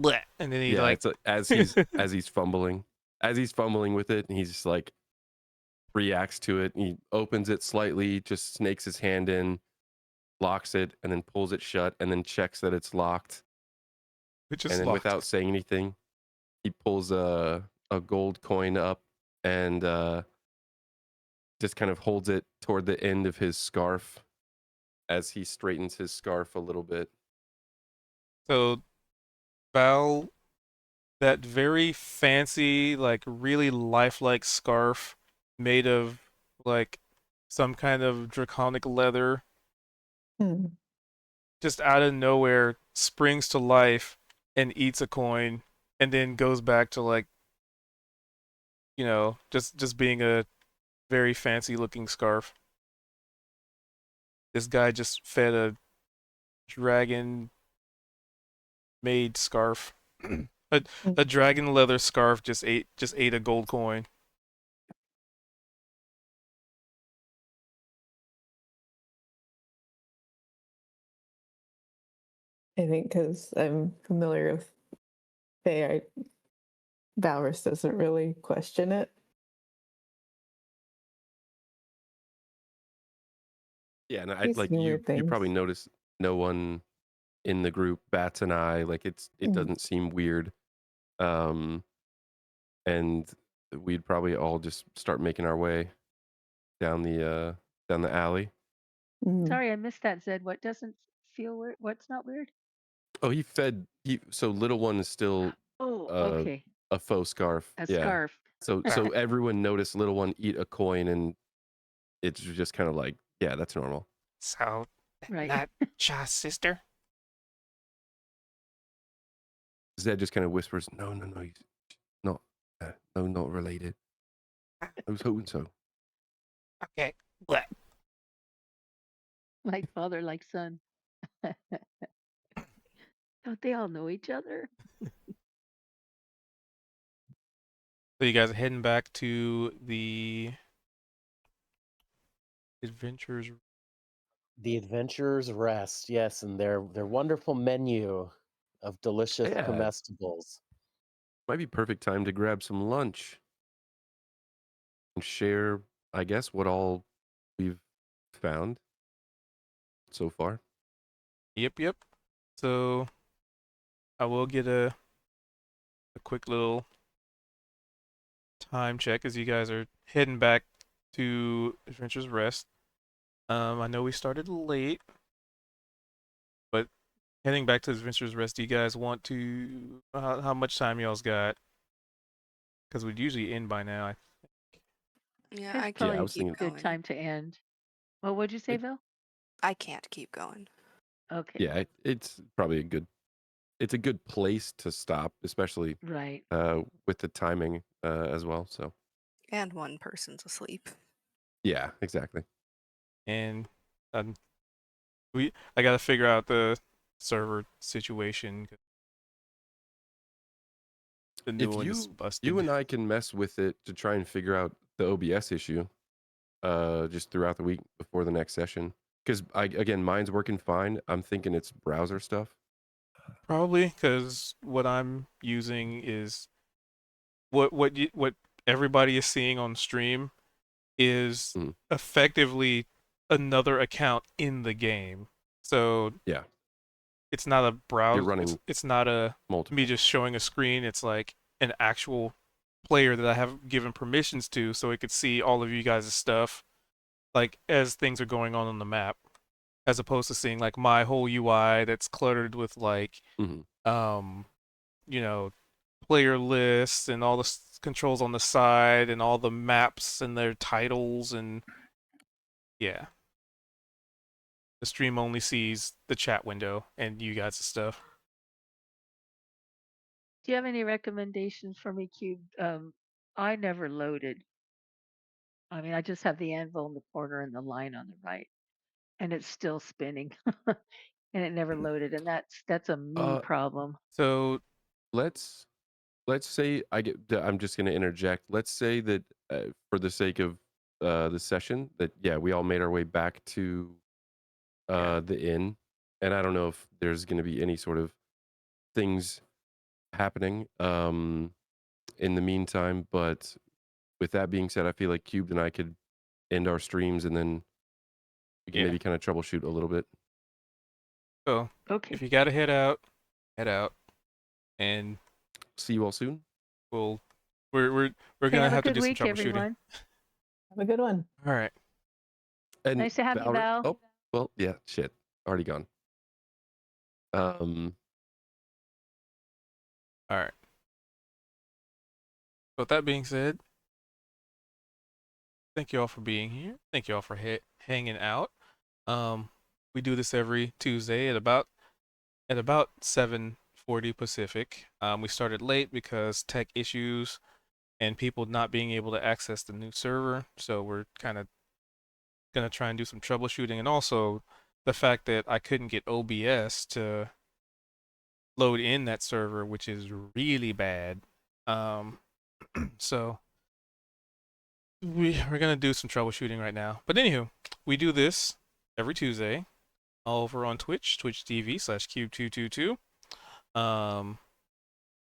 Blech. And then he yeah, like it's as he's fumbling with it, and he's just like reacts to it. And he opens it slightly, just snakes his hand in, locks it, and then pulls it shut, and then checks that it's locked. which And is then locked. without saying anything, he pulls a gold coin up and just kind of holds it toward the end of his scarf as he straightens his scarf a little bit. So Val, that very fancy, like really lifelike scarf made of like some kind of draconic leather, Hmm. just out of nowhere springs to life and eats a coin, and then goes back to like, just being a very fancy looking scarf. This guy just fed a dragon made scarf. a Hmm. a dragon leather scarf just ate a gold coin. I think because I'm familiar with Faye, Valrus doesn't really question it. Yeah, and I He's like seen weird you probably things. notice no one in the group bats an eye. Like it Mhm. doesn't seem weird. And we'd probably all just start making our way down the alley. Mm. Sorry, I missed that, Zed. What doesn't feel weird? What's not weird? Oh, so little one is still Oh, uh, okay. a faux scarf. A Yeah. scarf. So everyone noticed little one eat a coin, and it's just kind of like, yeah, that's normal. So, Right. not Sha's sister? Zed just kind of whispers, "No, no, no, he's not. No, not related." I was hoping so. Okay. What? Like father, like son. Don't they all know each other? So you guys are heading back to the adventures. The Adventurers Rest, yes, and their wonderful menu of delicious Yeah, comestibles. might be perfect time to grab some lunch and share, I guess, what all we've found so far. Yep. So I will get a quick little time check as you guys are heading back to Adventures Rest. I know we started late, but heading back to Adventures Rest, do you guys want to? How much time y'all's got? Because we'd usually end by now. Yeah, It's I Yeah, I probably can't was keep thinking a good going. time to end. Well, what'd you say, it, Bill? I can't keep going. Okay. yeah, it's probably it's a good place to stop, especially Right. with the timing as well. So And one person's asleep. yeah, exactly. And um, I gotta figure out the server situation. 'Cause the new If one is you busted. and I can mess with it to try and figure out the OBS issue, just throughout the week before the next session, because again, mine's working fine. I'm thinking it's browser stuff. Probably because what I'm using is what everybody is seeing on stream is Mm, effectively another account in the game. So yeah, it's not a you're browse. It's running it's not a me multiple. just showing a screen. It's like an actual player that I have given permissions to, so it could see all of you guys' stuff, like as things are going on the map, as opposed to seeing like my whole UI that's cluttered with like Hmm. um you know player lists and all the controls on the side and all the maps and their titles and yeah. The stream only sees the chat window and you guys' stuff. Do you have any recommendations for me, Cube? I never loaded. I mean, I just have the anvil in the corner and the line on the right, and it's still spinning, and it never loaded, and that's a me Uh, problem. So let's say I'm just going to interject. Let's say that for the sake of the session, that yeah, we all made our way back to yeah, the inn, and I don't know if there's going to be any sort of things happening in the meantime. But with that being said, I feel like Cubed and I could end our streams, and then we can yeah. maybe kind of troubleshoot a little bit. So if Okay. you gotta head out, and See you all soon. we'll we're Okay, gonna have a have to good do some week, troubleshooting. everyone. Have a good one. All right. And Nice to have you, Valerie. Val. Oh, well, yeah, shit, already gone. Um, All right. So with that being said, thank you all for being here. Thank you all for hanging out. Um, we do this every Tuesday at about 7:40 Pacific. We started late because tech issues and people not being able to access the new server. So we're kind of gonna try and do some troubleshooting, and also the fact that I couldn't get OBS to load in that server, which is really bad. Um, so we're gonna do some troubleshooting right now. But anywho, we do this every Tuesday over on Twitch, Twitch TV/Cube222. Um,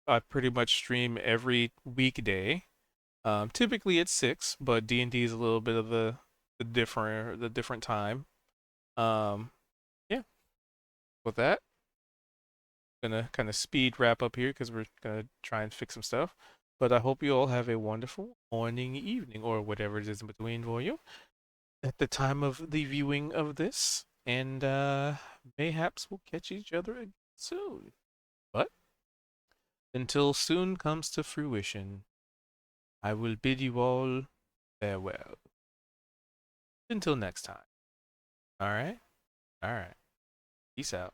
I pretty much stream every weekday. Typically it's 6, but D&D is a little bit of the different time. Yeah. With that, gonna kind of speed wrap up here because we're gonna try and fix some stuff. But I hope you all have a wonderful morning, evening, or whatever it is in between for you. at the time of the viewing of this, and mayhaps we'll catch each other again soon. But until soon comes to fruition, I will bid you all farewell. Until next time. All right? All right. Peace out.